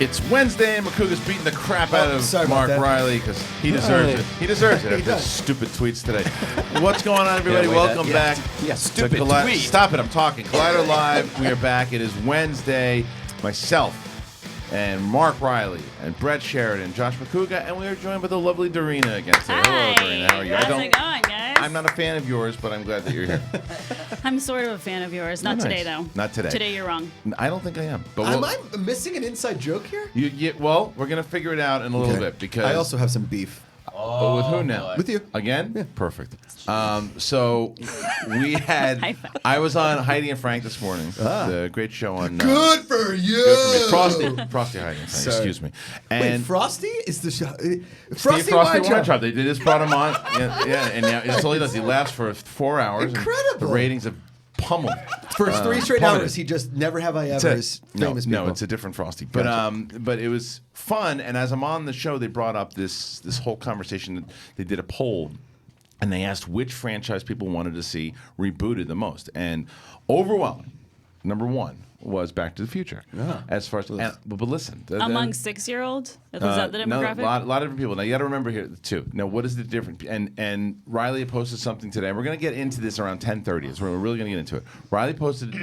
It's Wednesday, and McCougar's beating the crap out of Mark Riley because he deserves it. He deserves it after his stupid tweets today. What's going on, everybody? Welcome back. Yeah, stupid tweet. Stop it, I'm talking. Collider Live, we are back. It is Wednesday. Myself and Mark Riley and Brett Sheridan, Josh McCougar, and we are joined by the lovely Dorian again today. Hello, Dorian. How are you? How's it going, guys? I'm not a fan of yours, but I'm glad that you're here. I'm sort of a fan of yours. Not today, though. Not today. Today, you're wrong. I don't think I am. But Am I missing an inside joke here? Well, we're going to figure it out in a little bit because I also have some beef. But with who now? With you. Again? Yeah. Perfect. So we had, I was on Heidi and Frank this morning. The great show on. Good for you. Good for me. Frosty Heidi and Frank, excuse me. And wait, Frosty is the show. Frosty Wine Shop. They just brought him on. Yeah, and that's all he does. He laughs for 4 hours. Incredible. The ratings have pummeled. For 3 straight hours, he just never have I ever famous people. No, it's a different Frosty. But but it was fun, and as I'm on the show, they brought up this whole conversation. They did a poll, and they asked which franchise people wanted to see rebooted the most, and overwhelming, number one was Back to the Future. Yeah. As far as but listen, among 6-year-olds, was that the demographic? No, a lot of different people. Now you got to remember here too. Now what is the difference? And Riley posted something today. We're going to get into this around 10:30. So we're really going to get into it. Riley posted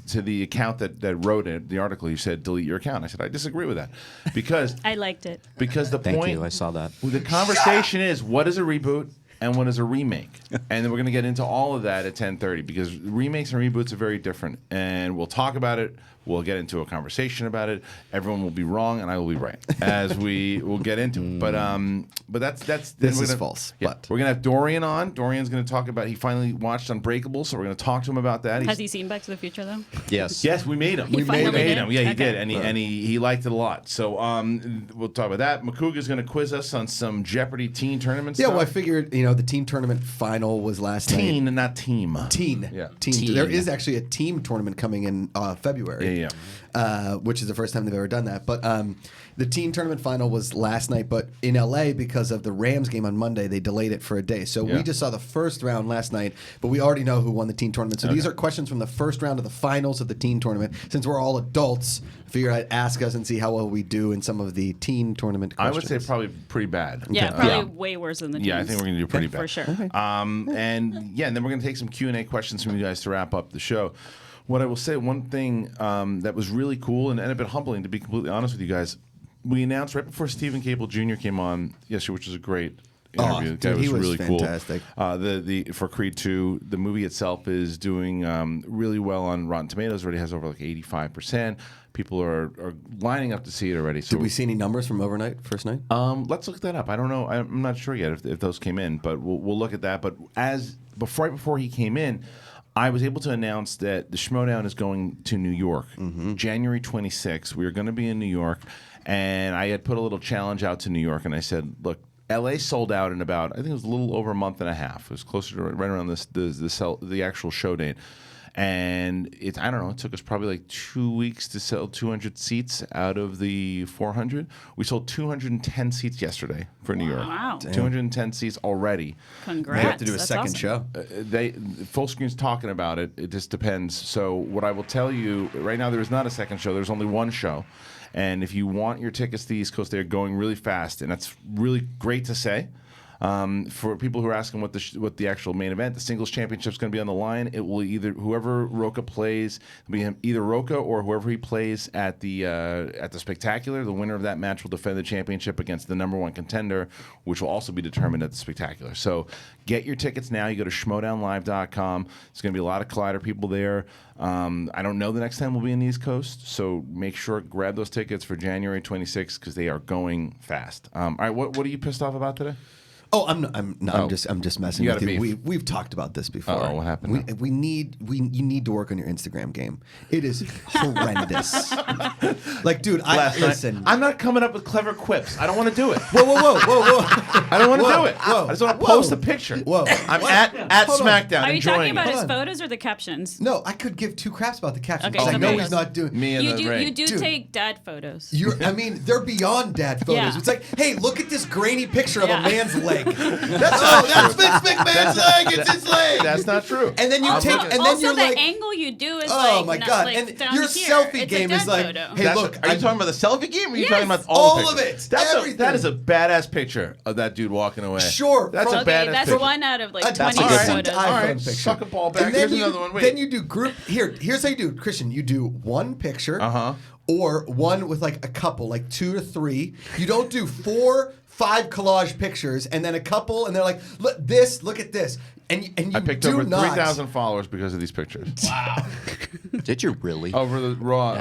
to the account that wrote it, the article. You said delete your account. I said I disagree with that because I liked it because the Thank point. you. I saw that. The conversation is what is a reboot and what is a remake, and then we're going to get into all of that at 10:30 because remakes and reboots are very different, and we'll talk about it. We'll get into a conversation about it. Everyone will be wrong, and I will be right as we will get into it. But that's this is false. Yeah, but we're gonna have Dorian on. Dorian's gonna talk about. He finally watched Unbreakable, so we're gonna talk to him about that. Has he seen Back to the Future though? Yes. Yes, we made him. We made him. Yeah, he Okay. did, and he liked it a lot. So we'll talk about that. McCougar's gonna quiz us on some Jeopardy teen tournament yeah, stuff. well, I figured the teen tournament final was last night. Teen, not team. Teen. Yeah. Teen. There is actually a team tournament coming in February. Yeah. Which is the first time they've ever done that. But the teen tournament final was last night, but in LA, because of the Rams game on Monday, they delayed it for a day. So we just saw the first round last night, but we already know who won the teen tournament. So these are questions from the first round of the finals of the teen tournament. Since we're all adults, I figured I'd ask us and see how well we do in some of the teen tournament questions. I would say probably pretty bad. Yeah, probably way worse than the teens. Yeah, I think we're going to do pretty bad. For sure. Okay. And then we're going to take some Q&A questions from you guys to wrap up the show. What I will say, one thing that was really cool and a bit humbling, to be completely honest with you guys, we announced right before Stephen Cable Jr. came on yesterday, which was a great interview. Dude, he was really fantastic. Cool. For Creed 2, the movie itself is doing really well on Rotten Tomatoes. Already has over like 85%. People are lining up to see it already. So did we see any numbers from overnight, first night? Let's look that up. I don't know. I'm not sure yet if those came in, but we'll look at that. But right before he came in, I was able to announce that the Schmoedown is going to New York, January 26th. We are going to be in New York, and I had put a little challenge out to New York, and I said, look, LA sold out in about, I think it was a little over a month and a half. It was closer to right around the actual show date. And it took us probably like 2 weeks to sell 200 seats out of the 400. We sold 210 seats yesterday for New York. Wow. 210 seats already. Congrats. They have to do a That's second awesome. show. Full Screen's talking about it. It just depends. So what I will tell you, right now there is not a second show. There's only one show. And if you want your tickets to the East Coast, they're going really fast. And that's really great to say. For people who are asking what the actual main event, the singles championship is going to be on the line. It will whoever Roca plays, it'll be either Roca or whoever he plays at the Spectacular. The winner of that match will defend the championship against the #1 contender, which will also be determined at the Spectacular. So get your tickets now. You go to schmoedownlive.com. There's going to be a lot of Collider people there. I don't know the next time we'll be in the East Coast, so make sure grab those tickets for January 26th because they are going fast. All right, what are you pissed off about today? Oh, I'm just messing You with got you. We've talked about this before. Oh, what happened? You need to work on your Instagram game. It is horrendous. Like, dude, listen. I'm not coming up with clever quips. I don't want to do it. Whoa. I don't want to do it. Whoa. I just want to post a picture. Whoa. I'm at Hold on. SmackDown Are you enjoying talking about it. his Hold on. photos or the captions? No, I could give two craps about the captions Okay, because I so know maybe he's not doing. Me and You do Dude. take dad photos. They're beyond dad photos. Yeah. It's like, hey, look at this grainy picture of Yeah. a man's leg. leg. That's Vince McMahon's leg. It's his leg. That's not true. And then you take, and then Also, you're the like, angle you do is oh like, my god! like And down your here. selfie It's a game dead is like, photo. hey, look, Are you talking about the selfie game? Or are you Yes. talking about all the of pictures? it, That everything. is a badass picture of that dude walking away. Sure, that's a from- badass Okay, that's picture. one out of like That's 20 a good photos. one. All right, iPhone picture. suck a ball back. And then Here's you, another one. Wait. Then you do group. Here's how you do, Kristian. You do one picture, or one with like a couple, like 2 to 3. You don't do 4, 5 collage pictures, and then a couple, and they're like, look at this, and you I picked do over not. 3,000 followers because of these pictures. Wow. Did you really? Over the raw.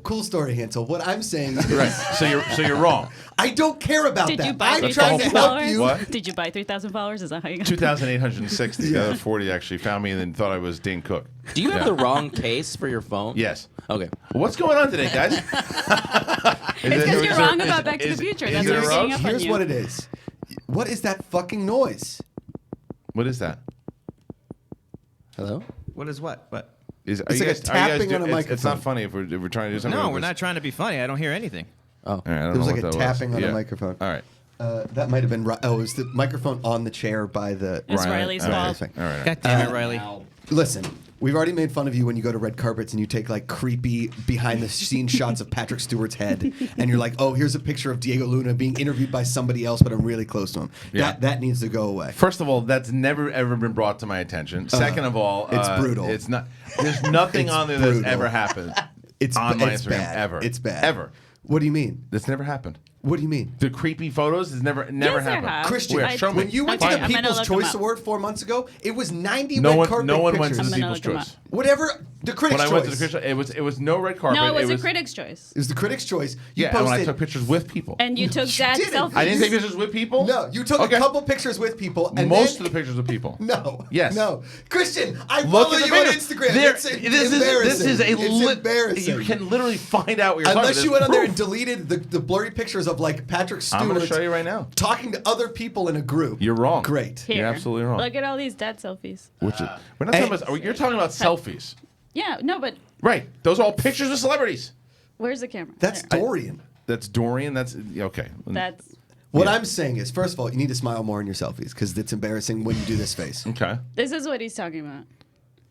Cool story, Hansel. What I'm saying is, Right. So you're wrong. I don't care about Did that. you buy I'm 3,000 trying to help followers? you. What? Did you buy 3,000 followers? Is that how you got 2,860. The other 40 actually found me and then thought I was Dane Cook. Do you have the wrong case for your phone? Yes. Okay. What's going on today, guys? It's because you're wrong about Back to the Future. That's there what a we're getting roast? up on Here's you. what it is. What is that fucking noise? What is that? Hello? What is what? What? Are It's you like a guys, are you guys tapping on a It's not microphone. funny if we're trying to do something. No, with we're this. not trying to be funny. I don't hear anything. Oh. All right, I don't There was know like what a that tapping was. on Yeah. a microphone. All right. That might have been. Oh, it was the microphone on the chair by the. It's Riley's All right. fault. All right. God damn it, Riley. Listen, we've already made fun of you when you go to red carpets and you take like creepy behind the scenes shots of Patrick Stewart's head, and you're like, oh, here's a picture of Diego Luna being interviewed by somebody else, but I'm really close to him. Yeah. That needs to go away. First of all, that's never ever been brought to my attention. Second of all, it's brutal. It's not. There's nothing It's on there that's brutal. ever happened. It's on my it's Instagram bad. ever. It's bad. Ever. What do you mean? That's never happened. What do you mean? The creepy photos has never Yes, there happened. have. Kristian, Where? Show me. when you went Okay, to the I'm gonna People's look 'em Choice up. Award 4 months ago, it was 90 No red one, carpet no one went pictures. to the I'm gonna People's look 'em Choice. Whatever, the Critics' When I Choice. went to the Critics, it was no red carpet. No, it was a critic's choice. It was the Critics' Choice. You Yeah, and posted, when I took pictures with people. And you took that didn't. selfie. I didn't take pictures with people. No, you took Okay. a couple pictures with people. And Most then, of the pictures with people. No. Yes. No. Kristian, I Look follow at the you on pictures. Instagram. There- It's this embarrassing. is a it's embarrassing. You can literally find out what you're Unless talking you went on there There's and deleted the blurry pictures of like Patrick Stewart. I'm going to show you right now. Talking to other people in a group. You're wrong. Great. Here. You're absolutely wrong. Look at all these dad selfies. Which is, we're not talking about. You're talking about selfies, Yeah, no, but right? Those are all pictures of celebrities. where's the camera? That's There. Dorian. That's Dorian. That's okay. That's What Yeah. I'm saying is, first of all, you need to smile more in your selfies because it's embarrassing when you do this face. Okay. this is what he's talking about.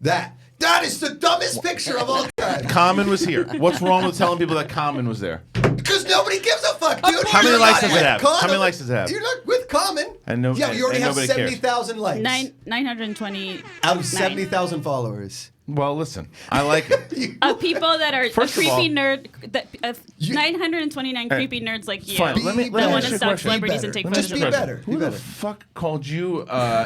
That is the dumbest picture of all time. Common was here. What's wrong with telling people that Common was there? Because nobody gives a fuck, dude. How many You're likes not does it with have? Common. How many likes does it have? You're not with Common. And no- yeah, you already and have nobody cares. 70,000 likes. 920 out of 70,000 followers. Well, listen, I like it. of people that are First a of all- creepy nerd. That, You- 929 creepy nerds like you. Fine. Let me better. that want ask you to a stalk question. celebrities Be and take better. photos Just of be them. better. Who Be the better. fuck called you?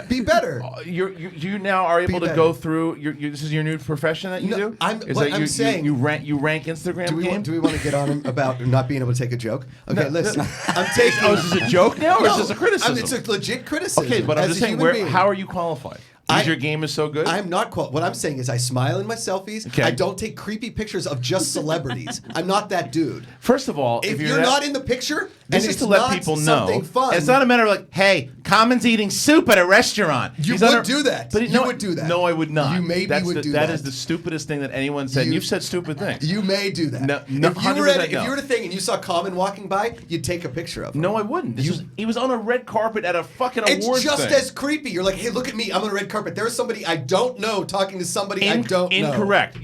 Be better. You now are able to better. go through. This is your new profession that you No, do. I'm- Is what that I'm you, saying- you rank Instagram Do we, game? want, do we want to get on him about not being able to take a joke? Okay, No, listen. no. I'm taking. Oh, is this a joke now, or No, is this a criticism? It's a legit criticism. Okay, but I'm as just a saying, human being. how are you qualified? Because your game is so good. I'm not what I'm saying is I smile in my selfies. Okay. I don't take creepy pictures of just celebrities. I'm not that dude. First of all, If you're you're that- not in the picture, This and is it's to let not people know. something fun. It's not a matter of like, hey, Common's eating soup at a restaurant. You He's would under- do that. But You would do that. No, I would not. You maybe That's would the, do that that. is the stupidest thing that anyone said. You- You've said stupid things. You may do that. No, if you were 100% at, if you were at a thing and you saw Common walking by, you'd take a picture of him. No, I wouldn't. He was on a red carpet at a fucking It's awards just thing. as creepy. You're like, hey, look at me. I'm on a red carpet. There's somebody I don't know talking to somebody I don't know. Incorrect.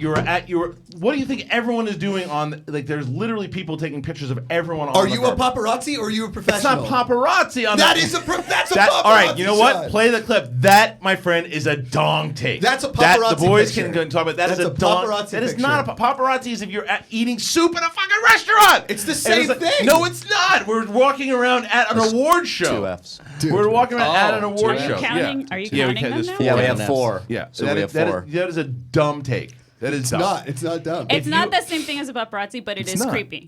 What do you think everyone is doing on? Like, there's literally people taking pictures of everyone on. Are the you a carpet. paparazzi or are you a It's professional? not paparazzi on That that. is that's a That, paparazzi all right, you know what? shot. Play the clip. That, my friend, is a dong take. That's a That paparazzi the boys picture. can go and talk about. That is That's a a dong. paparazzi That is picture. not a paparazzi. Is if you're eating soup in a fucking restaurant. It's the And same like, thing. No, it's not. We're walking around at an award show. 2 Fs. Dude. We're walking around at an Oh, award Are you show. counting? Yeah. Are you Yeah, we counting can- them there's now? four. Yeah, we have Fs. 4. Yeah, So that we is- have 4. that is a dumb take. That is dumb. It's not dumb. It's If not you- the same thing as a paparazzi, but it It's is not. creepy.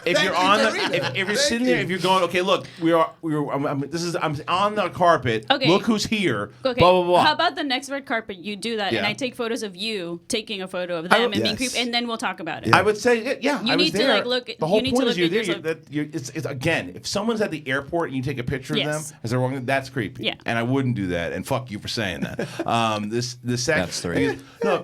If Thank you're you, on the, Dorina. if you're Thank sitting there, you. if you're going, okay, look, I'm on the carpet. Okay. Look who's here. Okay. Blah blah blah. How about the next red carpet? You do that, and Yeah. I take photos of you taking a photo of I them would- and being Yes. creepy, and then we'll talk about it. I would say, yeah, You I was need to, there. like, look- The whole you need to point look is you're at there. yourself. It's again, if someone's at the airport and you take a picture of Yes. them as they're walking, that's creepy. Yeah. And I wouldn't do that. And fuck you for saying that. The second, That's 3.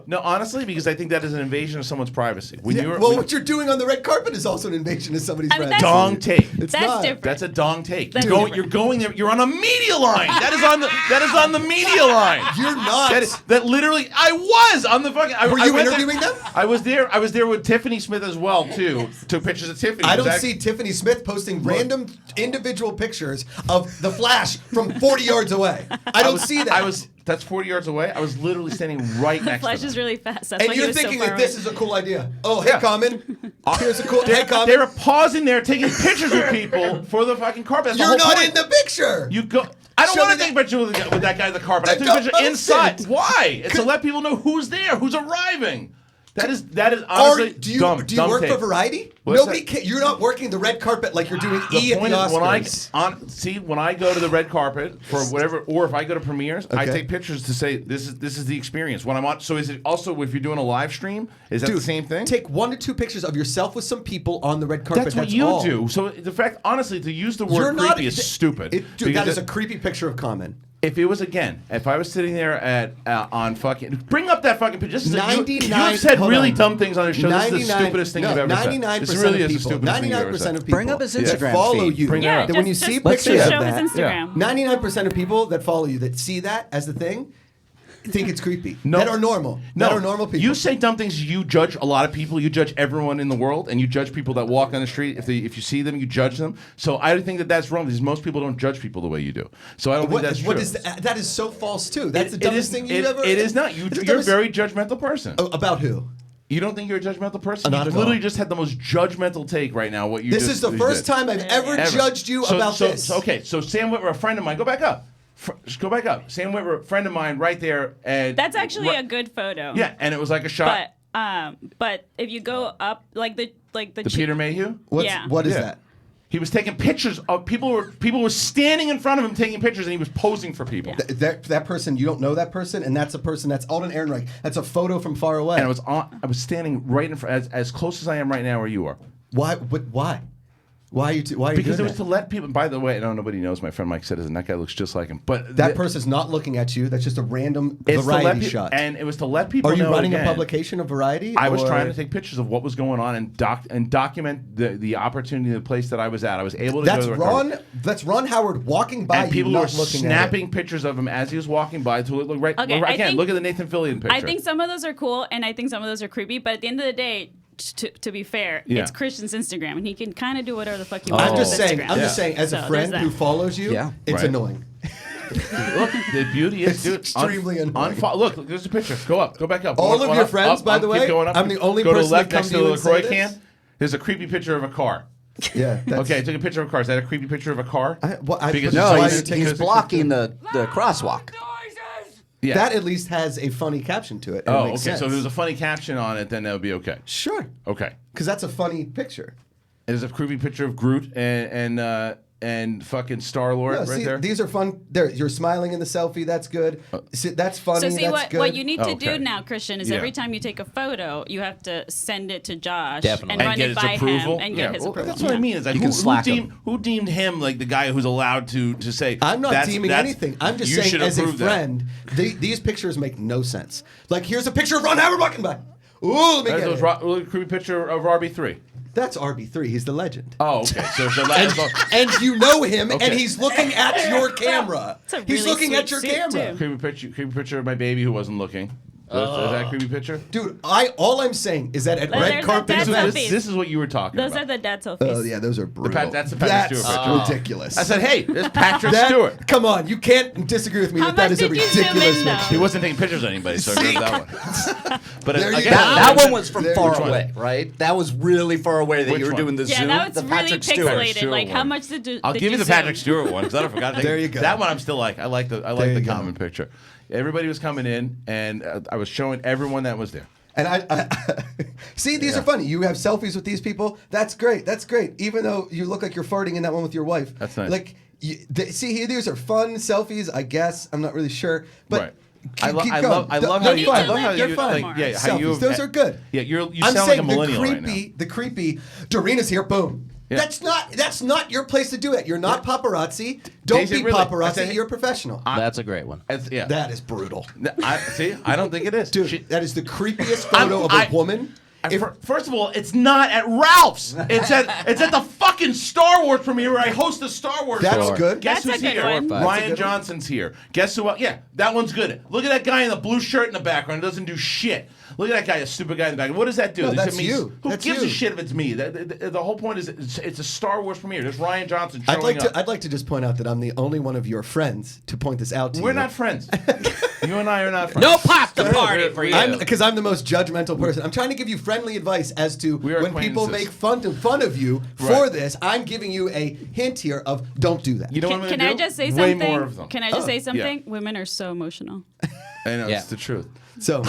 No, honestly, because I think that is an invasion of someone's privacy. When Yeah, you're well, when- what you're doing on the red carpet is also an invasion attention to somebody's I mean, friend. that's- Dong take. It's That's not. different. That's a dong take. That's You're different. going there. You're on a media line. That is on the media line. You're not. That literally. I was on the fucking. Were you interviewing them? I was there. I was there with Tiffany Smith as well too. Took pictures of Tiffany. I don't It was see Tiffany Smith posting random individual pictures of the Flash from 40 yards away. I don't see that. That's 40 yards away. I was literally standing right The next Flash to them. is really fast. That's and why he you're was thinking so far that this away. is a cool idea. Oh, hey, Yeah. Common. Here's a cool. Hey, They Common. were pausing there, taking pictures with people for the fucking carpet. That's the You're whole not point. in the picture. You go. I don't Show want me to take a picture with that guy in the carpet. I Then took a don't picture post inside. it. Why? It's to let people know who's there, who's arriving. That is honestly do you dumb. do you dumb work take. for Variety? What's Nobody. that? You're not working the red carpet like you're doing The E at point the is when I Oscars. when I go to the red carpet for whatever, or if I go to premieres, I Okay. take pictures to say this is the experience. When I'm on, so is it also if you're doing a live stream? Is that the same thing? Take 1 to 2 pictures of yourself with some people on the red carpet. That's what you all. do. So the fact, honestly, to use the You're word not. creepy is stupid. Dude, Because that is a creepy picture of Common. If it was if I was sitting there at on fucking, bring up that fucking picture. Just 99. You've said hold really on. dumb things on this show. This is the stupidest thing you've ever said. 99% This really of is the people. stupidest thing you've ever 99% said. of people. Bring up his that Instagram follow feed. you. Bring it Yeah, up. that when you see just pictures show of his that, Instagram. 99% of people that follow you that see that as the thing think it's creepy. No. That are normal. That are normal people. You say dumb things. You judge a lot of people. You judge everyone in the world, and you judge people that walk on the street. If you see them, you judge them. So I think that's wrong because most people don't judge people the way you do. So I don't think that's true. That is so false too. That's the It dumbest is- thing you've ever. It is not. It's the You're a dumbest- very judgmental person. About who? You don't think you're a judgmental person? Not You at all. literally just had the most judgmental take right now. What you This just- is the you first did. time I've ever judged you about this. Okay, so Sam Whitwer, a friend of mine, go back up. Just go back up. Sam Whitwer, a friend of mine, right there, and That's actually a good photo. yeah, and it was like a shot. But if you go up like the The Peter Mayhew. Yeah. What is Yeah. that? He was taking pictures of people. Were standing in front of him taking pictures, and he was posing for people. Yeah. That person, you don't know that person, and that's a person. That's Alden Ehrenreich. That's a photo from far away. And I was standing right in front, as close as I am right now, where you are. Why? Why? Why are you? Why are you Because it doing was that? to let people. By the way, I know nobody knows. My friend Mike Citizen. That guy looks just like him. But That person's not looking at you. That's just a random it's to let variety pe- shot. and it was to let people. Are you know running again, a publication of Variety? I was or- trying to take pictures of what was going on and document the opportunity, the place that I was at. I was able to That's go to the recovery. Ron. That's Ron Howard walking by And people you, were not looking snapping pictures of him as he was walking by. To look right. Okay, Look, I again, think- look at the Nathan Fillion picture. I think some of those are cool, and I think some of those are creepy. But at the end of the day, to be fair, Yeah. it's Christian's Instagram, and he can kind of do whatever the fuck he at. wants. I'm just with saying. Instagram. I'm just saying. As So a there's friend that. who follows you, Yeah. it's Right. annoying. Look, the beauty is, It's dude, extremely annoying. Look, there's a picture. Go up. Go back up. All Go of on your up, friends, up, by up, the keep way, going up. I'm the only go to the person left that next come to to the you and say LaCroix this. can. There's a creepy picture of a car. Yeah. That's, Okay, I took a picture of a car. Is that a creepy picture of a car? Because No, why he's, you take he's a blocking the crosswalk. Yeah. That at least has a funny caption to it. And it Oh, okay. makes So if sense. there's a funny caption on it, then that would be okay. Sure. Okay. Because that's a funny picture. There's a creepy picture of Groot and fucking Star Lord No, right see, there. these are fun. There, you're smiling in the selfie. That's good. See, that's funny. So see that's what, good. what you need to Okay. do now, Christian, is Yeah. every time you take a photo, you have to send it to Josh Definitely. and and run get it his by approval. him and get his well, approval. That's what I Yeah. mean. Is like You can Slack who deemed him like the guy who's allowed to say? I'm not that's- deeming that's- anything. I'm just you saying, should as a approve that. friend, these pictures make no sense. Like, here's a picture of Ron Howard walking by. Ooh, let me That's get a it. creepy picture of RB3. That's RB3. He's the legend. Oh, okay. So that's And you know him, Okay. and he's looking at your camera. It's a He's really looking at sweet your suit, camera. too. creepy picture of my baby who wasn't looking. Is that a creepy picture? Dude, all I'm saying is that at There's red a carpet. dad This, selfies. this is what you were talking Those about. are the dad selfies. Oh yeah, those are brutal. that's the Patrick That's Stewart picture. ridiculous. I said, hey, there's Patrick That- Stewart. Come on, you can't disagree with me How that that much is a did you zoom ridiculous in, though? picture. He wasn't taking pictures of anybody, so I See? got that one. But There you again, go. That one was from There- far Which one? away, right? That was really far away that Which you were one? doing the Yeah, Zoom. that was the really Patrick Stewart. pixelated. Stewart Like, how one. much did I'll did give you the zoom? Patrick Stewart one because I don't forgot. To There you go. That one I'm still like. I like the you go. common picture. Everybody was coming in, and I was showing everyone that was there. And I see, these are funny. You have selfies with these people. That's great. That's great. Even though you look like you're farting in that one with your wife. That's nice. Like, see, here, these are fun selfies. I guess I'm not really sure, but. Right. Keep going. I love how They're you. fun. I love how They're you. fun. Like, yeah, how Selfies. you. Those are good. Yeah, you I'm sound like saying a millennial the right now. creepy, the creepy. Doreen is here. Boom. Yeah. That's not your place to do it. You're not paparazzi. Don't Daisy, be really, I paparazzi. said- You're a professional. That's a great one. That is brutal. See, I don't think it is. Dude, She- that is the creepiest photo of a I- woman. First of all, it's not at Ralph's. It's at the fucking Star Wars premiere where I host the Star Wars That's show. good. Guess That's who's a good here? one. Ryan Johnson's here. Guess who else? Yeah, that one's good. Look at that guy in the blue shirt in the background. He doesn't do shit. Look at that guy, a stupid guy in the back. What does that do? No, Does that's it mean, you. Who That's gives you. a shit if it's me? The whole point is it's a Star Wars premiere. There's Ryan Johnson showing up. I'd like to just point out that I'm the only one of your friends to point this out to you. We're not friends. You and I are not friends. No pasta party for you. Because I'm the most judgmental person. I'm trying to give you friendly advice as to We are when people acquaintances. make fun of you for Right. this. I'm giving you a hint here of don't do that. You know what I'm Can gonna I do? just say Way something? more of them. Can I just say yeah. something? Women are so emotional. I know, Yeah. it's the truth. So,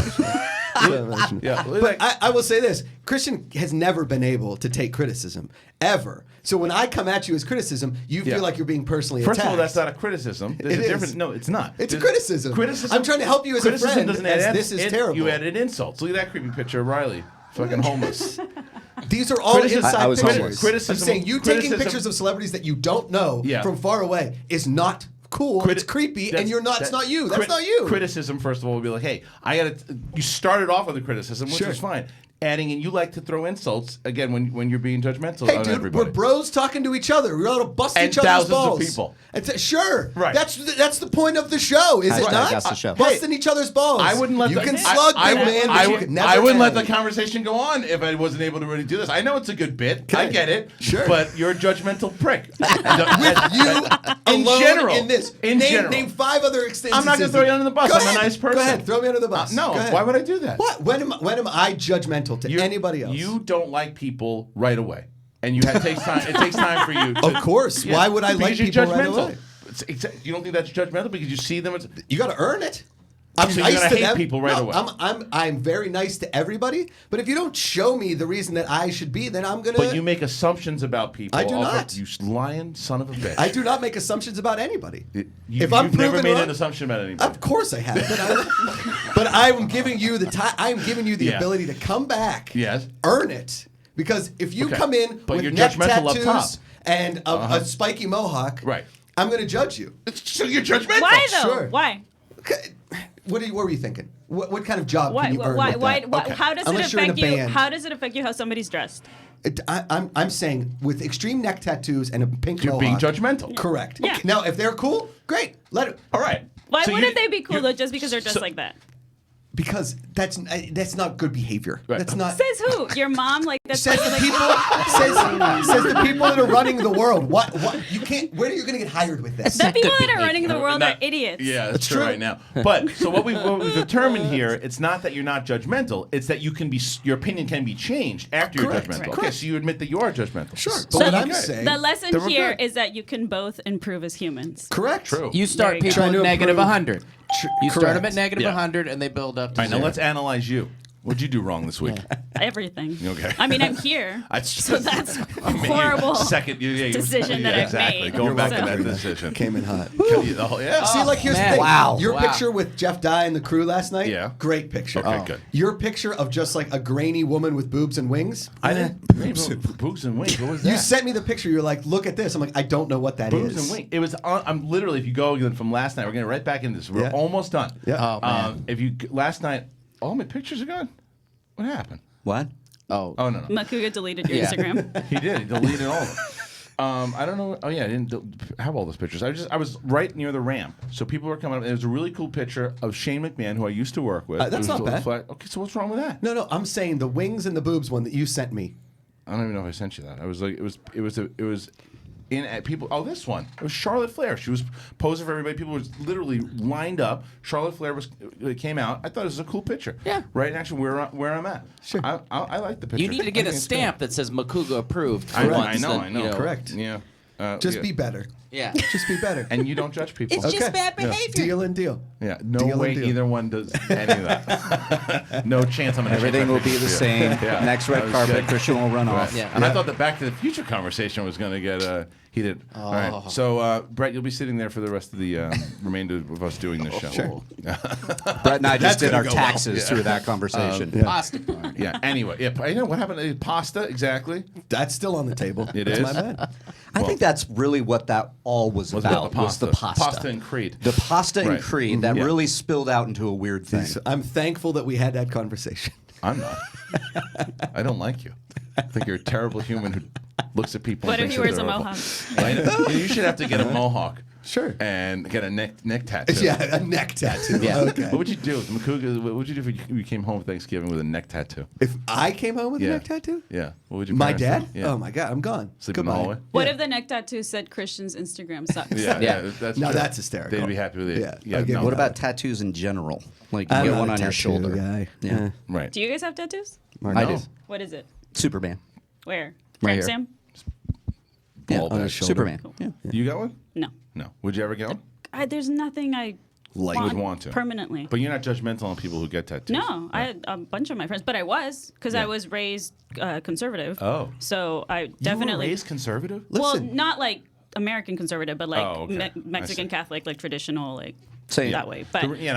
Yeah. but I will say this: Kristian has never been able to take criticism ever. So when I come at you as criticism, you Yeah. feel like you're being personally First attacked. of all, that's not a criticism. There's It a is. difference. No, it's not. It's a There's- criticism. Criticism. I'm trying to help you as a criticism friend, doesn't as add this is terrible. You added insults. Look at that creepy picture of Riley, fucking homeless. These are all Criticism- inside I was pictures. homeless. Criticism- I'm saying you taking criticism- pictures of celebrities that you don't know Yeah. from far away is not cool. It's creepy, and you're not. It's not you. That's not you. Criticism, first of all, would be like, hey, you started off with a criticism, which Sure. is fine. Adding in, you like to throw insults again when you're being judgmental Hey, on dude, everybody. we're bros talking to each other. We're all to bust And each other's thousands of balls. people. Sure, Right. That's the point of the show, is it Hashtag not? that's the show. Busting each other's balls. I wouldn't let you the, can slug, I, big man, but you can never I wouldn't let can. the conversation go on if I wasn't able to really do this. I know it's a good bit. I Okay. get it. Sure. But you're a judgmental prick. With you in alone general. in this. In name, general. name 5 other instances. I'm not going to throw you under the bus. Go I'm ahead. a nice person. Go ahead, throw me under the bus. No, Go ahead. why would I do that? What? When am I judgmental to anybody else? You don't like people right away, and it takes time. It takes time for you. Of course. Why would I like Because you're people right judgmental. away? You don't think that's judgmental because you see them as You got to earn it. I'm So you're nice gonna to hate them. people right No, away. I'm very nice to everybody. But if you don't show me the reason that I should be, then I'm gonna. But you make assumptions about people. I do not. You lying son of a bitch. I do not make assumptions about anybody. You've I'm never proven made wrong- an assumption about anybody. Of course I have, but I'm giving you the time. I'm giving you the Yeah. ability to come back. Yes. Earn it, because if you Okay. come in But with you're neck judgmental up top. tattoos and a spiky mohawk, Right. I'm going to judge you. So you're judgmental. Why though? Sure. Why? Okay, what were you thinking? What kind of job Why? can you earn Why? with Why? that? Why? Okay. How does Unless it you're in affect a you? band. How does it affect you how somebody's dressed? I'm saying with extreme neck tattoos and a pink You're being mohawk. judgmental. Correct. Yeah. Okay. Now, if they're cool, great. Let it. All right. Why So wouldn't they be cool though just because they're dressed so- like that? Because that's not good behavior. Right. That's not. Says who? Your mom? Like that's Says the like, people. says the people that are running the world. What? You can't. Where are you going to get hired with this? The people that are running the world are Not- idiots. Yeah, that's true. true right now. But so what we've determined here, it's not that you're not judgmental. It's that you can be your opinion can be changed after you're Correct. judgmental. Correct. Okay, so you admit that you are judgmental. Sure. But So what I'm okay. saying. The lesson Then we're here good. is that you can both improve as humans. Correct. True. You start There you go. people Trying at to negative improve- 100. You start them correct. at negative Yeah. 100 and they build up to All right, now zero. let's analyze you. What'd you do wrong this week? Everything. Okay. I mean, I'm here. So that's a I mean, horrible yeah, decision that I've exactly. made. Going back to So- that decision. Came in hot. Yeah. See, like here's man. the thing. Wow. Your Wow. picture with Jeff Dye and the crew last night. Yeah. Great picture. Okay, good. Your picture of just like a grainy woman with boobs and wings. I didn't. Boobs and wings. What was that? You sent me the picture. You're like, look at this. I'm like, I don't know what that is. Boobs and wings. It was. I'm literally. If you go again from last night, we're getting right back into this. We're Yeah. almost done. Yeah. Oh, man. If you last night, all my pictures are gone. What happened? What? Oh. Oh no. Makuga deleted your Yeah. Instagram. He did. He deleted all of them. I don't know. Oh yeah, I didn't have all those pictures. I was right near the ramp, so people were coming up. There was a really cool picture of Shane McMahon, who I used to work with. That's It was not a bad. flag- Okay, so what's wrong with that? No, I'm saying the wings and the boobs one that you sent me. I don't even know if I sent you that. I was like, it was in people. Oh, this one. It was Charlotte Flair. She was posing for everybody. People was literally lined up. Charlotte Flair came out. I thought it was a cool picture. Yeah. Right next to where I'm at. Sure. I like the picture. You need to I get a think it's stamp that says Makuga approved. I for know, once I that, know. you Correct. Yeah. Just yeah. be better. Yeah. Just be better. And you don't judge people. just bad behavior. Deal and deal. Yeah, no Deal and way deal. either one does any of that. No chance I'm going to Everything will be the same. Next red That was carpet, good. Christian will run Right. off. Yeah. And I thought the Back to the Future conversation was going to get heated. All right. So, Brett, you'll be sitting there for the rest of the remainder of us doing this show. Sure. Brett and I just did gonna our go well. taxes through that conversation. Pasta party. Yeah. Anyway, yeah. I know what happened to pasta exactly. That's still on the table. It That's is? my bad. I think that's really what that all was Was about. about the Was the pasta. Pasta and Creed. The pasta Right. and Creed that Yeah. really spilled out into a weird thing. So I'm thankful that we had that conversation. I'm not. I don't like you. I think you're a terrible human who looks at people. What and if he thinks wears a they're mohawk? horrible. You should have to get a mohawk. Sure. And get a neck tattoo. Yeah, a neck tattoo. Yeah. Okay. What would you do, Makuga? What would you do if you came home for Thanksgiving with a neck tattoo? If I came home with Yeah. a neck tattoo? Yeah. What would you? My dad? Yeah. Oh my God, I'm gone. Sleep in the Goodbye. hallway. What Yeah. if the neck tattoo said Kristian's Instagram sucks? Yeah. That's Now true. that's hysterical. They'd be happy with it. Yeah, I'll give you What that. about tattoos in general? Like you I'm get not one a on your tattoo shoulder. guy. Yeah. Right. Do you guys have tattoos? I do. What is it? Superman. Where? Right here. Sam? Yeah. Ball on bag. his shoulder. Superman. Yeah. You got one? No. No. Would you ever get one? There's nothing I Like You would want to permanently. But you're not judgmental on people who get tattoos. No, I had a bunch of my friends, but I was because Yeah. I was raised conservative. Oh. So I You definitely. were raised conservative? well, Listen. not like American conservative, but like Oh, okay. I Mexican see. Catholic, like traditional, like Same. that way. But The reason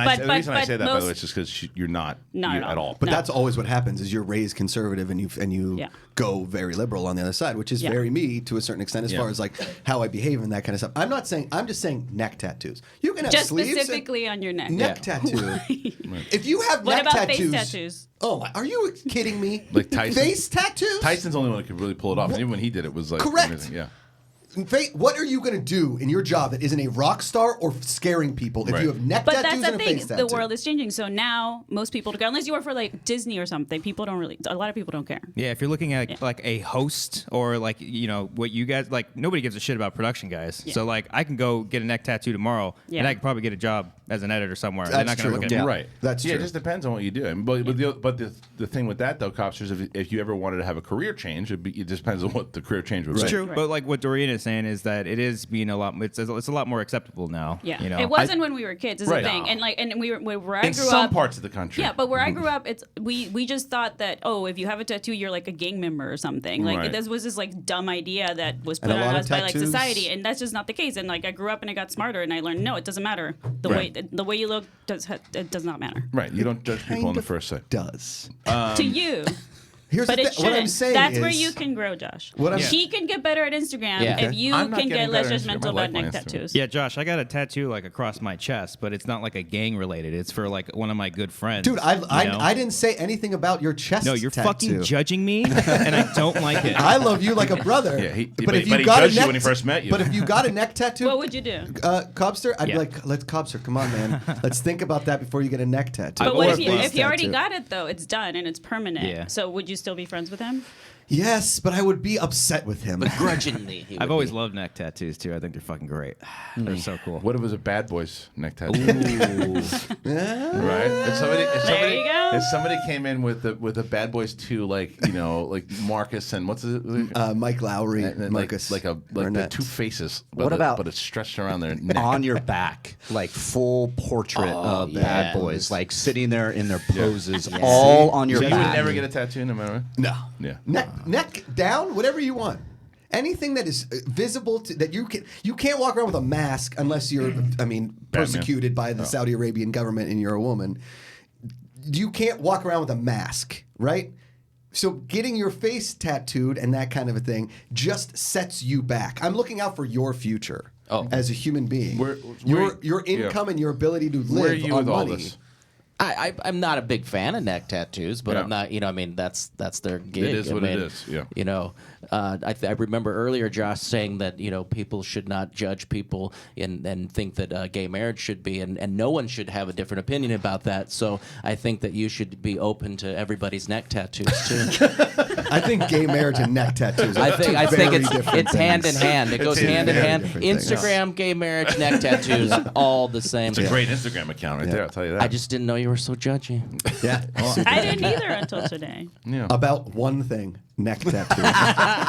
I say that, by the way, is just because you're not Not you at at all. all. But No. that's always what happens is you're raised conservative and you Yeah. go very liberal on the other side, which is Yeah. very me to a certain extent as Yeah. far as like how I behave and that kind of stuff. I'm just saying neck tattoos. You can have just sleeves and specifically on your neck. neck tattoo. If you have What neck about tattoos, face tattoos? oh my, are you kidding me? Like Tyson? Face tattoos? Tyson's the only one who could really pull it off. And even when he did it, was like Correct. amazing. Yeah. What are you going to do in your job that isn't a rock star or scaring people if Right. you have neck But tattoos that's and the a thing. face tattoo? The world is changing. So now most people don't care. Unless you work for like Disney or something, people don't really. A lot of people don't care. Yeah, if you're looking at Yeah. like a host or like what you guys like, nobody gives a shit about production guys. Yeah. So like, I can go get a neck tattoo tomorrow, Yeah. and I can probably get a job as an editor somewhere. They're That's not gonna true. look at Yeah. me. Right. That's yeah, true. it just depends on what you do. I mean, but the thing with that though, Copsters, if you ever wanted to have a career change, it just depends on what the career change would It's be. true, Right. but like what Dorian is saying is that it is being a lot. It's a lot more acceptable now. Yeah, you know? it wasn't when we were kids. Is Right. the thing, and where I In grew some up. parts of the country. Yeah, but where I grew up, it's we just thought that if you have a tattoo, you're like a gang member or something. Like Right. this was this like dumb idea that was And put a on lot of us by like tattoos- society, and that's just not the case. And like I grew up and I got smarter, and I learned no, it doesn't matter. Right. The way you look it does not matter Right. You don't judge people on Kind the of first sight. does. to you. Here's But the it thing. What I'm shouldn't. saying That's is where you can grow, Josh. What I'm- He can get better at Instagram Yeah. if you I'm not can getting get less better at Instagram. judgmental I like about my neck Instagram. tattoos. Yeah, Josh, I got a tattoo like across my chest, but it's not like a gang related. It's for like one of my good friends. Dude, you know? I didn't say anything about your chest. No, you're tattoo. fucking judging me, and I don't like it. I love you like a brother. Yeah, but if he you got a judged you neck when he first met you. But if you got a neck tattoo, What would you do? Cobster, I'd be Yeah. like, let's Cobster, come on, man. Let's think about that before you get a neck tattoo. But I've what always if you loved if you already tattoo. got it though? It's done and it's permanent. Yeah. So would you still be friends with him? Yes, but I would be upset with him. Begrudgingly. he I've would always be. loved neck tattoos too. I think they're fucking great. They're so cool. What if it was a bad boy's neck tattoo? Yeah. Right? you go. If somebody came in with a Bad Boys 2, like like Marcus and what's it? Mike Lowry, And Marcus, like the Burnett. two faces. But What about- but it's stretched around their neck. On your back, like full portrait of bad boys, like sitting there in their poses, all on your So you would back. never get a tattoo, no matter what. No. Yeah. Neck down, whatever you want. Anything that is visible that you can't walk around with a mask unless you're persecuted by the Saudi Arabian government and you're a woman. You can't walk around with a mask, right? So getting your face tattooed and that kind of a thing just sets you back. I'm looking out for your future as a human being. Your income and your ability to live Where are you on with all money. this? I'm not a big fan of neck tattoos, but Yeah. I'm not. That's their gig. is I what it mean, is, yeah. I remember earlier Josh saying that people should not judge people and think that gay marriage should be, and no one should have a different opinion about that. So I think that you should be open to everybody's neck tattoos too. I think gay marriage and neck tattoos. Are I think very different it's hand in things. hand. It goes hand in very hand. different things. Instagram, gay marriage, neck tattoos, all the same. It's a great Instagram account right there, I'll tell you that. I just didn't know you were so judgy. Yeah. I didn't either until today. yeah. About one thing, neck tattoos.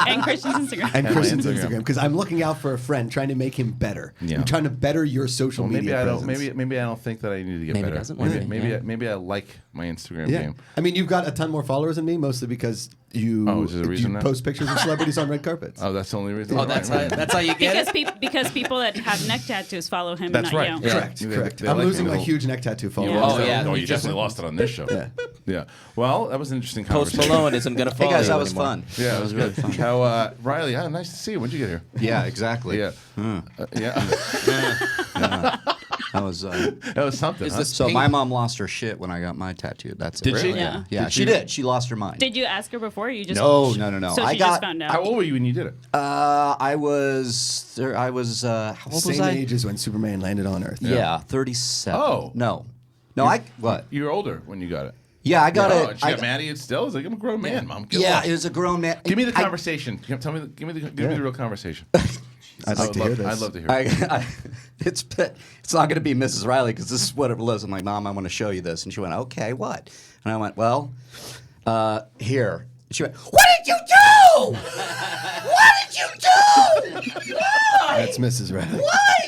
And Christian's Instagram. And And my Kristian's Instagram. Instagram, because I'm looking out for a friend, trying to make him better. Yeah. I'm trying to better your social Well, maybe media I don't. presence. Maybe I don't think that I need to get Maybe better. doesn't want to, yeah. Maybe I like my Instagram Yeah. game. I mean, you've got a ton more followers than me, mostly because you, Oh, is there a reason you now? post pictures of celebrities on red carpets. Oh, that's the only reason. Oh, that's Right. how you get it. Because people that have neck tattoos follow him That's and not right. you. Yeah. Correct, They- correct. they I'm like losing me. my huge neck tattoo followers. Oh, yeah. No, You you just- definitely lost it on this show. Yeah. Yeah. Well, that was an interesting Post conversation. Malone isn't going to follow Hey guys, you that was anymore. fun. Yeah, it was good. How Riley? Yeah, nice to see you. When'd you get here? Yeah, exactly. Yeah. Yeah. That was That was something. Huh? so. My mom lost her shit when I got my tattoo. That's Did it. she? Yeah. Yeah, she did. She lost her mind. Did you ask her before? Or you just No. So I she got. just found out. How old were you when you did it? I was. How old was Same I? age as when Superman landed on Earth. Yeah, 37. Oh. No. What? You were older when you got it. Yeah, I got Oh, it. and she got mad at you still? I was like, I'm a grown man, Mom. Get Yeah, lost. it was a grown man. Give me the conversation. Tell me. Give me the real conversation. I'd like to hear this. I'd love to hear it. It's not going to be Mrs. Riley because this is what it was. I'm like, Mom, I want to show you this. And she went, okay, what? And I went, well, here. She went, what did you do? What did you do? Why? That's Mrs. Riley.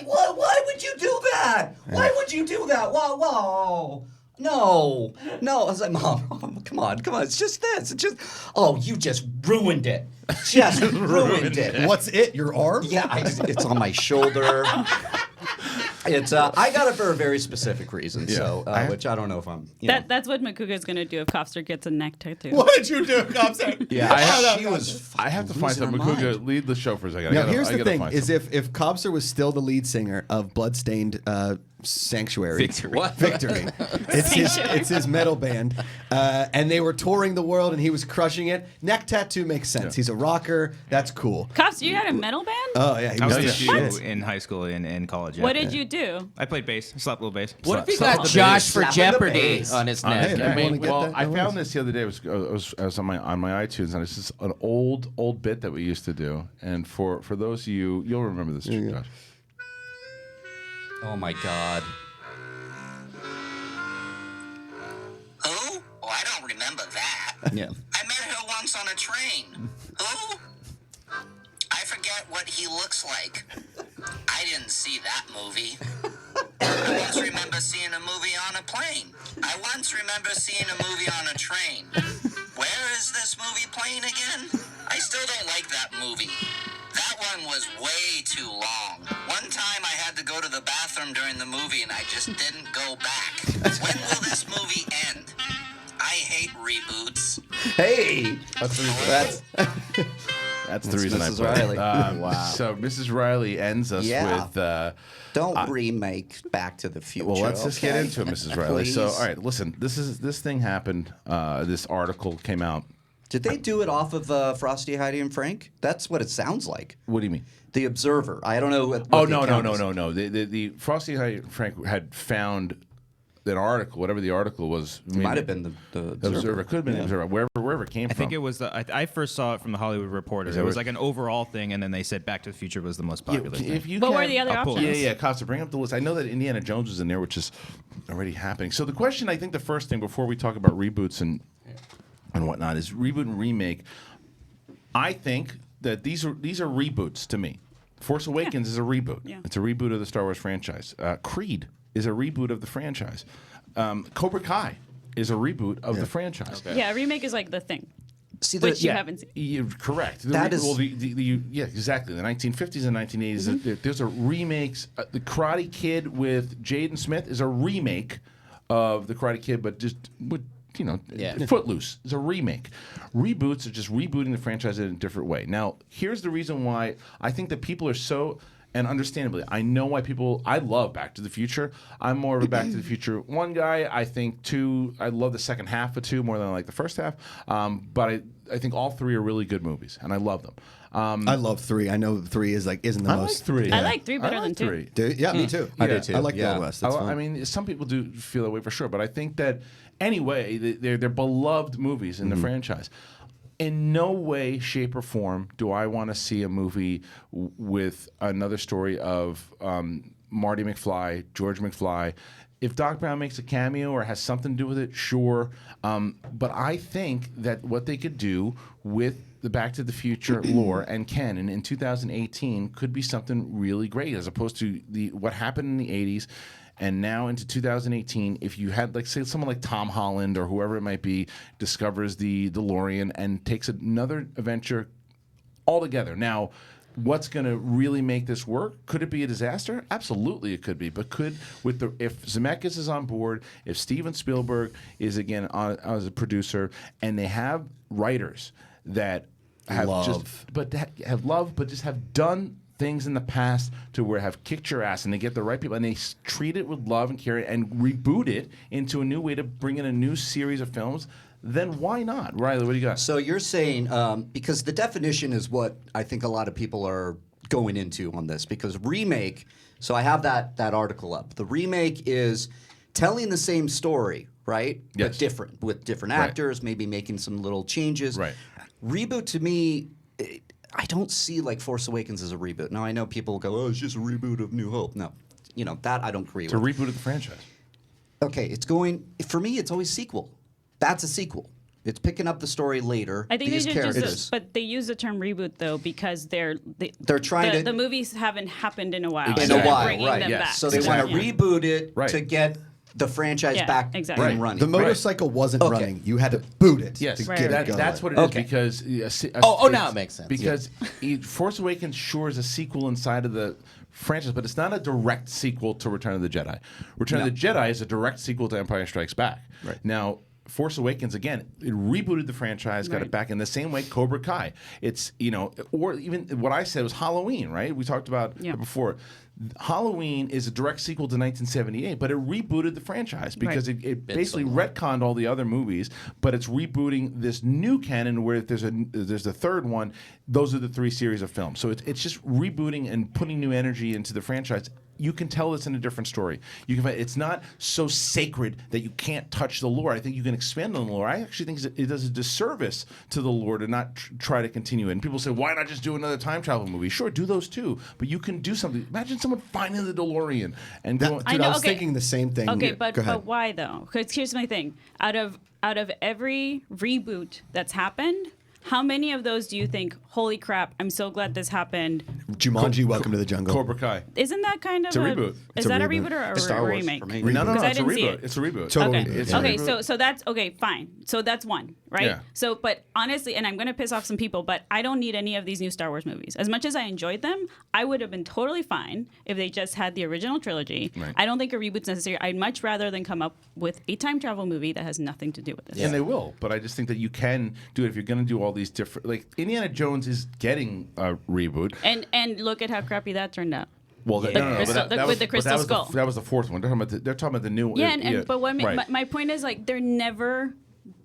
Why would you do that? Why would you do that? Whoa. No. I was like, Mom, come on. It's just this. It's just, you just ruined it. Just ruined it. What's it? Your arm? Yeah, it's on my shoulder. It's I got it for a very specific reason, so which I don't know if I'm. That's what Makuga's gonna do if Kopster gets a neck tattoo. What did you do, Kopster? Yeah, she was. I have to find losing something. her Makuga, mind. lead the show for a second. Now, here's the thing: is if Kopster was still the lead singer of Bloodstained Sanctuary, Victory. It's his metal band, and they were touring the world, and he was crushing it. Neck tattoo makes sense. He's a rocker. That's cool. Kopster, you had a metal band? Oh yeah, he I was was in the shoe shit. in high school and in college. Yeah. What did you do? I played bass. I slapped a little bass. What if he Slap got the Josh bass. for Slap the Jeopardy bass. on his Hey, neck? if I you mean, wanna get Well, that, I no found worries. this the other day. I was on my iTunes, and it's just an old bit that we used to do. And for those of you, you'll remember this, Josh. Oh my God. Who? Oh, I don't remember that. Yeah. I met her once on a train. Who? I forget what he looks like. I didn't see that movie. I once remember seeing a movie on a plane. I once remember seeing a movie on a train. Where is this movie playing again? I still don't like that movie. That one was way too long. One time I had to go to the bathroom during the movie and I just didn't go back. When will this movie end? I hate reboots. Hey. That's the reason Mrs. I played. Riley. Wow. So Mrs. Riley ends us Yeah. with. Don't remake Back to the Future. Well, let's just get okay? into it, Mrs. Riley. So, Please. all right, listen. This thing happened. This article came out. Did they do it off of Frosty, Heidi, and Frank? That's what it sounds like. What do you mean? The Observer. I don't know. What Oh the no. account is. The Frosty and Frank had found an article, whatever the article was. It might have been the Observer. Could have been the Observer, wherever it came I from. think it was. I first saw it from the Hollywood Reporter. that It was what- like an overall thing, and then they said Back to the Future was the most popular thing. If you What were can- the other I'll pull it options? Yeah, Costa, bring up the list. I know that Indiana Jones was in there, which is already happening. So the question, I think, the first thing before we talk about reboots and whatnot is reboot and remake. I think that these are reboots to me. Force Awakens is a reboot. Yeah. It's a reboot of the Star Wars franchise. Creed is a reboot of the franchise. Cobra Kai is a reboot of the franchise. Yeah, a remake is like the thing, See, which you haven't seen. You're correct. That is- well, yeah, exactly. The 1950s and 1980s. There's a remakes. The Karate Kid with Jaden Smith is a remake of the Karate Kid, but just with Footloose is a remake. Reboots are just rebooting the franchise in a different way. Now, here's the reason why I think that people are so. And understandably, I know why people. I love Back to the Future. I'm more of a Back to the Future 1 guy. I think 2. I love the second half of 2 more than I like the first half. But I think all 3 are really good movies, and I love them. I love 3. I know 3 isn't the I most. like 3. I like 3 better I than like 2. 3. Yeah, me too. I do too, I like the yeah. Old West. That's I fun. mean, some people do feel that way for sure, but I think that anyway, they're beloved movies in the franchise. In no way, shape, or form do I want to see a movie with another story of Marty McFly, George McFly. If Doc Brown makes a cameo or has something to do with it, sure. But I think that what they could do with the Back to the Future lore and canon in 2018 could be something really great, as opposed to what happened in the 80s. And now into 2018, if you had, like, say, someone like Tom Holland or whoever it might be, discovers the DeLorean and takes another adventure altogether. Now, what's going to really make this work? Could it be a disaster? Absolutely, it could be. But if Zemeckis is on board, if Steven Spielberg is again as a producer, and they have writers that have Love. just have done things in the past to where have kicked your ass, and they get the right people, and they treat it with love and care, and reboot it into a new way to bring in a new series of films, then why not? Riley, what do you got? So you're saying, because the definition is what I think a lot of people are going into on this, because remake, so I have that article up. The remake is telling the same story, right? Yes. But different, with different actors, maybe making some little changes. Right. Reboot to me, I don't see like Force Awakens as a reboot. Now I know people will go, oh, it's just a reboot of New Hope. No, that I don't agree It's with. a reboot of the franchise. Okay, for me, it's always sequel. That's a sequel. It's picking up the story later. I think these they should characters. but they use the term reboot though because they're trying to. the movies haven't happened in a while. Exactly. and In a they're while, bringing right? them Yes. back. So they want to reboot it Right. to get the franchise back exactly. and running. The motorcycle wasn't Okay. running. You had to boot it Yes, to get it going. that's what it is Okay. because. Now it makes sense. Because Force Awakens sure is a sequel inside of the franchise, but it's not a direct sequel to Return of the Jedi. Return of the Jedi is a direct sequel to Empire Strikes Back. Right. Now, Force Awakens, again, it rebooted the franchise, got it back in the same way Cobra Kai. It's, or even what I said was Halloween, right? We talked about it before. Halloween is a direct sequel to 1978, but it rebooted the franchise because it basically retconned all the other movies, but it's rebooting this new canon where if there's a third one, those are the 3 series of films. So it's just rebooting and putting new energy into the franchise. You can tell this in a different story. It's not so sacred that you can't touch the lore. I think you can expand on the lore. I actually think it does a disservice to the lore to not try to continue it. And people say, why not just do another time travel movie? Sure, do those too, but you can do something. Imagine someone finding the DeLorean and going. Dude, I was thinking the same thing. Okay, Go ahead. but why though? Because here's my thing: out of every reboot that's happened, how many of those do you think, holy crap, I'm so glad this happened? Jumanji, Welcome to the Jungle. Cobra Kai. Isn't that kind of It's a reboot. Is It's a that a reboot. reboot or It's Star a Wars remake? for me. No, Because I it's a didn't see reboot. it. It's a reboot. Total Okay. reboot. It's a Okay. reboot. So that's okay. Fine. So that's one, right? Yeah. So, but honestly, and I'm gonna piss off some people, but I don't need any of these new Star Wars movies. As much as I enjoyed them, I would have been totally fine if they just had the original trilogy. Right. I don't think a reboot's necessary. I'd much rather than come up with a time travel movie that has nothing to do with this. And they will, but I just think that you can do it if you're going to do all these different. Like Indiana Jones is getting a reboot. And look at how crappy that turned out. Well, The crystal- with the crystal skull. That was the fourth one. They're talking about the new one. Yeah, but what right. my point is like they're never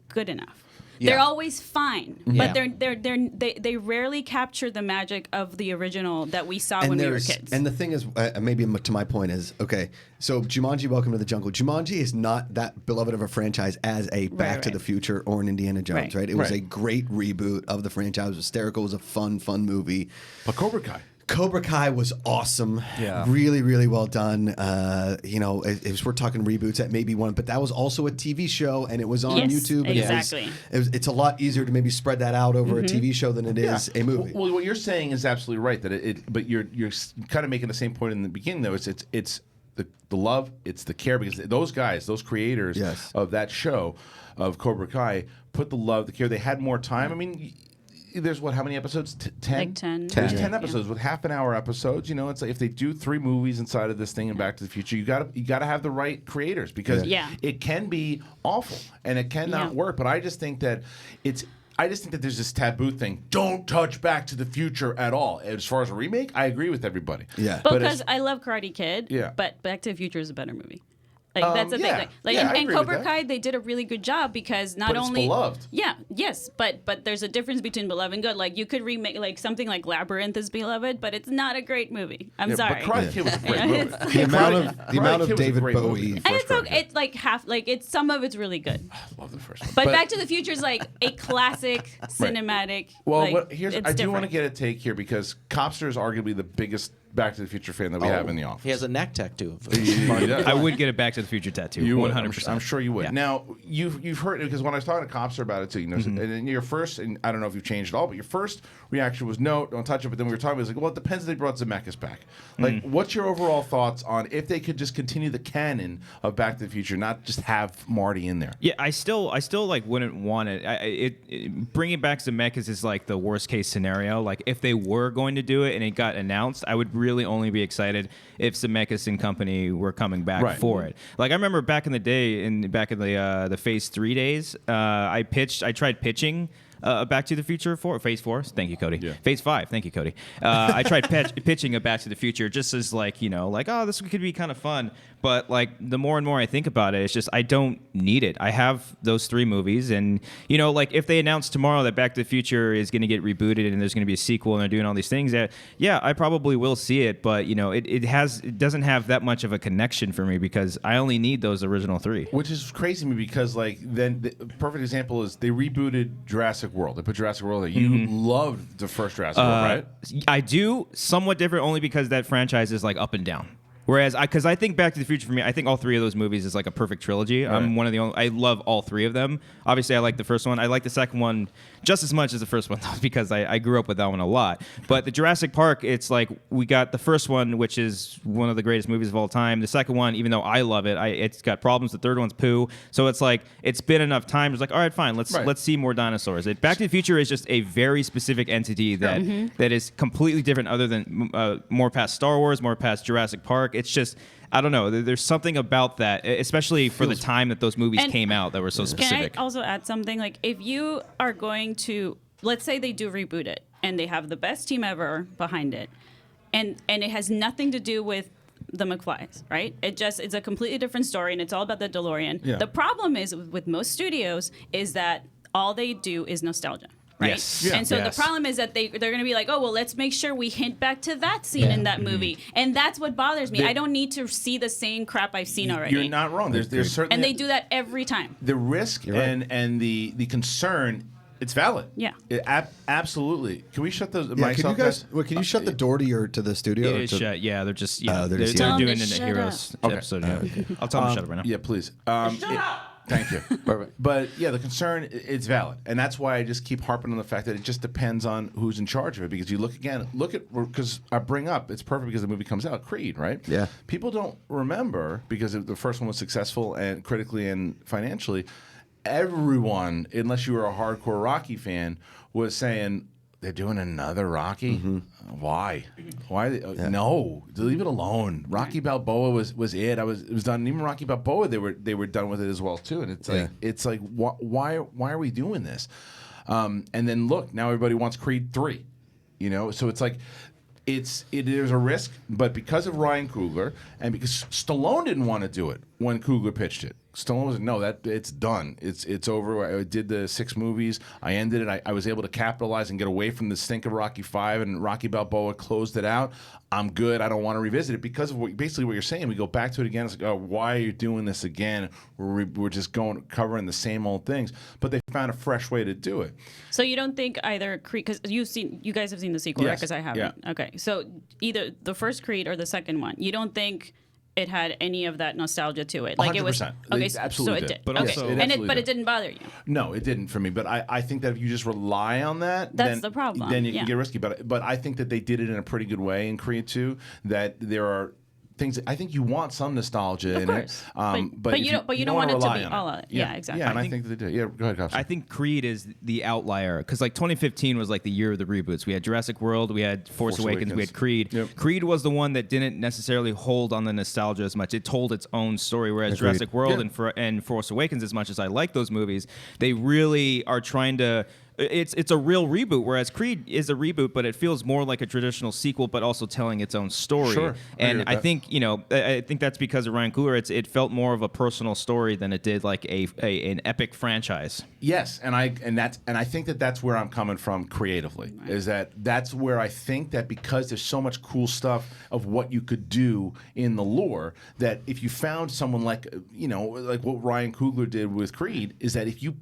good enough. Yeah. They're always fine, Yeah. but they rarely capture the magic of the original that we saw when we were kids. And the thing is, maybe to my point is, okay, so Jumanji, Welcome to the Jungle. Jumanji is not that beloved of a franchise as a Back to the Future or an Indiana Jones, right? It was a great reboot of the franchise. It was hysterical. It was a fun movie. But Cobra Kai. Cobra Kai was awesome. Yeah. Really, really well done. We're talking reboots, that may be one, but that was also a TV show and it was on Yes, YouTube. And exactly. It's a lot easier to maybe spread that out over a TV show than it is a movie. Well, what you're saying is absolutely right. But you're kind of making the same point in the beginning, though. It's the love, it's the care, because those guys, those creators of that show, of Cobra Kai, put the love, the care. They had more time. I mean, there's how many episodes? 10? Like 10. There's 10 Yeah. episodes with half-an-hour episodes. It's like if they do 3 movies inside of this thing and Back to the Future, you gotta have the right creators, because it can be awful and it cannot work. But I just think that there's this taboo thing. Don't touch Back to the Future at all. As far as a remake, I agree with everybody. Yeah. But because I love Karate Kid, but Back to the Future is a better movie. Like that's the thing. Like I and agree with Cobra that. Kai, they did a really good job because not But it's only beloved. Yeah, yes, but there's a difference between beloved and good. Like you could remake like something like Labyrinth is beloved, but it's not a great movie. I'm sorry. But Karate Kid was a great movie. The amount of Karate Kid was a David great Bowie. movie. And it's okay. It's like half. Like it's some of it's really good. I love the first one. But Back to the Future is like a classic cinematic. Well, like, I do want to get a take here, because Copster is arguably the biggest Back to the Future fan that we have in the office. He has a neck tattoo. I would get a Back to the Future tattoo. You would. 100%. I'm sure you would. Yeah. Now you've heard it, because when I was talking to Copster about it too, and then your first, and I don't know if you've changed at all, but your first reaction was no, don't touch it. But then we were talking, it was like, well, it depends if they brought Zemeckis back. Like, what's your overall thoughts on if they could just continue the canon of Back to the Future, not just have Marty in there? Yeah, I still like wouldn't want it. Bringing back Zemeckis is like the worst case scenario. Like if they were going to do it and it got announced, I would really only be excited if Zemeckis and company were coming back for it. Like I remember back in the day, back in the Phase 3 days, I tried pitching Back to the Future 4, Phase 4. Thank you, Cody. Yeah. Phase 5. Thank you, Cody. I tried pitching a Back to the Future just as like, oh, this could be kind of fun. But like the more and more I think about it, it's just I don't need it. I have those 3 movies, and like if they announce tomorrow that Back to the Future is going to get rebooted and there's going to be a sequel and they're doing all these things, yeah, I probably will see it. But it doesn't have that much of a connection for me because I only need those original 3. Which is crazy to me because like then the perfect example is they rebooted Jurassic World. They put Jurassic World there. You loved the first Jurassic World, right? I do, somewhat different only because that franchise is like up and down. Whereas, because I think Back to the Future for me, I think all 3 of those movies is like a perfect trilogy. Right. I'm one of the only. I love all 3 of them. Obviously, I like the first one. I like the second one just as much as the first one, though, because I grew up with that one a lot. But the Jurassic Park, it's like we got the first one, which is one of the greatest movies of all time. The second one, even though I love it, it's got problems. The third one's poo. So it's like it's been enough time. It's like, all right, fine, let's see more dinosaurs. Back to the Future is just a very specific entity that is completely different, other than more past Star Wars, more past Jurassic Park. It's just, I don't know. There's something about that, especially for the time that those movies came out, that were so specific. Can I also add something? Like, if you are going to, let's say they do reboot it, and they have the best team ever behind it, and it has nothing to do with the McFlys, right? It's a completely different story, and it's all about the DeLorean. Yeah. The problem is with most studios is that all they do is nostalgia. Right? Yes. Yeah. And so the problem is that they're going to be like, oh, well, let's make sure we hint back to that scene in that movie. And that's what bothers me. I don't need to see the same crap I've seen already. You're not wrong. There's certainly... And they do that every time. The risk and the concern, it's valid. Yeah. Absolutely. Can we shut the mics off, guys? Can you shut the door to the studio? It is shut. Yeah, they're just they're doing it in a Heroes episode. Yeah. I'll tell them to shut up right now. Yeah, please. Shut up! Thank you. Perfect. But yeah, the concern, it's valid. And that's why I just keep harping on the fact that it just depends on who's in charge of it. Because you look at, because I bring up, it's perfect because the movie comes out, Creed, right? Yeah. People don't remember, because the first one was successful and critically and financially, everyone, unless you were a hardcore Rocky fan, was saying, they're doing another Rocky? Why? No, leave it alone. Rocky Balboa was it. It was done. Even Rocky Balboa, they were done with it as well too. And it's like why are we doing this? And then look, now everybody wants Creed 3. So it's like there's a risk, but because of Ryan Coogler and because Stallone didn't want to do it when Coogler pitched it. Stallone was no, it's done. It's over. I did the 6 movies. I ended it. I was able to capitalize and get away from the stink of Rocky 5, and Rocky Balboa closed it out. I'm good. I don't want to revisit it because of basically what you're saying. We go back to it again. It's like, oh, why are you doing this again? We're just covering the same old things. But they found a fresh way to do it. So you don't think either Creed, because you guys have seen the sequel, right? Because I haven't. Yeah. Okay, so either the first Creed or the second one, you don't think it had any of that nostalgia to it? Like 100%. It was okay, so absolutely it did. But okay. also, it didn't bother you. No, it didn't for me. But I think that if you just rely on that, that's the problem. Then you can get risky. But I think that they did it in a pretty good way in Creed 2. That there are things. I think you want some nostalgia in it. But you don't want it to be all of it. Yeah, exactly. Yeah, and I think that they do. Yeah, go ahead, Cops. I think Creed is the outlier because like 2015 was like the year of the reboots. We had Jurassic World, we had Force Awakens, we had Creed. Yep. Creed was the one that didn't necessarily hold on the nostalgia as much. It told its own story, whereas Jurassic World and Force Awakens, as much as I like those movies, they really are trying to. It's a real reboot, whereas Creed is a reboot, but it feels more like a traditional sequel, but also telling its own story. Sure, and I think I think that's because of Ryan Coogler. It felt more of a personal story than it did like an epic franchise. Yes, and I think that's where I'm coming from creatively. Right. Is that's where I think that because there's so much cool stuff of what you could do in the lore, that if you found someone like what Ryan Coogler did with Creed, is that if you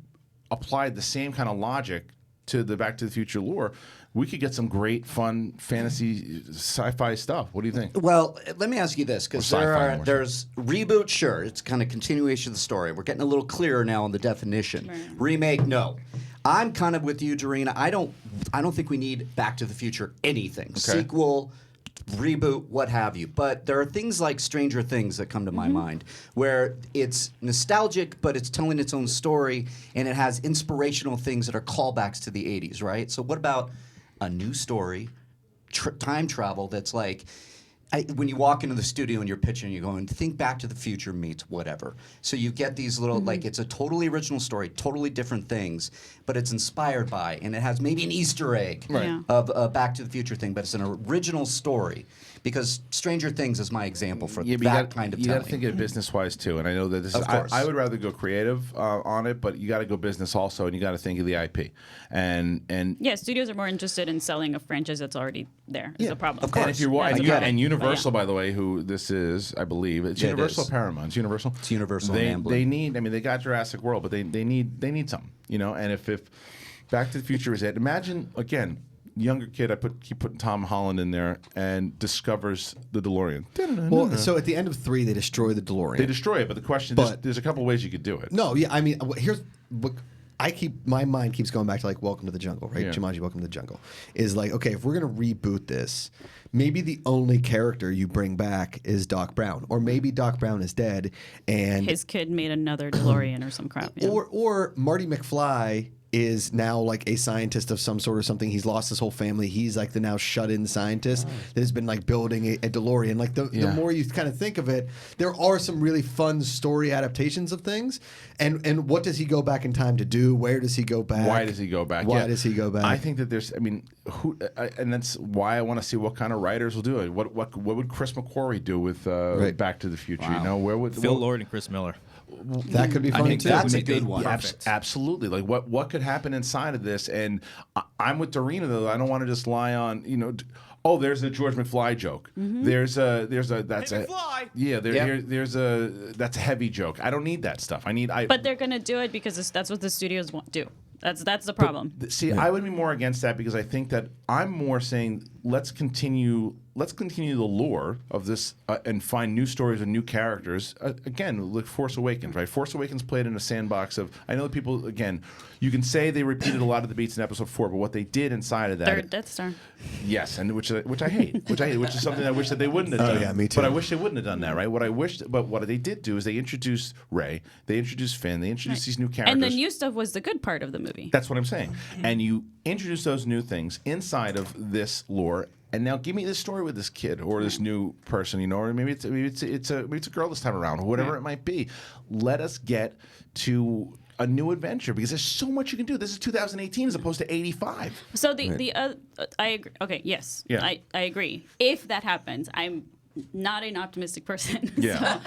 applied the same kind of logic to the Back to the Future lore, we could get some great, fun, fantasy, sci-fi stuff. What do you think? Well, let me ask you this, because there's reboot, sure, it's kind of continuation of the story. We're getting a little clearer now on the definition. Right. Remake, no. I'm kind of with you, Doreen. I don't think we need Back to the Future anything. Okay. Sequel, reboot, what have you. But there are things like Stranger Things that come to my mind, where it's nostalgic, but it's telling its own story, and it has inspirational things that are callbacks to the 80s, right? So what about a new story, time travel that's like, when you walk into the studio and you're pitching, you're going, think Back to the Future meets whatever. So you get these little, like, it's a totally original story, totally different things, but it's inspired by, and it has maybe an Easter egg of a Back to the Future thing, but it's an original story. Because Stranger Things is my example for that kind of telling. You got to think of it business-wise, too. And I know that this is, I would rather go creative on it, but you got to go business also, and you got to think of the IP. And yeah, studios are more interested in selling a franchise that's already there. Is the problem. Of course. And if you're and Universal, by the way, who this is, I believe, it's Universal or Paramount. It's Universal. It's Universal. They need. I mean, they got Jurassic World, but they need something, you know. And if Back to the Future is it, imagine again. Younger kid, keep putting Tom Holland in there and discovers the DeLorean. Well, so at the end of 3, they destroy the DeLorean. They destroy it, but the question there's a couple of ways you could do it. No, yeah, I mean, here's what my mind keeps going back to, like, Welcome to the Jungle, right? Yeah. Jumanji, Welcome to the Jungle. Is like, okay, if we're gonna reboot this, maybe the only character you bring back is Doc Brown, or maybe Doc Brown is dead and his kid made another DeLorean or some crap. Yeah. Or Marty McFly is now like a scientist of some sort or something. He's lost his whole family. He's like the now shut-in scientist that has been like building a DeLorean. Like the more you kind of think of it, there are some really fun story adaptations of things. And what does he go back in time to do? Where does he go back? Why does he go back? Why does he go back? I think that there's. I mean, and that's why I want to see what kind of writers will do it. What would Chris McQuarrie do with Back to the Future? Wow. You know, where would Phil Lord and Chris Miller? That could be fun too. That's a good one. Absolutely. Like what could happen inside of this? And I'm with Dorina though. I don't want to just lie on. You know. Oh, there's a George McFly joke. There's a that's a McFly. Yeah. There's a that's a heavy joke. I don't need that stuff. But they're gonna do it because that's what the studios do. That's the problem. See, I would be more against that because I think that I'm more saying let's continue the lore of this and find new stories and new characters. Again, like Force Awakens, right? Force Awakens played in a sandbox of. I know that people again. You can say they repeated a lot of the beats in Episode 4, but what they did inside of that. Third Death Star. Yes, and which I hate, which is something I wish that they wouldn't have done. Oh yeah, me too. But I wish they wouldn't have done that, right? But what they did do is they introduced Rey, they introduced Finn, they introduced these new characters. And the new stuff was the good part of the movie. That's what I'm saying. And you introduce those new things inside of this lore. And now give me this story with this kid or this new person, you know, or maybe it's a girl this time around, or whatever it might be. Let us get to a new adventure because there's so much you can do. This is 2018 as opposed to 85. So I agree. Okay, yes, Yeah. I agree. If that happens, I'm not an optimistic person. Yeah.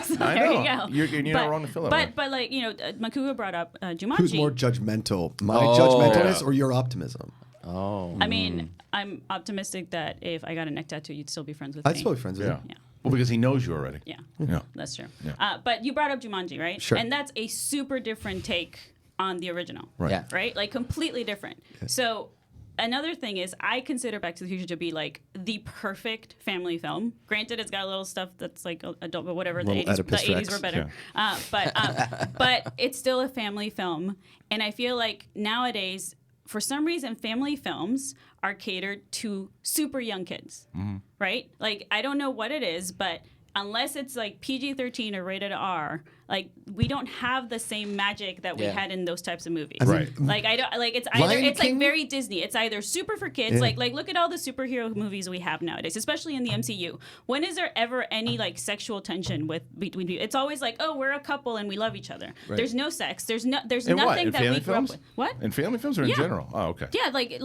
so I there know. you go. You're not wrong to feel that way. But like, you know, Makuga brought up Jumanji. Who's more judgmental, my judgmentalness or your optimism? Oh. I mean, I'm optimistic that if I got a neck tattoo, you'd still be friends with me. I'd still be friends with you. Yeah. Well, because he knows you already. Yeah. Yeah. That's true. Yeah. But you brought up Jumanji, right? Sure. And that's a super different take on the original. Right. Yeah. Right? Like completely different. So another thing is I consider Back to the Future to be like the perfect family film. Granted, it's got a little stuff that's like adult, but whatever. The 80s were better. But it's still a family film. And I feel like nowadays, for some reason, family films are catered to super young kids, right? Like, I don't know what it is, but unless it's like PG-13 or rated R, like we don't have the same magic that we had in those types of movies. Right. Like I don't like it's either Lion it's King? like very Disney. It's either super for kids, like look at all the superhero movies we have nowadays, especially in the MCU. When is there ever any like sexual tension between people? It's always like, oh, we're a couple and we love each other. Right. There's no sex. There's In nothing what? In that we family grew up films? with. What? In family films or in Yeah. general? Oh, okay. Yeah, like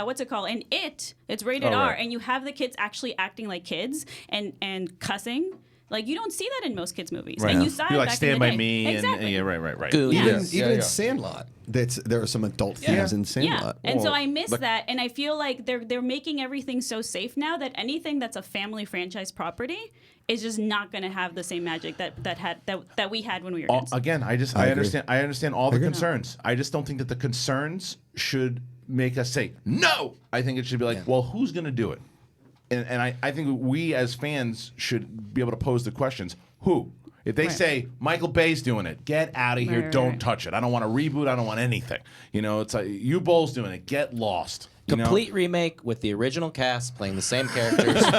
what's it called? And it's rated R, right. and you have the kids actually acting like kids and cussing. Like you don't see that in most kids' movies, Right. and you saw You're it like back Stand in the By day. Me Exactly. and yeah, right. Goonies. Even in Sandlot, there are some adult themes in Sandlot. Yeah, and so Well, I miss but- that, and I feel like they're making everything so safe now that anything that's a family franchise property is just not going to have the same magic that we had when we were kids. Again, I agree. understand all the concerns. I just don't think that the concerns should make us say no. I think it should be like, well, who's going to do it? And I think we as fans should be able to pose the questions. Who? If they say Michael Bay's doing it, get out of here. Right. Don't touch it. I don't want a reboot. I don't want anything. You know, it's like U-Bowl's doing it. Get lost. You know? Complete remake with the original cast playing the same characters. No,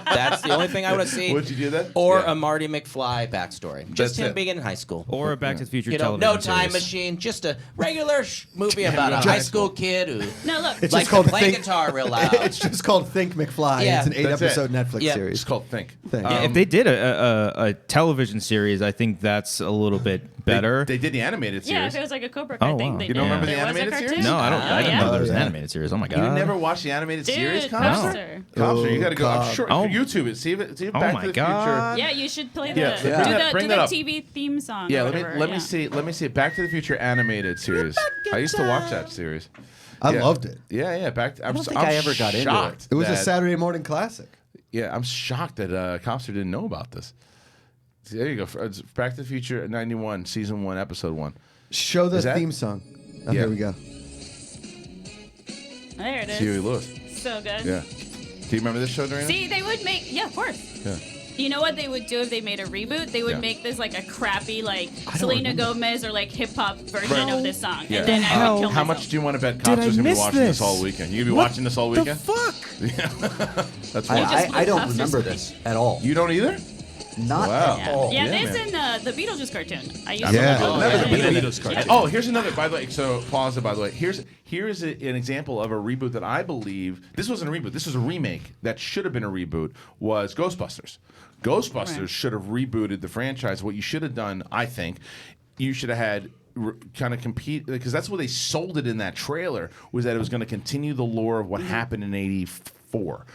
that's the only thing I want to see. Would you do that? Or Yeah. a Marty McFly backstory. Just That's him it. being in high school. Or a Back to the Future You know, television no time series. machine, just a regular movie about a high school kid who No, look. It's likes just to called play Think. guitar real loud. It's just called Think McFly. Yeah. It's an That's 8-episode it. Netflix Yeah. series. It's called Think. Yeah, if they did a television series, I think that's a little bit better. They did the animated series. Yeah, if it was like a Cobra Kai Oh, thing, wow. they You don't did. remember the There was a animated cartoon? series? no, I don't. Oh, I didn't yeah. know there was an yeah. animated series. Oh my god! You never watched the animated series, Dude, Cops? Cops. Cops, you got to go. I'm Cobb. sure. Oh. YouTube it. See if it. See if Oh Back my to the God. Future. Yeah, you should play Yeah, the bring that- do bring the that up. TV theme song. Yeah, or let me whatever, let yeah. me see. Let me see. Back to the Future animated series. I used to watch that series. I Yeah. loved it. Yeah, yeah. I don't think I ever got into it. It was a that- Saturday morning classic. Yeah, I'm shocked that Copster didn't know about this. See, there you go. It's Back to the Future '91, season 1, episode 1. Show the Is that- theme song. Oh, Yeah. here we go. There it is. Huey Lewis. So good. Yeah. Do you remember this show, Dorian? See, they would make, yeah, of course. Yeah. You know what they would do if they made a reboot? They would Yeah. make this like a crappy, like Selena Gomez or like hip hop version Right. of this song, Yeah. and then I would kill How myself. much do you want to bet Did Copster's I going to be miss watching this this? all weekend? You going to be watching this all weekend? fuck? That's I why. just I don't Puffs remember or this at all. You don't either? Not Wow. at all. Yeah, Yeah, this man. in the Beetlejuice cartoon. I used Yeah. to love Never that. the Yeah. Beetlejuice cartoon. Oh, here's another. By the way, so pause it. By the way, here's an example of a reboot that I believe this wasn't a reboot. This was a remake that should have been a reboot. Was Ghostbusters. Ghostbusters Right. should have rebooted the franchise. What you should have done, I think, you should have had kind of compete because that's what they sold it in that trailer was that it was going to continue the lore of what happened in '84.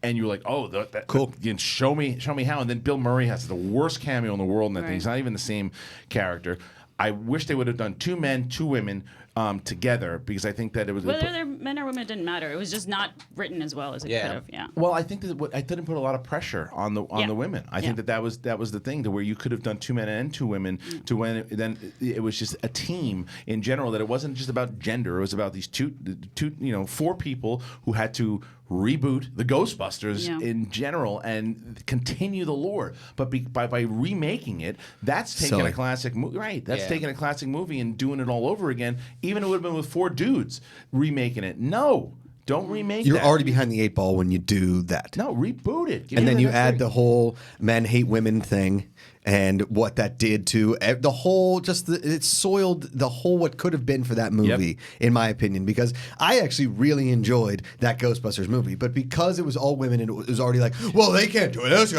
And you're like, oh, that cool. Show me how. And then Bill Murray has the worst cameo in the world in that thing. He's not even the same character. I wish they would have done 2 men, 2 women together because I think that it was. Whether they're men or women, it didn't matter. It was just not written as well as it could have. Yeah. Well, I think that I didn't put a lot of pressure on the women. I think that was the thing to where you could have done 2 men and 2 women to when then it was just a team in general that it wasn't just about gender. It was about these 4 people who had to reboot the Ghostbusters in general and continue the lore. But by remaking it, that's taking a classic movie. Right. That's taking a classic movie and doing it all over again. Even it would have been with 4 dudes remaking it. No. Don't remake You're that. already behind the 8 ball when you do that. No, reboot it. And then you add the whole men hate women thing and what that did to the whole, it soiled the whole what could have been for that movie, in my opinion, because I actually really enjoyed that Ghostbusters movie. But because it was all women and it was already like, well, they can't do it. It's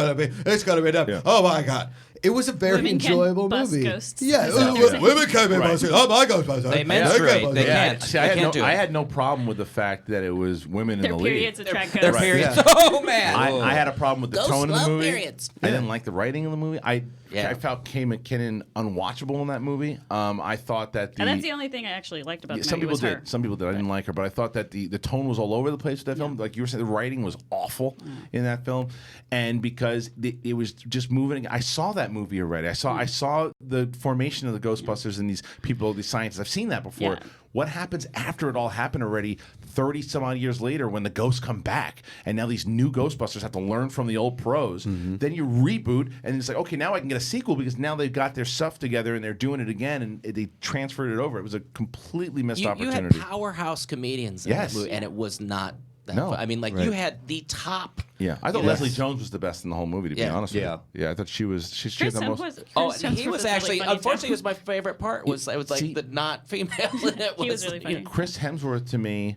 got to be done. Yeah. Oh, my God. It was a very Women can enjoyable bust movie. ghosts. Yeah, Is that what you're saying? women can't be busted. Oh, my Ghostbusters. They menstruate. They can't. See, They can't do it. I had no problem with the fact that it was women Their in the lead. periods attract Their ghosts. periods. Oh man. I had a problem with the Ghosts tone of the love movie. periods. I didn't like the writing of the movie. I Yeah. felt Kay McKinnon unwatchable in that movie. I thought that And that's the only thing I actually liked about the some movie people was did. her. Some people did. I didn't like her, but I thought that the tone was all over the place with that film. Like you were saying, the writing was awful in that film, and because it was just moving. I saw that movie already. I saw the formation of the Ghostbusters and these people, these scientists. I've seen that before. Yeah. What happens after it all happened already 30 some odd years later when the ghosts come back and now these new Ghostbusters have to learn from the old pros? Then you reboot and it's like, okay, now I can get a sequel because now they've got their stuff together and they're doing it again and they transferred it over. It was a completely missed You opportunity. had powerhouse comedians in Yes. that movie, and it was not that No. fun. I mean, like you had the top. Yeah, I thought Yes. Leslie Jones was the best in the whole movie. To be Yeah. honest with you, yeah, I thought she had Chris the most. Hemsworth Oh, Chris and he Hemsworth was really actually, funny, unfortunately, too. was my favorite part. It was like See- the not female in it. He was really funny. Chris Hemsworth to me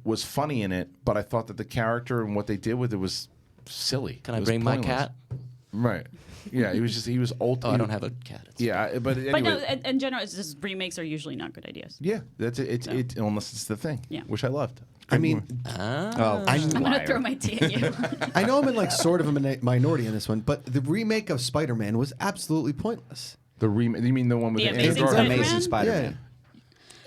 was funny in it, but I thought that the character and what they did with it was silly. Can It I was bring my pointless. cat? Right. Yeah, he was old. Oh, I don't have a cat. Yeah, but anyway. But no, in general, it's just remakes are usually not good ideas. Yeah, that's it. It unless it's the thing. Yeah. Which I loved. I mean, Oh, I'm gonna throw my tea at you. I know I'm in like sort of a minority in this one, but the remake of Spider-Man was absolutely pointless. The remake. You mean the one with The Andrew Amazing Garfield? Spider-Man? Amazing Spider-Man.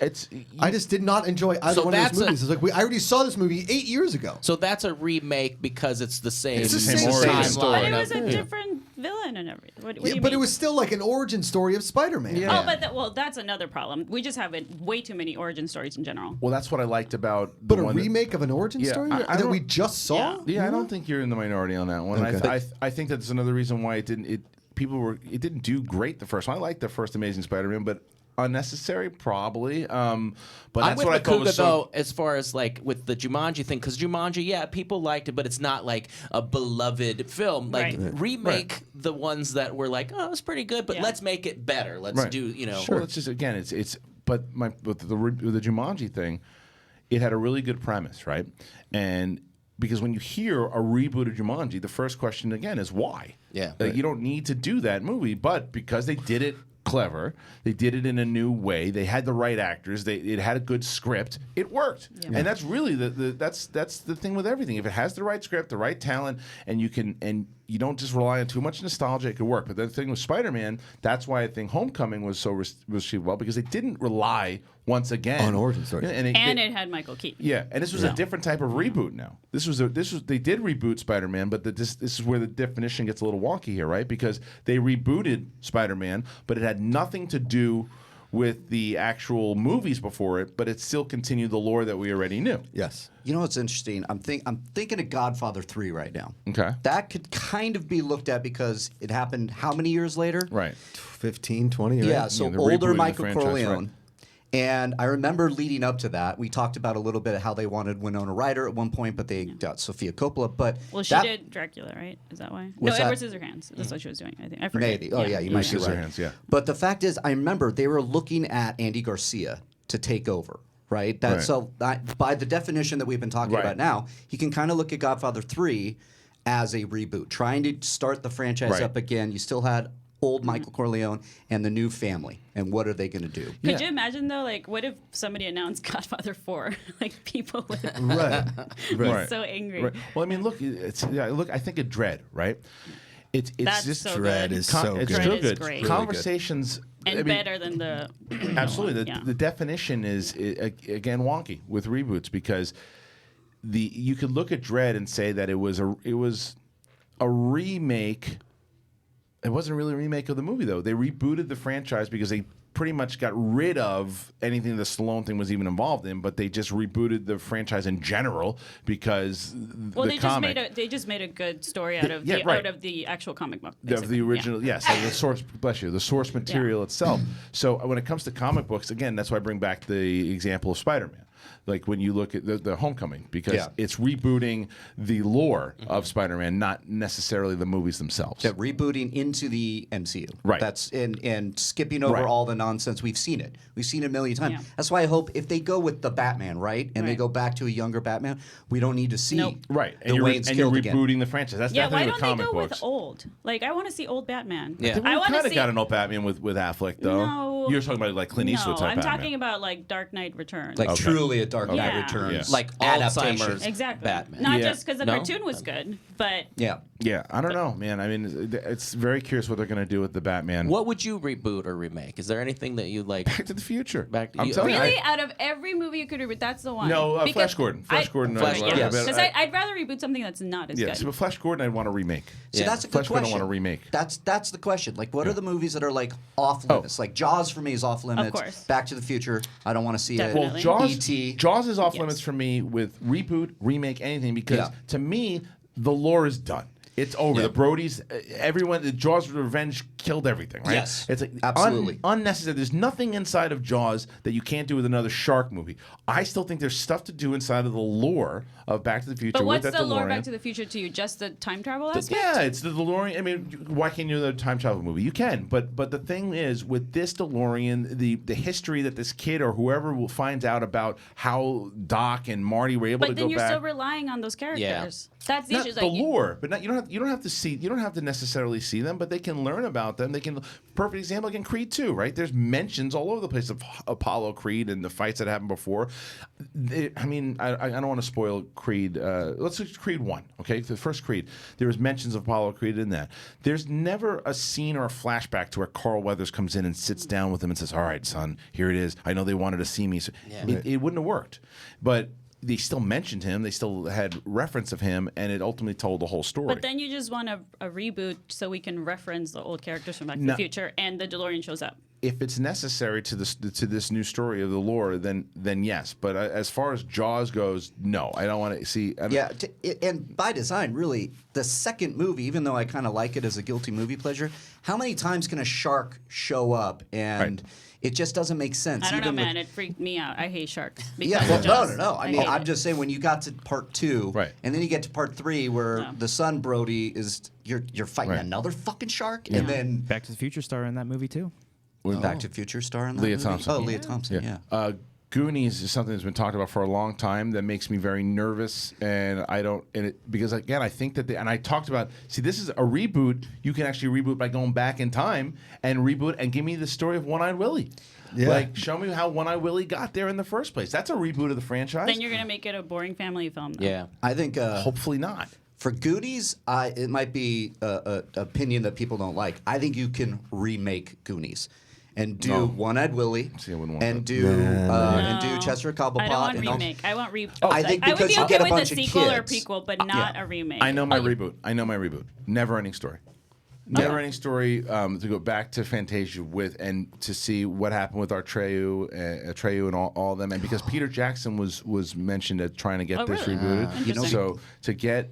It's. I just did not enjoy either So one of that's those movies. It's like I already saw this movie 8 years ago. So that's a remake because it's the same. It's the same timeline story. But it of- was a different villain and everything. What do Yeah, you but mean? it was still like an origin story of Spider-Man. Yeah. Oh, but well, that's another problem. We just have way too many origin stories in general. Well, that's what I liked about. But the a one that- remake of an origin Yeah, story I that don't- we just saw? Yeah, I don't think you're in the minority on that one. Okay. I think that's another reason why it didn't. It didn't do great the first one. I liked the first Amazing Spider-Man, but unnecessary, probably. But I'm that's with what I thought Makuga, was so. though, as far as like with the Jumanji thing, because Jumanji, yeah, people liked it, but it's not like a beloved film. Like Right. remake the ones that were like, oh, it's pretty good, but Yeah. let's make it better. Let's Right. do, you know. Well, it's just again, it's. But with the Jumanji thing, it had a really good premise, right? And because when you hear a reboot of Jumanji, the first question again is why? Yeah. You don't need to do that movie, but because they did it clever, they did it in a new way. They had the right actors. It had a good script. It worked, and that's really that's the thing with everything. If it has the right script, the right talent, and you don't just rely on too much nostalgia, it could work. But the thing with Spider-Man, that's why I think Homecoming was so received well, because they didn't rely once again On origin story. And it had Michael Keaton. yeah, and this was a different type of reboot. Now this was they did reboot Spider-Man, but this is where the definition gets a little wonky here, right? Because they rebooted Spider-Man, but it had nothing to do with the actual movies before it, but it still continued the lore that we already knew. Yes. You know what's interesting? I'm thinking of Godfather 3 right now. Okay. That could kind of be looked at because it happened how many years later? Right. 15, 20 years. Yeah, so they're older rebooting the Michael franchise, Corleone. right. And I remember leading up to that, we talked about a little bit of how they wanted Winona Ryder at one point, but they got Sofia Coppola. But Well, she did Dracula, right? Is that why? What's Edward that? Scissorhands. That's what she was doing, I think. I forget. Maybe. Oh, yeah, you might be right. Scissorhands, yeah. But the fact is, I remember they were looking at Andy Garcia to take over, right? Right. So by the definition that we've been talking Right. about now, you can kind of look at Godfather 3 as a reboot, trying to start the franchise Right. up again. You still had old Michael Corleone and the new family, and what are they going to do? Could you imagine, though, like, what if somebody announced Godfather 4? Like, people would Right. be Right. so angry. Right. Well, I mean, look, I think of Dread, right? It's That's just so Dread good. is so it's good. still Dread is good. great. Really Conversations And I mean, better than the absolutely. one, The definition is again wonky with reboots because you could look at Dread and say that it was a remake. It wasn't really a remake of the movie though. They rebooted the franchise because they pretty much got rid of anything the Stallone thing was even involved in, but they just rebooted the franchise in general because Well, the comic. they just made a good story out of right. out of the actual comic book. Of the basically. original, yes, like the source. Bless you, the source material itself. So when it comes to comic books, again, that's why I bring back the example of Spider-Man. Like when you look at the Homecoming, because it's rebooting the lore of Spider-Man, not necessarily the movies themselves. Yeah, rebooting into the MCU. Right. That's and skipping over Right. all the nonsense. We've seen it. We've seen it a million times. Yeah. That's why I hope if they go with the Batman, right, and they Right. go back to a younger Batman, we don't need to see Nope. Right, the Wayne's and you're killed again. rebooting the franchise. That's Yeah, why definitely don't with they comic go books. with old? Like, I want to see old Batman. Yeah. We I want kind to of see. got an old Batman with Affleck, though. No. You're talking about like Clint Eastwood No, type I'm Batman. talking about like Dark Knight Returns. like Okay. truly a Dark Knight Yeah. Returns, Yeah. Like adaptation. Alzheimer's exactly. Batman. Not Yeah. just because the No? cartoon was good, but Yeah. Yeah, I don't know, man. I mean, it's very curious what they're going to do with the Batman. What would you reboot or remake? Is there anything that you like? Back to the Future. I'm You- telling you. really, out of every movie you could reboot, that's the one. No, Because Flash Gordon. Flash Gordon. Flash Gordon. Yes. Because I'd rather reboot something that's not as Yes, good. but Flash Gordon, I'd want to remake. See, Yeah. that's a good Flash Gordon I question. want to remake. That's the question. Like, what Yeah. are the movies that are like off limits? Like Jaws for me is off limits. course. Back to the Future, I don't want to see Definitely. it. Well, Jaws, E.T. Jaws is off Yes. limits for me with reboot, remake, anything because Yeah. to me the lore is done. It's over. Yeah. The Brodies, everyone, the Jaws' revenge killed everything, right? Yes, It's like absolutely. unnecessary. There's nothing inside of Jaws that you can't do with another shark movie. I still think there's stuff to do inside of the lore of Back to the Future. But what's with that the lore DeLorean. Back to the Future to you? Just the time travel aspect? Yeah, it's the DeLorean. I mean, why can't you do the time travel movie? You can, but the thing is, with this DeLorean, the history that this kid or whoever will find out about how Doc and Marty were able But to then go you're back. still relying on those characters. That's the Not issue. the Like, lore, but you don't have to see. You don't have to necessarily see them, but they can learn about them. They can. Perfect example, like in Creed 2, right? There's mentions all over the place of Apollo Creed and the fights that happened before. I mean, I don't want to spoil Creed. Let's look at Creed 1, okay? The first Creed, there was mentions of Apollo Creed in that. There's never a scene or a flashback to where Carl Weathers comes in and sits down with him and says, "All right, son, here it is. I know they wanted to see me." So it wouldn't have worked, but they still mentioned him. They still had reference of him, and it ultimately told the whole story. but then you just want a reboot so we can reference the old characters from Back to No. the Future, and the DeLorean shows up. if it's necessary to this new story of the lore, then yes. But as far as Jaws goes, no, I don't want to see. And by design, really, the second movie, even though I kind of like it as a guilty movie pleasure, how many times can a shark show up and it just doesn't make sense? I don't know, even man. It freaked me out. I hate sharks. Yeah, because of well, Jaws. no. I mean, I'm just saying when you got to part 2, Right. and then you get to part 3 where No. the son Brody is you're fighting Right. another fucking shark, and then Back to the Future star in that movie too. Back to Future star in that Leah movie? Thompson. Oh, Leah Thompson. Yeah. Goonies is something that's been talked about for a long time that makes me very nervous, and because again I think that and I talked about, this is a reboot. You can actually reboot by going back in time and reboot and give me the story of One-Eyed Willie. Yeah. Like, show me how One-Eyed Willie got there in the first place. That's a reboot of the franchise. Then you're gonna make it a boring family film. Though. Yeah. I think Hopefully not. for Goonies, it might be an opinion that people don't like. I think you can remake Goonies and do No. One-Eyed Willie See, I wouldn't want and that. do and do Chester Cobblepot. I don't want and all- remake. I want I think I would because be you okay get a with bunch a of sequel or kids. prequel, but not a remake. I know my reboot. Never ending story. Never ending story to go back to Fantasia with and to see what happened with Atreyu and all of them, and because Peter Jackson was mentioned as trying to get this really? rebooted. Interesting. So to get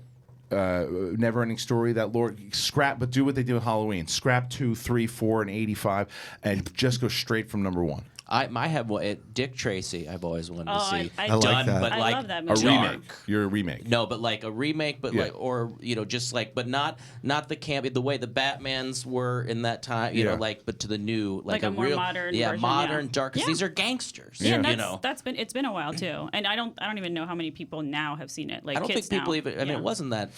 Never Ending Story, that lore, scrap, but do what they do with Halloween. Scrap 2, 3, 4, and 85, and just go straight from number 1. I have Dick Tracy. I've always wanted to see I like done, that. but I like love that A movie. dark. remake. You're a remake. No, but like a remake, but Yeah. like, or just like, but not the campy, the way the Batmans were in that time, you know, Yeah. like, but to the new, like, Like a more real, modern yeah, version, modern, yeah. dark, because Yeah. these are gangsters, Yeah, you know. it's been a while too, and I don't even know how many people now have seen it. Like I don't think kids people now. even. I mean, Yeah. it wasn't that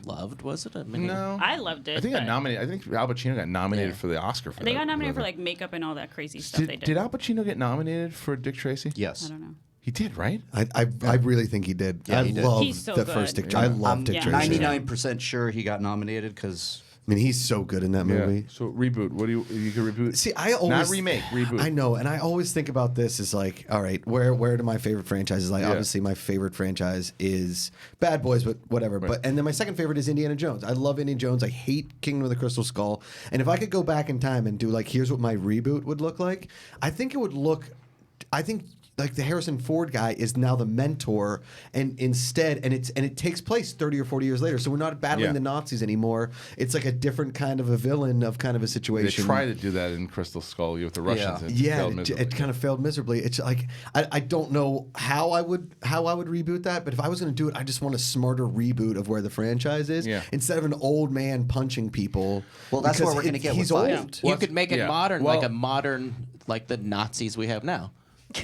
loved, was it? I mean, No. I loved it. I think got but nominated. I think Al Pacino got nominated for the Oscar for that. They got nominated for like makeup and all that crazy stuff they did. Did Al Pacino get nominated for Dick Tracy? Yes. I don't know. He did, right? I really think he did. Yeah, I he did. love He's so the good. first Dick Yeah. Tracy. I love Dick yeah. Tracy. 99% sure he got nominated because I mean, he's so good in that movie. So reboot. What do you can reboot? See, I always not remake, reboot. I know, and I always think about this as like, all right, where do my favorite franchises? Like, Yeah. obviously, my favorite franchise is Bad Boys, but whatever. Right. And then my second favorite is Indiana Jones. I love Indiana Jones. I hate Kingdom of the Crystal Skull. And if I could go back in time and do like, here's what my reboot would look like, I think it would look. I think like the Harrison Ford guy is now the mentor, and instead, and it takes place 30 or 40 years later. So we're not battling Yeah. the Nazis anymore. It's like a different kind of a villain of kind of a They situation. tried to do that in Crystal Skull with the Russians. Yeah. It Yeah, failed it miserably. kind of failed miserably. It's like I don't know how I would reboot that, but if I was going to do it, I just want a smarter reboot of where the franchise is Yeah. instead of an old man punching people. Well, that's what because we're gonna get He's with old. Biden. you could make it yeah. modern, Well- like a modern, like the Nazis we have now.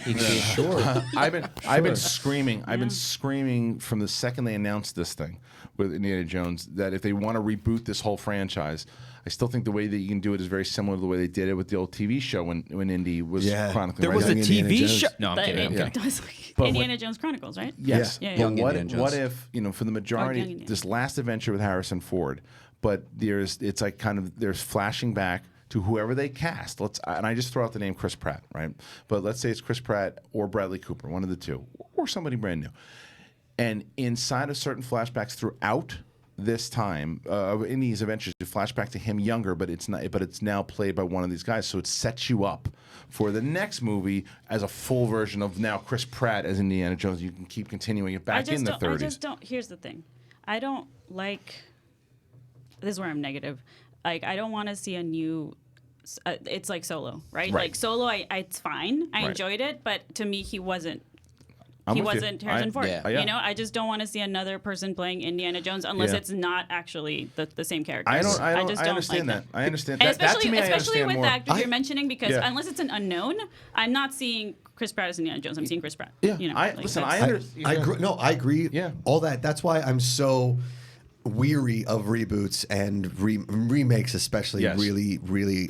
You could be- Sure. I've been screaming. I've been screaming from the second they announced this thing with Indiana Jones that if they want to reboot this whole franchise, I still think the way that you can do it is very similar to the way they did it with the old TV show when Indy was Yeah. chronicling. There was a Young Indiana TV Jones. show. No, I'm But kidding. I'm it kidding. does like But Indiana Jones Chronicles, right? Yes. Yeah, yeah. But Young what Indiana what Jones. if, for the majority, Young Indiana. this last adventure with Harrison Ford, but it's like kind of there's flashing back to whoever they cast. And I just throw out the name Chris Pratt, right? But let's say it's Chris Pratt or Bradley Cooper, one of the two, or somebody brand new. And inside of certain flashbacks throughout this time in these adventures, you flashback to him younger, but it's not. But it's now played by one of these guys, so it sets you up for the next movie as a full version of now Chris Pratt as Indiana Jones. You can keep continuing it back in the 30s. I just don't. Here's the thing. I don't like. This is where I'm negative. Like, I don't want to see a new. It's like Solo, right? Right. Like Solo, it's fine. I Right. enjoyed it, but to me, he wasn't. I'm He with you. wasn't Harrison Ford. yeah. Yeah. I just don't want to see another person playing Indiana Jones unless Yeah. it's not actually the same character. I just understand like that. I understand And that. That to me, I especially understand with more. the actors you're mentioning, because Yeah. unless it's an unknown, I'm not seeing Chris Pratt as Indiana Jones. I'm seeing Chris Pratt. Yeah. Like, Listen, that's- I agree. No, I agree. Yeah. All that. That's why I'm so weary of reboots and remakes, especially. Yes. Really,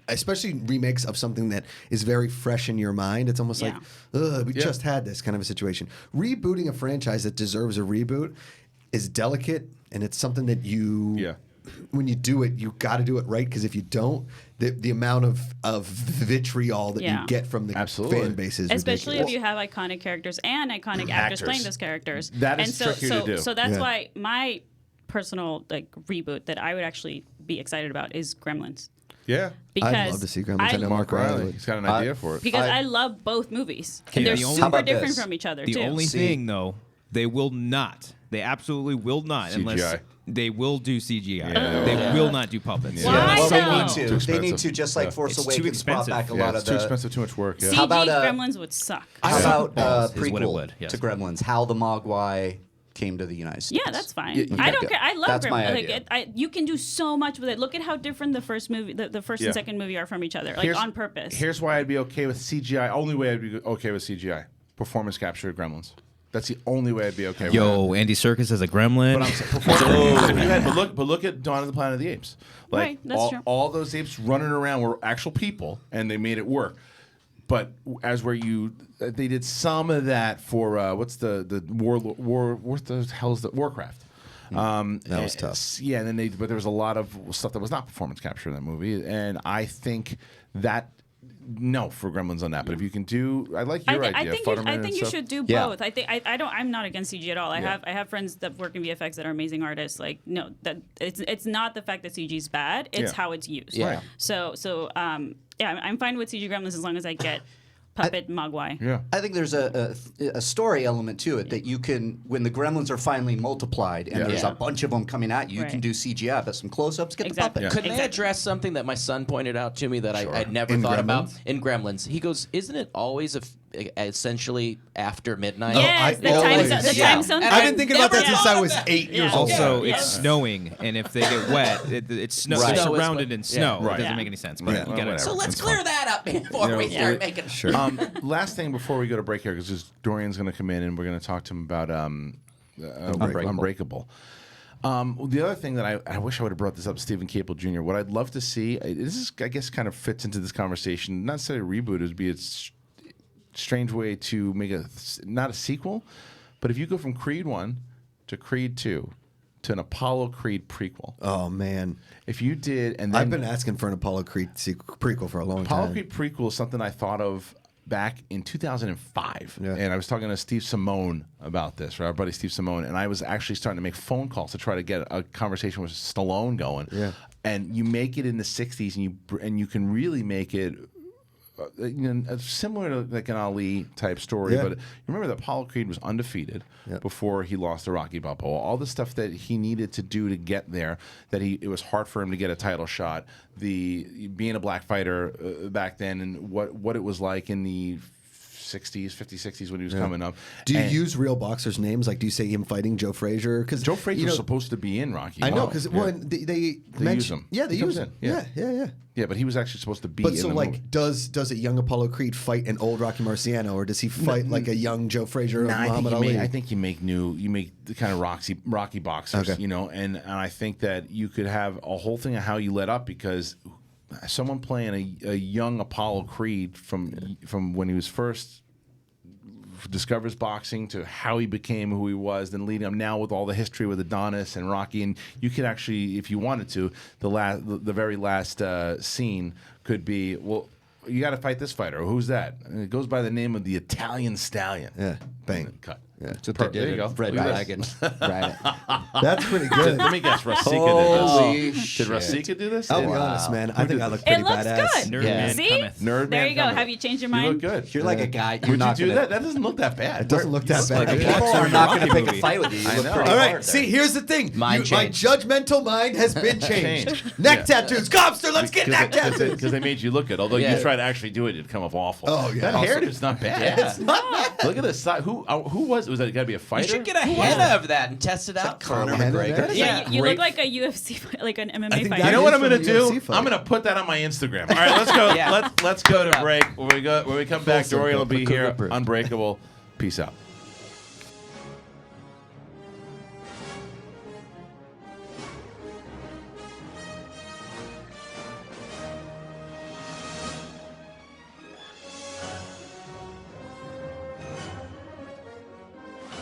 especially remakes of something that is very fresh in your mind. It's almost like, ugh, we Yeah. just had this kind of a situation. Rebooting a franchise that deserves a reboot is delicate, and it's something that you. Yeah. When you do it, you got to do it right, because if you don't, the amount of vitriol that Yeah. you get from the Absolutely. fan base is Especially ridiculous. if you have iconic characters and iconic actors playing those characters. That is and so, trickier to do. So that's Yeah. why my personal reboot that I would actually be excited about is Gremlins. Yeah. Because I'd love to see Gremlins. I know Mark Riley. He's got an idea for it. Because I love both movies. Okay, They're the only- How super about different this? from each other, The too. only thing, though, they will not. They absolutely will not, unless CGI. they will do CGI. Yeah. they will not do puppets. Why? Well, they though? need Too to. They expensive. need to, just like Yeah. Force It's too Awakens brought expensive. back a Yeah, lot it's of too the. expensive, too much work. Yeah. CG How about, Gremlins would suck. How about is what it prequel would, yes. to Gremlins? How the Mogwai came to the United States. Yeah, that's fine. Yeah, I okay, don't good. care. I love That's my Gremlins. idea. You can do so much with it. Look at how different the first movie, the first Yeah. and second movie are from each other, like on purpose. Here's why I'd be okay with CGI. Only way I'd be okay with CGI. Performance capture of Gremlins. That's the only way I'd be okay with it. Yo, Andy Serkis as a gremlin. But I'm saying, performance. But look at Dawn of the Planet of the Apes. Like Right, that's true. all those apes running around were actual people, and they made it work. But they did some of that for what's the what the hell is the Warcraft? That was tough. Yeah, and then but there was a lot of stuff that was not performance capture in that movie, and I think that. No, for Gremlins on that. But if you can do, I like your idea. I think you should do Yeah. both. I'm not against CG at all. I have friends that work in VFX that are amazing artists. Like no, that it's not the fact that CG is bad. It's Yeah. how it's used. Yeah. So I'm fine with CG Gremlins as long as I get puppet Mogwai. Yeah. I think there's a story element to it that you can, when the gremlins are finally multiplied and there's Yeah. a bunch of them coming at you, you can Right. do CGI, but some close-ups, get Exactly. the puppet. Could they address something that my son pointed out to me that I never In thought about Gremlins? in Gremlins? He goes, "Isn't it always essentially after midnight?" Yes, the always- time zone. The yeah. time zone. I've been thinking about that Yeah. since I was 8 years old. Also, Yeah. it's snowing, and if they get wet, it's snow. Right. They're Snow is surrounded what- in snow. yeah. Right. It doesn't Yeah. make any sense. But Yeah. you Well, gotta- whatever. So let's That's clear that up before we start making. Sure. Last thing before we go to break here, because Dorian's going to come in and we're going to talk to him about Unbreakable. The other thing that I wish I would have brought this up, Stephen Caple Jr. What I'd love to see, this is I guess kind of fits into this conversation. Not necessarily a reboot, it would be a strange way to make not a sequel, but if you go from Creed 1 to Creed 2 to an Apollo Creed prequel. Oh man, If you did, and then I've been asking for an Apollo Creed prequel for a long Apollo time. Creed prequel is something I thought of back in 2005. Yeah. And I was talking to Steve Simone about this, right? Our buddy Steve Simone. And I was actually starting to make phone calls to try to get a conversation with Stallone going. Yeah. And you make it in the 60s and you can really make it similar to like an Ali type story. Yeah. But you remember that Apollo Creed was undefeated before he lost to Rocky Balboa. All the stuff that he needed to do to get there, it was hard for him to get a title shot. Being a black fighter back then and what it was like in the 50s, 60s when he was coming up. Do you use real boxers' names? Like, do you say him fighting Joe Frazier? Because Joe Frazier's supposed to be in Rocky. I know because they use him. Yeah, they He comes use him. in. Yeah. Yeah, but he was actually supposed to be But in so, the like, movie. does a young Apollo Creed fight an old Rocky Marciano, or does he fight like a young Joe Frazier or Muhammad Ali? I think you make the kind of Rocky boxers, Okay. and I think that you could have a whole thing of how you let up because someone playing a young Apollo Creed from when he was first discovers boxing to how he became who he was, then leading him now with all the history with Adonis and Rocky, and you could actually, if you wanted to, the very last scene could be, well, you got to fight this fighter. Who's that? And it goes by the name of the Italian Stallion. Yeah, bang. Cut. Yeah. That's what There they you did. go. Red Look at Dragon. Right. That's pretty good. Let me guess. Rasika Holy did this. shit. Did Rasika do this? I'll be honest, man. I think I look It pretty looks badass. good. Nerd Yeah. man See? cometh. Nerd There man you go. coming. Have you changed your You mind? look good. You're like a guy. You're Would not you do gonna, that? That doesn't look that bad. It doesn't look that like bad. a People boxer are in not a going to Rocky pick a movie. fight with you. You I look know. pretty All right, hard see, there. here's the thing. Mind My change. judgmental mind has been changed. Neck tattoos. Copster, let's get neck tattoos. Because they made you look good. Although Yeah. you try to actually do it, it'd come off awful. Oh, yeah. That hairdo's not bad. Yeah. It's not bad. Look at this side. Who was it? Was that got to be a You fighter? should get a henna of that and test it out. Conor Henna McGregor. there? Yeah, you Great. look like a UFC, like an MMA think fighter. that You know what I'm from going to a UFC do? fight. I'm going to put that on my Instagram. All right, let's go. Yeah. Let's go to break. When we come back, Full Dorian will circle. be Cool here. Ripper. Unbreakable. Peace out.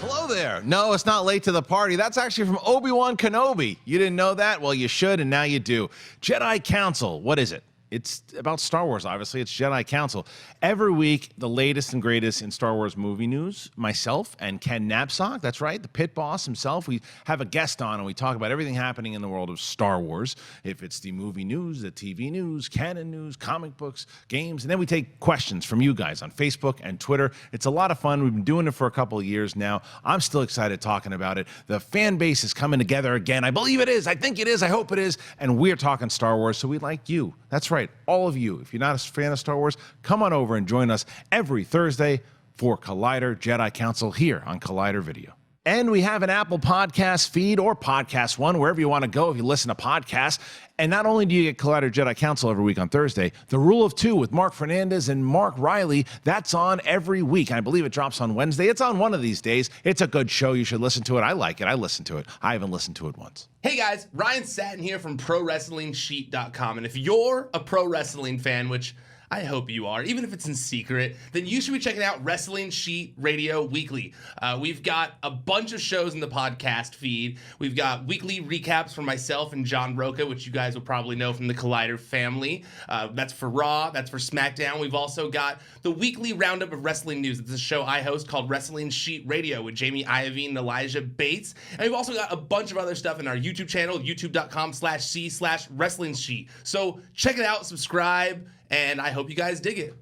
Hello there. No, it's not late to the party. That's actually from Obi-Wan Kenobi. You didn't know that? Well, you should, and now you do. Jedi Council, what is it? It's about Star Wars, obviously. It's Jedi Council. Every week, the latest and greatest in Star Wars movie news. Myself and Ken Knapsack, that's right, the pit boss himself. We have a guest on, and we talk about everything happening in the world of Star Wars. If it's the movie news, the TV news, canon news, comic books, games. And then we take questions from you guys on Facebook and Twitter. It's a lot of fun. We've been doing it for a couple of years now. I'm still excited talking about it. The fan base is coming together again. I believe it is. I think it is. I hope it is. And we're talking Star Wars, so we'd like you. That's right, all of you. If you're not a fan of Star Wars, come on over and join us every Thursday for Collider Jedi Council here on Collider Video. And we have an Apple Podcast feed or Podcast One, wherever you want to go if you listen to podcasts. And not only do you get Collider Jedi Council every week on Thursday, The Rule of Two with Mark Fernandez and Mark Riley, that's on every week. I believe it drops on Wednesday. It's on one of these days. It's a good show. You should listen to it. I like it. I listen to it. I haven't listened to it once. Hey guys, Ryan Satin here from ProWrestlingSheet.com. And if you're a pro wrestling fan, which I hope you are, even if it's in secret, then you should be checking out Wrestling Sheet Radio Weekly. We've got a bunch of shows in the podcast feed. We've got weekly recaps from myself and John Roca, which you guys will probably know from the Collider family. That's for Raw, that's for SmackDown. We've also got the weekly roundup of wrestling news. It's a show I host called Wrestling Sheet Radio with Jamie Iovine and Elijah Bates. And we've also got a bunch of other stuff in our YouTube channel, youtube.com/c/wrestling sheet. So check it out, subscribe, and I hope you guys dig it.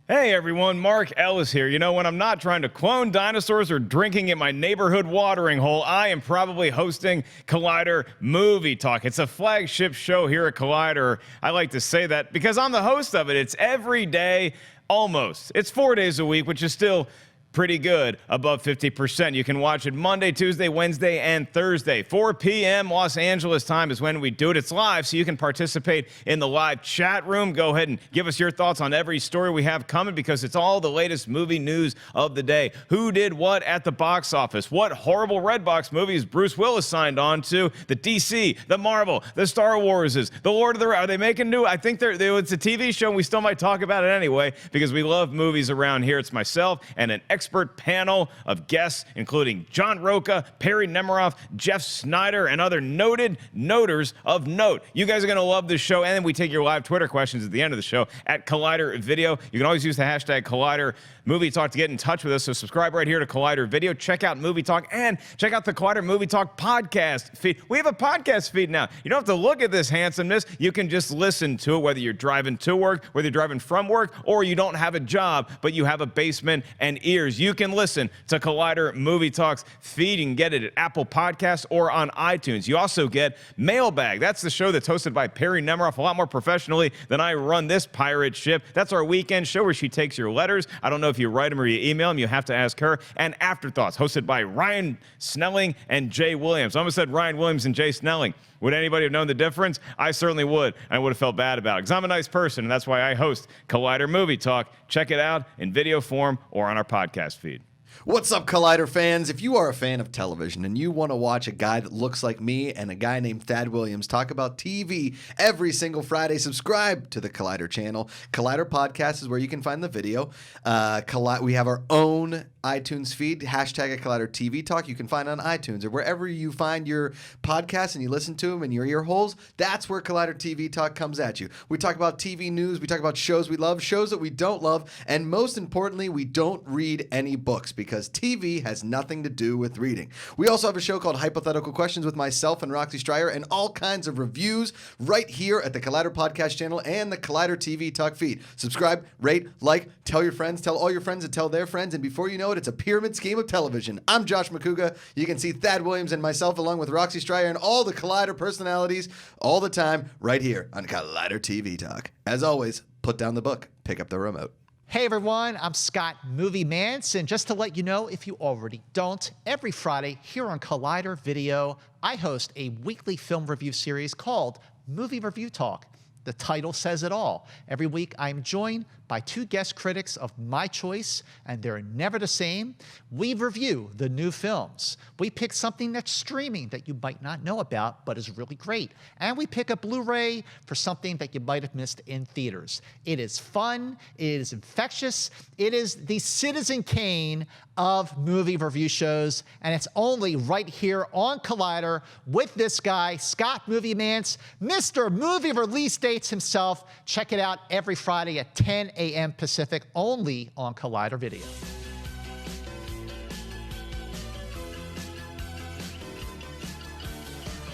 Hey everyone, Mark Ellis here. You know, when I'm not trying to clone dinosaurs or drinking at my neighborhood watering hole, I am probably hosting Collider Movie Talk. It's a flagship show here at Collider. I like to say that because I'm the host of it. It's every day, almost. It's 4 days a week, which is still pretty good, above 50%. You can watch it Monday, Tuesday, Wednesday, and Thursday. 4 p.m. Los Angeles time is when we do it. It's live, so you can participate in the live chat room. Go ahead and give us your thoughts on every story we have coming because it's all the latest movie news of the day. Who did what at the box office? What horrible Redbox movies Bruce Willis signed on to? The DC, the Marvel, the Star Warses, the Lord of the Rings. Are they making new? I think it's a TV show, and we still might talk about it anyway because we love movies around here. It's myself and an expert panel of guests, including John Roca, Perry Nemiroff, Jeff Snyder, and other noted noters of note. You guys are going to love this show, and then we take your live Twitter questions at the end of the show at Collider Video. You can always use the hashtag Collider Movie Talk to get in touch with us, so subscribe right here to Collider Video. Check out Movie Talk, and check out the Collider Movie Talk podcast feed. We have a podcast feed now. You don't have to look at this handsomeness. You can just listen to it, whether you're driving to work, whether you're driving from work, or you don't have a job, but you have a basement and ears. You can listen to Collider Movie Talks feed. You can get it at Apple Podcasts or on iTunes. You also get Mailbag. That's the show that's hosted by Perry Nemiroff a lot more professionally than I run this pirate ship. That's our weekend show where she takes your letters. I don't know if you write them or you email them. You have to ask her. And Afterthoughts, hosted by Ryan Snelling and Jay Williams. I almost said Ryan Williams and Jay Snelling. Would anybody have known the difference? I certainly would. And I would have felt bad about it because I'm a nice person, and that's why I host Collider Movie Talk. Check it out in video form or on our podcast feed. What's up, Collider fans? If you are a fan of television and you want to watch a guy that looks like me and a guy named Thad Williams talk about TV every single Friday, subscribe to the Collider channel. Collider Podcast is where you can find the video. We have our own iTunes feed, hashtag Collider TV Talk. You can find on iTunes or wherever you find your podcasts and you listen to them in your ear holes. That's where Collider TV Talk comes at you. We talk about TV news. We talk about shows we love, shows that we don't love, and most importantly, we don't read any books because TV has nothing to do with reading. We also have a show called Hypothetical Questions with myself and Roxy Stryer and all kinds of reviews right here at the Collider Podcast channel and the Collider TV Talk feed. Subscribe, rate, like, tell your friends, tell all your friends and tell their friends, and before you know it, it's a pyramid scheme of television. I'm Josh McCouga. You can see Thad Williams and myself along with Roxy Stryer and all the Collider personalities all the time right here on Collider TV Talk. As always, put down the book, pick up the remote. Hey everyone, I'm Scott Movie Mantz, and just to let you know, if you already don't, every Friday here on Collider Video, I host a weekly film review series called Movie Review Talk. The title says it all. Every week I'm joined by two guest critics of my choice, and they're never the same. We review the new films. We pick something that's streaming that you might not know about, but is really great. And we pick a Blu-ray for something that you might have missed in theaters. It is fun. It is infectious. It is the Citizen Kane of movie review shows, and it's only right here on Collider with this guy, Scott Movie Mantz, Mr. Movie Release Date Bates himself. Check it out every Friday at 10 a.m. Pacific, only on Collider Video.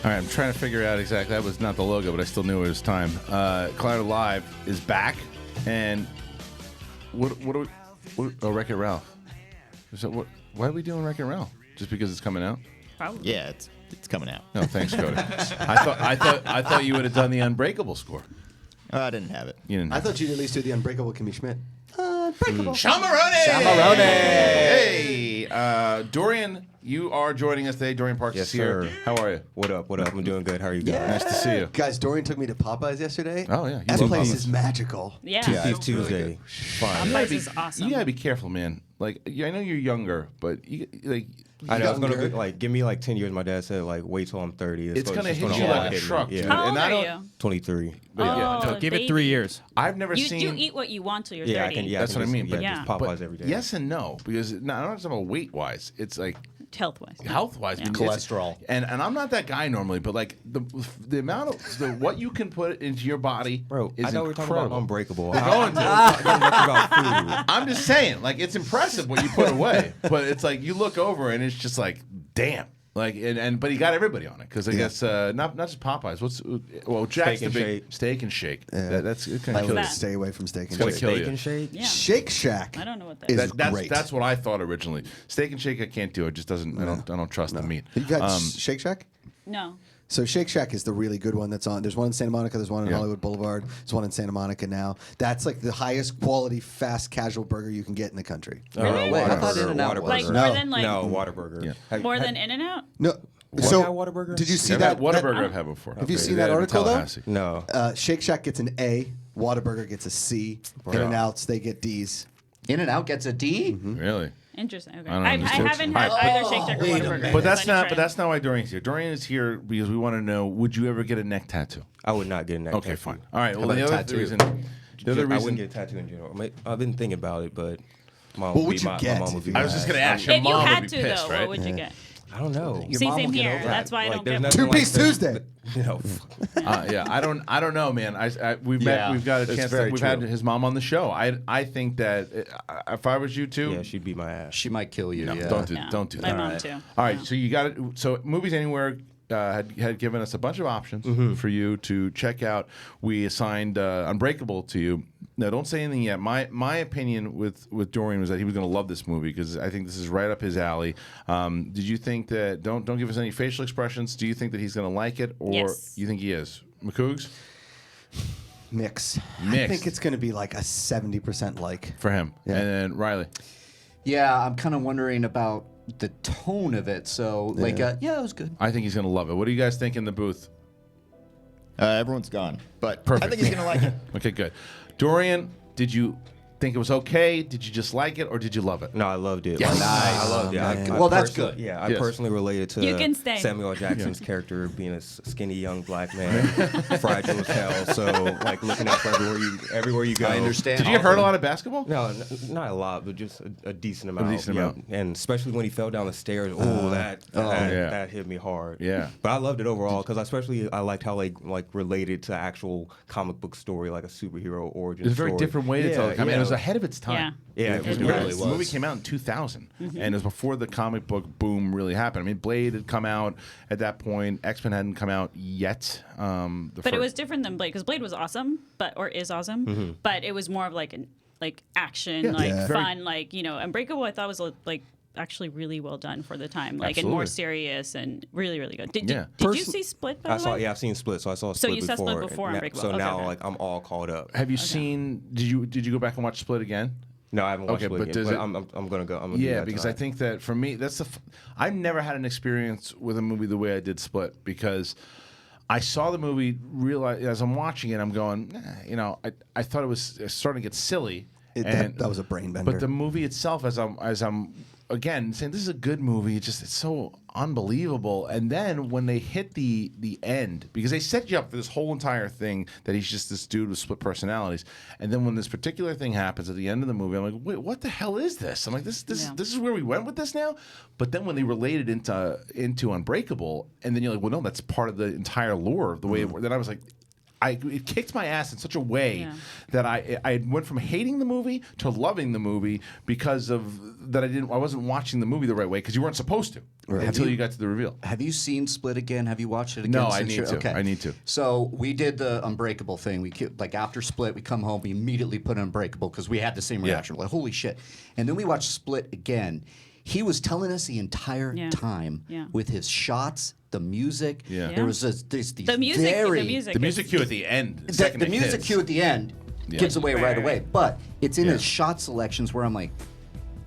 All right, I'm trying to figure out exactly. That was not the logo, but I still knew it was time. Collider Live is back, and what are we? Oh, Wreck-It Ralph. So why are we doing Wreck-It Ralph? Just because it's coming out? Probably. Yeah, it's coming out. No, thanks, Cody. I thought you would have done the Unbreakable score. I didn't have it. You didn't. I thought you'd at least do the Unbreakable Kimmy Schmidt. Unbreakable. Shamaroni! Hey, Dorian, you are joining us today. Dorian Parks is here. sir. How are you? What up? What up? I'm doing good. How are you guys? Nice to see you. Guys, Dorian took me to Popeyes yesterday. Oh, yeah. That love place Popeyes. is magical. Yeah. Teeth Tuesday. Fine. Popeyes is awesome. You gotta be careful, man. Like, I know you're younger, but you I know. It's gonna be younger? like give me like 10 years. My dad said like wait till I'm 30. It's gonna just hit you all like a hit me. truck, Yeah. dude. How old And I are don't- you? 23. But yeah, Oh, Give it baby. 3 years. I've never You seen. do eat what you want till you're Yeah, 30. I can. Yeah, That's what I mean. But Yeah. just Popeyes but every day. yes and no, because no, I'm not talking about weight wise. It's like Health-wise. health wise, Yeah. Cholesterol. and I'm not that guy normally, but like the amount of what you can put into your body, Bro, is I know we're talking about incredible. Unbreakable. We're going to. I don't know much about food. I'm just saying, like it's impressive what you put away, but it's like you look over and it's just like, damn. Like but he got everybody on it because I guess not just Popeyes. Jack's Steak and the big Shake. Steak and Shake. Yeah. That's it. Can What's kill you. that? Stay away from steak and It's gonna shake. kill Steak you. and shake. Yeah. Shake Shack. I don't know what that is is. great. That's what I thought originally. Steak and Shake I can't do. It just doesn't. I don't trust the meat. You've had Shake Shack? No. So Shake Shack is the really good one that's on. There's one in Santa Monica. There's one in Yeah. Hollywood Boulevard. There's one in Santa Monica now. That's like the highest quality fast casual burger you can get in the country. Really? I thought In-N-Out Whataburger. Like No. more than like No, Whataburger. Yeah. more than In-N-Out? No. What So kind of Whataburger? did you see I've that? had Whataburger that- I've had before. Have you Okay. seen that In article, though? Tallahassee. No. Shake Shack gets an A. Whataburger gets a C. In-N-Outs, they get D's. In-N-Out gets a D? Interesting. Okay. I don't I understand. haven't had either Shake Shack or Whataburger. But that's I need to not. try But that's not why Dorian's here. Dorian is here because we want to know: would you ever get a neck tattoo? I would not get a neck Okay, tattoo. fine. All right. Well, about the a other tattoo? reason. The other I reason. wouldn't get a tattoo in general. I've been thinking about it, but mom What would be you my get mom would if be you I was got just it? gonna ask. Your If you mom had would be to, pissed, though, right? what would you get? I don't know. See, same here. That's why I don't there's get nothing Two-piece like Tuesday. You know, Yeah, I don't know, man. We've Yeah, met. We've got a it's chance. very We've had true. his mom on the show. I think that if I was you too, yeah, she'd beat my ass. She might kill you. no, yeah. don't do Yeah. don't do My that. mom too. All right, so you got it. So Movies Anywhere had given us a bunch of options for you to check out. We assigned Unbreakable to you. Now, don't say anything yet. My opinion with Dorian was that he was going to love this movie because I think this is right up his alley. Did you think that? Don't give us any facial expressions. Do you think that he's going to like it, or Yes. you think he is? McCougs Mix. I Mixed. think it's going to be like a 70% like. for him, Yeah. and then Riley. Yeah, I'm kind of wondering about the tone of it. So, yeah, it was good. I think he's going to love it. What do you guys think in the booth? Everyone's gone, but Perfect. I think he's gonna like it. Okay, good. Dorian, did you think it was okay? Did you just like it, or did you love it? No, I loved it. Yes. I loved it. man. Well, that's personally- good. Yeah, I Yes. personally related to You can stay. Samuel L. Jackson's character being a skinny young black man, fragile as hell. So like looking out for everywhere you go. I understand. Did you get hurt a lot of basketball? No, not a lot, but just a decent amount. decent yeah. amount. And especially when he fell down the stairs. yeah. That hit me hard. Yeah. But I loved it overall because I liked how they like related to actual comic book story, like a superhero origin. It was a very story. different way to tell it. I mean, it was ahead of its time. Yeah, it was It great. was. The movie came out in 2000, and it was before the comic book boom really happened. I mean, Blade had come out at that point. X-Men hadn't come out yet. But it was different than Blade because Blade was awesome, is awesome. But it was more of like an action, Yeah. fun, Unbreakable. I thought was like actually really well done for the time, like and more Absolutely. serious and really really good. Did Yeah. you see Split? By the way? I've seen Split, so I saw So Split you before. saw Split before and Unbreakable. So Okay, now okay. like I'm all caught up. Have you seen? Did you go back and watch Split again? No, I haven't watched Okay, Split but yet, does but it- I'm gonna go. I'm gonna do Yeah, that because tonight. I think that for me, that's I've never had an experience with a movie the way I did Split because I saw the movie, realize as I'm watching it, I'm going, I thought it was starting to get silly. That was a brain bender. But the movie itself, as I'm again saying this is a good movie, it's so unbelievable. And then when they hit the end, because they set you up for this whole entire thing that he's just this dude with split personalities, and then when this particular thing happens at the end of the movie, I'm like, wait, what the hell is this? I'm like, this is where we went with this now. But then when they related into Unbreakable, and then you're like, well, no, that's part of the entire lore of the way it worked. Then I was like, it kicked my ass in such a way that I went from hating the movie to loving the movie because of that. I wasn't watching the movie the right way because you weren't supposed to until you got to the reveal. Have you seen Split again? Have you watched it again? No, I need to. Okay. I need to. So we did the Unbreakable thing. We like after Split, we come home, we immediately put Unbreakable because we had the same reaction. Like, holy shit! And then we watched Split again. He was telling us the entire time with his shots, the music. Yeah. There was these The music cue at the end. The music cue at the end gives away right away. But it's in his shot selections where I'm like,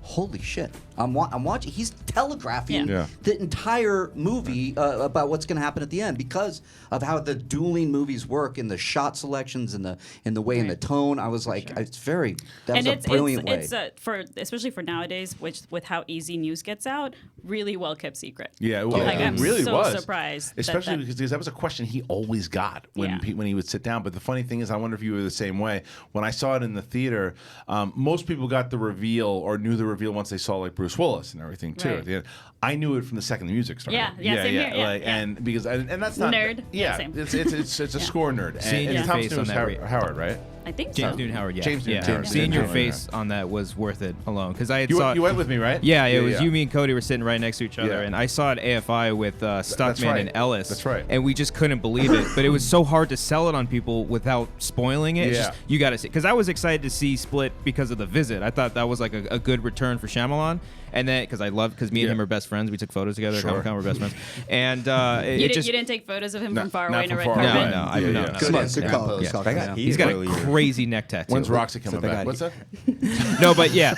holy shit. I'm watching. He's telegraphing the entire movie about what's going to happen at the end because of how the dueling movies work in the shot selections and the way and the tone. I was like, it's very. That was a brilliant way. It's especially for nowadays, which with how easy news gets out, really well kept secret. Yeah, well, like, I'm really so was surprised, especially because that was a question he always got when he would sit down. But the funny thing is, I wonder if you were the same way. When I saw it in the theater, most people got the reveal or knew the reveal once they saw like Bruce Willis and everything too. Right. At the end, I knew it from the second the music started. Same here. Like, and because and that's not nerd. Yeah, Same. it's a score nerd. Seeing and your Thomas face Newman on was that Howard, right? I think James so. Newton Howard, yeah. James Newton Howard. Seeing your Yeah. face on that was worth it alone because I had You saw went with me, right? Yeah, it was you, me, and Cody were sitting right next to each other, and I saw it at AFI with Stuckman right. and Ellis. That's right. And we just couldn't believe it, but it was so hard to sell it on people without spoiling it. It's Yeah. just, you got to see, because I was excited to see Split because of The Visit. I thought that was like a good return for Shyamalan. And then, because me and him are best friends, we took photos together. Sure. We're best friends. And You didn't take photos of him from far away in a red far carpet? away. No, I did not. Good call. Yeah. Good call. He's got a crazy neck tattoo. When's Roxy coming back? What's that? No, but yeah,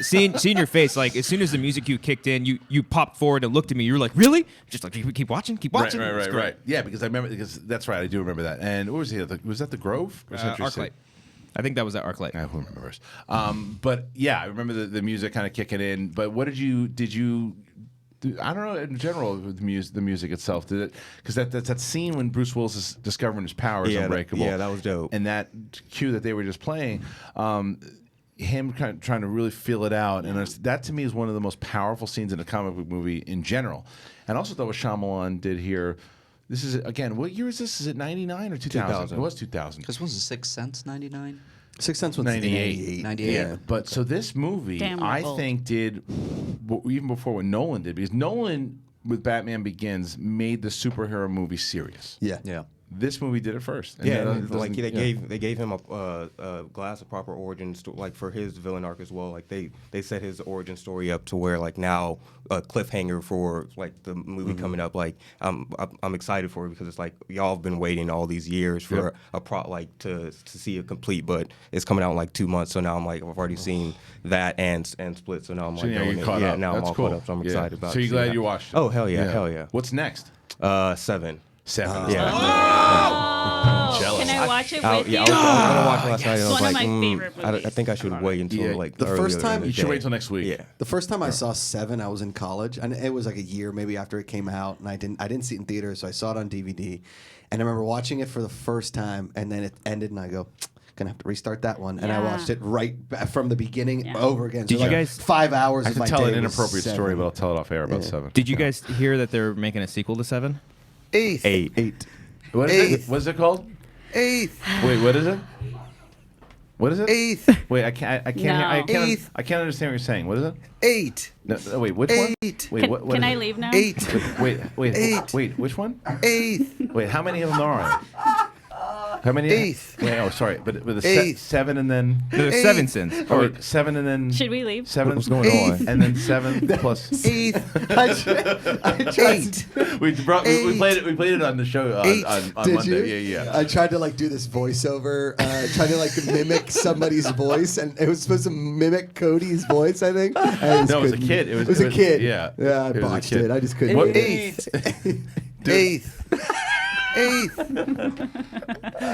seeing your face, like as soon as the music cue kicked in, you popped forward and looked at me. You were like, "Really?" Just like keep watching. Right. Yeah, because I remember that's right. I do remember that. And what was he? Was that the Grove? Or Century City? Arclight. I think that was at Arclight. Who remembers? But yeah, I remember the music kind of kicking in. But what did you? I don't know. In general, the music itself, did it? Because that scene when Bruce Willis is discovering his powers, Unbreakable. That was dope. And that cue that they were just playing, him kind of trying to really feel it out, and that to me is one of the most powerful scenes in a comic book movie in general. And I also thought what Shyamalan did here. This is again. What year is this? Is it 99 or 2000? It was 2000. Because was it Sixth Sense 99? Sixth Sense was 98. 98. Yeah. But so this movie, Damn, I old. think, did even before what Nolan did, because Nolan with Batman Begins made the superhero movie serious. Yeah. This movie did it first. And Yeah, that and like doesn't- they gave him a glass of proper origin like for his villain arc as well. Like they set his origin story up to where like now a cliffhanger for like the movie coming up. Like I'm excited for it because it's like y'all have been waiting all these years for a to see it complete, but it's coming out in like 2 months. So now I'm like I've already seen that and Split. So now I'm like now going you're in. caught up. Now That's I'm all cool. caught up. So I'm Yeah. excited about. So it. you're glad you watched it? Oh hell yeah. What's next? 7. 7. Can I watch it with you? I was gonna watch it last night. And I It's was one of like, my favorite movies. I think I should wait until like The first earlier time- in the You should day. wait till next week. Yeah. The first time I saw 7, I was in college, and it was like a year maybe after it came out, and I didn't see it in theaters, so I saw it on DVD, and I remember watching it for the first time, and then it ended, and I go, gonna have to restart that one, and I Yeah. watched it from the beginning Yeah. over again. Did so you like guys- 5 hours? I of can my tell day an was inappropriate 7. story, but I'll tell it off air about 7. Did you guys hear that they're making a sequel to 7? 8. What is it? What's it called? 8th. Wait, what is it? What is it? 8th. Wait, I can't understand what you're saying. What is it? 8. No, wait, which one? 8. Wait, what Can is I it? leave now? 8. Wait, Eight. which one? 8th. Wait, how many of them are there? How many? 8th. Wait, oh, sorry, but with a 8th. 7 and then. There's 7 sins. Oh, wait, 7 and then. Should we leave? 7. What's going on? And then 7 plus. 8th. I tried. We played it on the show on Did Monday. you? Yeah. I tried to like do this voiceover, tried to like mimic somebody's voice, and it was supposed to mimic Cody's voice. I think. I just No, it was a couldn't. kid. It was a kid. Yeah. Yeah, I It was a botched kid. it. I just couldn't. What- do it. 8th. 8th.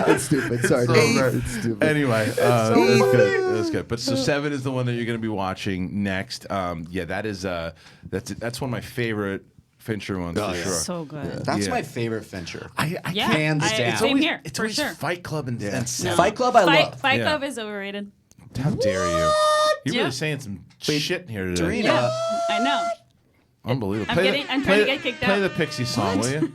It's stupid. Sorry. So Eighth. right. It's stupid. Anyway, it was good. It was good. But so 7 is the one that you're going to be watching next. Yeah, that is that's one of my favorite Fincher ones for sure. So good. That's Yeah. my favorite Fincher. Yeah, hands down. same here, It's for always sure. Fight Club and No. Seven. Fight Club, I love. Fight Yeah. Club is overrated. How dare you? You're Yeah. really saying some shit here today. Dorian, Yeah, I know. Unbelievable. I'm trying to get kicked play out. the Pixie song, will you?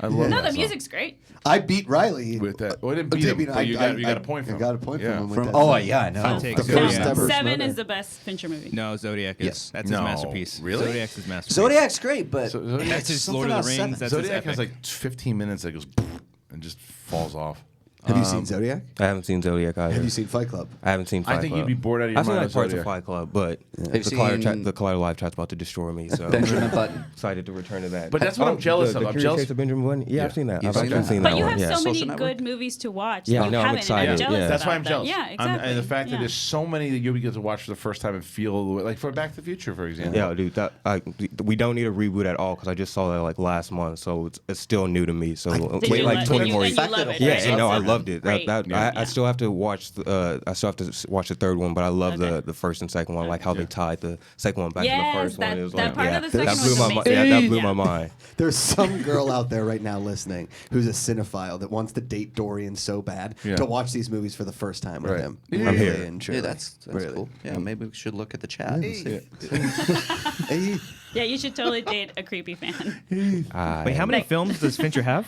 I love No, that the song. music's great. I beat Riley With that. Well, I didn't beat him, but you got a point from him. I got a point Yeah. from him. with From that oh song. yeah, I know. Fun take. The Zodiac. first ever Seven Schmoedown. is the best Fincher movie. No, Zodiac is. Yes. That's No. his masterpiece. Really? Zodiac's his masterpiece. Zodiac's great, but That's his something Lord of about the Rings. seven. That's his Zodiac has epic. like 15 minutes that goes and just falls off. Have you seen Zodiac? I haven't seen Zodiac either. Have you seen Fight Club? I haven't seen Fight I think Club. you'd be bored out of your I've seen mind like with parts of Zodiac. Fight Club, but Have the you Collider, seen- the Collider live chat's about to destroy me. So Benjamin Button. excited to return to that. But that's what I'm jealous of. The I'm Curious jealous- Case of Benjamin Button. Yeah, I've seen that. You've I've seen actually that? seen But that you one. have Yeah. so many Social Network? good movies to watch. Yeah, that I you know, I'm haven't, and I'm excited. jealous Yeah. That's why about I'm that. jealous. Yeah, exactly. And the fact that Yeah. there's so many that you'll be able to watch for the first time and feel like for Back to the Future, for example. Yeah, dude, we don't need a reboot at all because I just saw that like last month, so it's still new to me. So Did wait you like love- 20 and more you years. love it, Yeah, right? and no, I It's loved it. great. I still have to watch. I still have to watch the third one, but I love Okay. the first and second one, like how they tied the second one back to the Yes, first one. that- It was that like, part yeah, of the second that blew was my amazing. that blew Yeah. my mind. There's some girl out there right now listening who's a cinephile that wants to date Dorian so bad Yeah. to watch these movies for the first time with Right. him. I'm Really here. and truly. Yeah, that's Really. cool. Yeah, maybe we should look at the chat. And see. Hey. Yeah, you should totally date a creepy fan. Wait, how many films does Fincher have?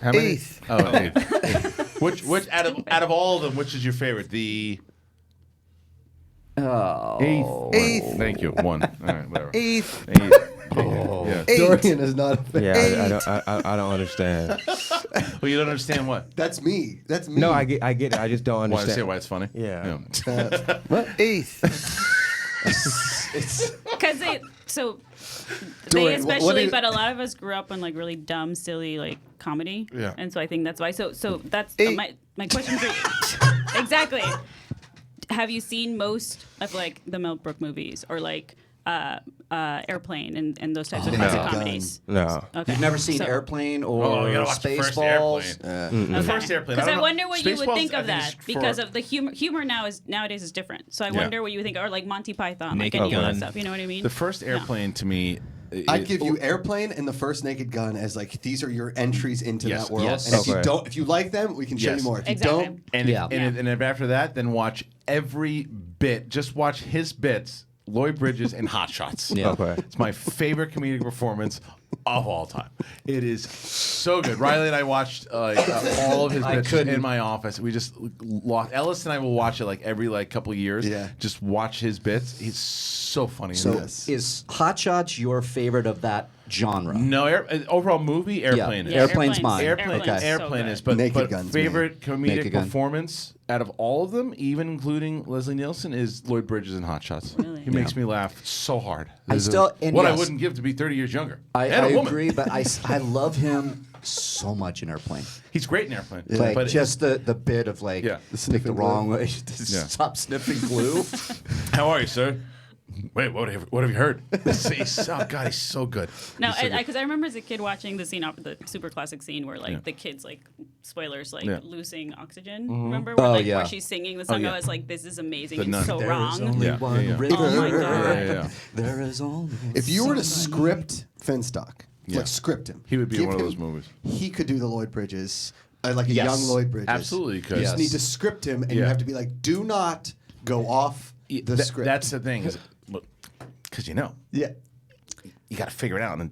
How many? Oh, eighth. Which out of all of them, which is your favorite? The eighth. Thank you. One. All right, whatever. Eighth. Yeah. Dorian is not a fan. Yeah, I don't understand. Well, you don't understand what? That's me. That's me. No, I get it. I just don't Want to understand. say why it's funny? Yeah. Eighth. Because they Dorian, what especially, is- but a lot of us grew up on like really dumb, silly like comedy. Yeah. And so I think that's why. So that's my question for you. Exactly. Have you seen most of like the Mel Brooks movies or like Airplane and those types of classic comedies? No. Okay. You've never seen So- Airplane Oh, you or gotta watch the first Spaceballs? Airplane. The first Airplane. Because I, don't know. wonder what you would Spaceballs, think I of that is for- because of the humor nowadays is different. So I wonder what you would think, or like Monty Python, Naked like any of that Gun. stuff. You know what I mean? the first Airplane to me. I'd give you Airplane and the first Naked Gun as like these are your entries into Yes. that world. Yes. And Okay. if you like them, we can show Yes. you more. If you Exactly. don't, And Yeah. and if after that, then watch every bit. Just watch his bits. Lloyd Bridges and Hot Shots. Yeah. Okay. It's my favorite comedic performance of all time. It is so good. Riley and I watched all of his bits in my office. We just lost. Ellis and I will watch it like every couple of years. Yeah. Just watch his bits. He's so funny. So Yes. is Hot Shots your favorite of that genre? no, overall movie, Airplane is. Yeah, Airplane's mine. Airplane's Okay. Airplane so is, good. but Naked Gun's favorite comedic Naked Gun. performance out of all of them, even including Leslie Nielsen, is Lloyd Bridges in Hot Shots. Really? He makes me laugh so hard. I This is still- and what I yes. wouldn't give to be 30 years younger. I and a woman. agree, but I love him so much in Airplane. He's great in Airplane. Like but just the bit of like Yeah. pick the wrong way. Yeah. Stop sniffing glue. how are you, sir? Wait, what have you heard? Oh God, he's so good. No, He's so good. because I remember as a kid watching the scene, the super classic scene where like Yeah. the kids like spoilers like Yeah. losing oxygen. Remember where, Oh, like yeah. where she's singing the song? yeah. I was like, this is amazing The and nun. so There wrong. only Yeah, one yeah, yeah. river. Oh my God. Yeah. There is only. if you were to script Finstock, Yeah. like script him, He would be in give one of him- those movies. He could do the Lloyd Bridges, like a Yes. young Lloyd Bridges. Absolutely, he could. You just Yes. need to script him, and you Yeah. have to be like, do not go off the script. That's the thing, because yeah. you got to figure it out and then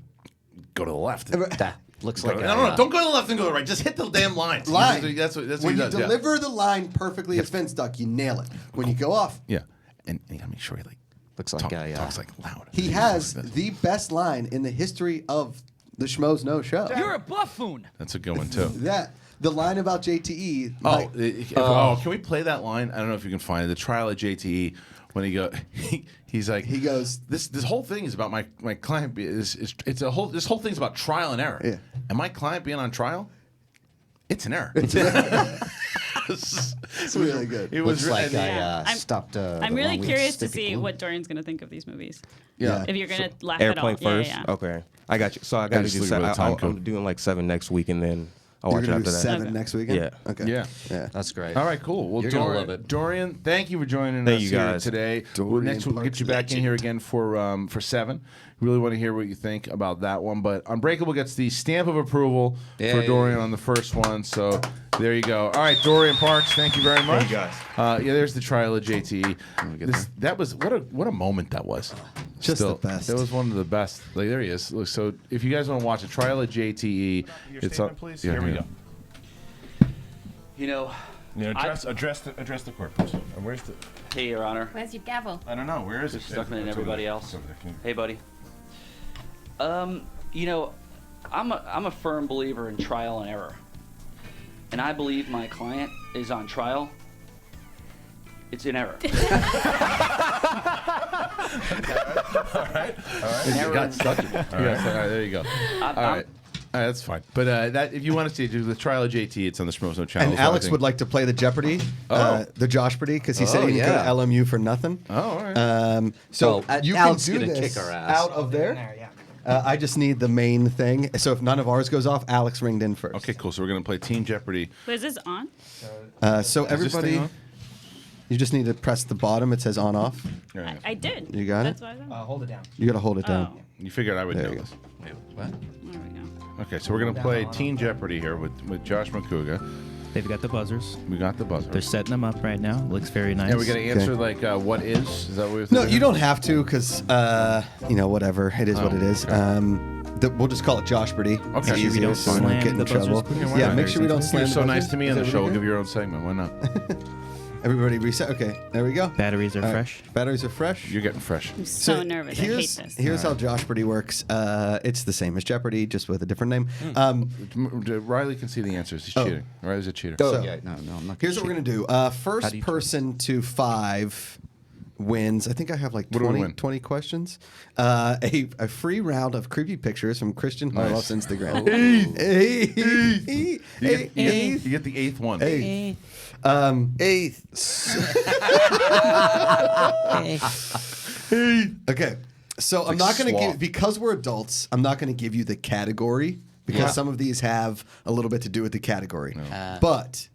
go to the left. That looks like No, don't go to the left and go to the right. Just hit the damn line. Line. That's what when he you does. yeah. deliver the line perfectly as Finstock, you nail it. When you go off, Yeah, and you gotta make sure he looks like talks like loud. he has the best line in the history of the Schmoes Know show. You're a buffoon. That's a good one too. That the line about JTE. Can we play that line? I don't know if you can find it. The trial at JTE when he's like he goes, this whole thing is about my client this whole thing's about trial and error. Yeah. And my client being on trial, it's an error. It's really good. It was Looks like Yeah. I stopped. I'm the really wrong way curious to sniffing see glue. what Dorian's gonna think of these movies. Yeah. If you're gonna laugh at all. Airplane first. Yeah, yeah. Okay, I got you. So I got to just do leave it 7. with a time I'm code. doing like 7 next week, and then I'll You're watch it gonna after do that. 7 Okay. next weekend. Yeah. Okay. Yeah. Yeah. That's great. All right, cool. Well, You're gonna love it. Dorian, thank you for joining Thank us you, here guys. today. Dorian Next we'll get Parks you back in here again for 7. Really want to hear what you think about that one. But Unbreakable gets the stamp of approval for Yay. Dorian on the first one. So there you go. All right, Dorian Parks, thank you very much. you, guys. Yeah, there's the trial of JTE. That was what a moment that was. Just the best. That was one of the best. Like there he is. Look, so if you guys want to watch a trial of JTE, Your it's statement, up. please. Yeah, Here we go. You know, Address the court, please. Where's the? hey, Your Honor. Where's your gavel? I don't know. Where is it? Mr. Stuckman and It's over everybody there. else. It's over there. Can you- Hey, buddy. You know, I'm a firm believer in trial and error, and I believe my client is on trial. It's in error. You got stuck. All right, there you go. All right. All right, that's fine. But that if you want to see the trial of JT, it's on the Schmoedown channel. And Alex would like to play the Jeopardy, the Joshpardy, because he said he didn't go to LMU for nothing. Oh, all right. So you Alex can do gonna this kick our ass. out of there. I just need the main thing. So if none of ours goes off, Alex ringed in first. Okay, cool. So we're gonna play Team Jeopardy. Wait, is this on? So Is this everybody, thing on? you just need to press the bottom. It says on off. I did. You got That's it? why I said. Hold it down. You got to hold it down. Oh. You figured I would There know you go. this. What? There we go. Okay, so we're gonna play Team Jeopardy here with Josh McCouga. They've got the buzzers. We got the buzzer. They're setting them up right now. Looks very nice. Yeah, we're gonna answer like what is? Is that what we're No, you don't have to, because whatever. It is what it is. We'll just call it Joshpardy. Okay. It's Make sure we easier, don't so we don't slam get in the trouble. buzzers, please. Yeah, make sure we don't slam You're the so nice buzzers. to me Is on the that show. what We'll we give do? your own segment. Why not? Everybody reset. Okay, there we go. Batteries are All right. fresh. Batteries are fresh. You're getting fresh. I'm so nervous. I hate this. Here's how Joshpardy works. It's the same as Jeopardy, just with a different name. Riley can see the answers. He's cheating. Riley's a cheater. So, No, I'm not. here's what we're gonna do. First person to 5 wins. I think I have like What do we 20, win? 20 questions. A free round of creepy pictures from Kristian Harloff's Instagram. You get the 8th one. Okay. So I'm not going to give, because we're adults, I'm not going to give you the category, because some of these have a little bit to do with the category. But,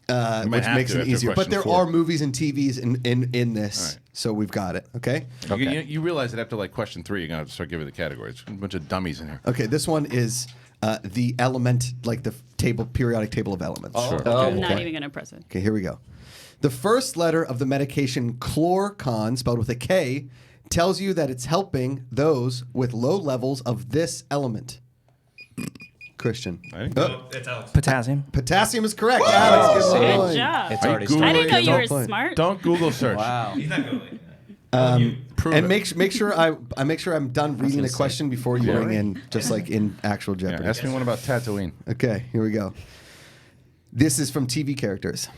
which have makes to it after easier. But question there 4. are movies and TVs in this, All right. so we've got it. Okay? You realize that after like question 3, you're gonna have to start giving the categories. A bunch of dummies in here. Okay, this one is the element, like the periodic table of elements. I'm not even gonna press it. Okay, here we go. The first letter of the medication Chlorcon, spelled with a K, tells you that it's helping those with low levels of this element. Kristian. It's Alex. Potassium. Potassium is correct. Alex, good Good point. job. It's already Googling I didn't know it? you were Don't smart. Don't Google search. Wow. He's not going. Prove And it. make sure I make sure I'm done reading the question before you ring in, just like in actual Yeah, Jeopardy. ask me one about Tatooine. Okay, here we go. This is from TV characters.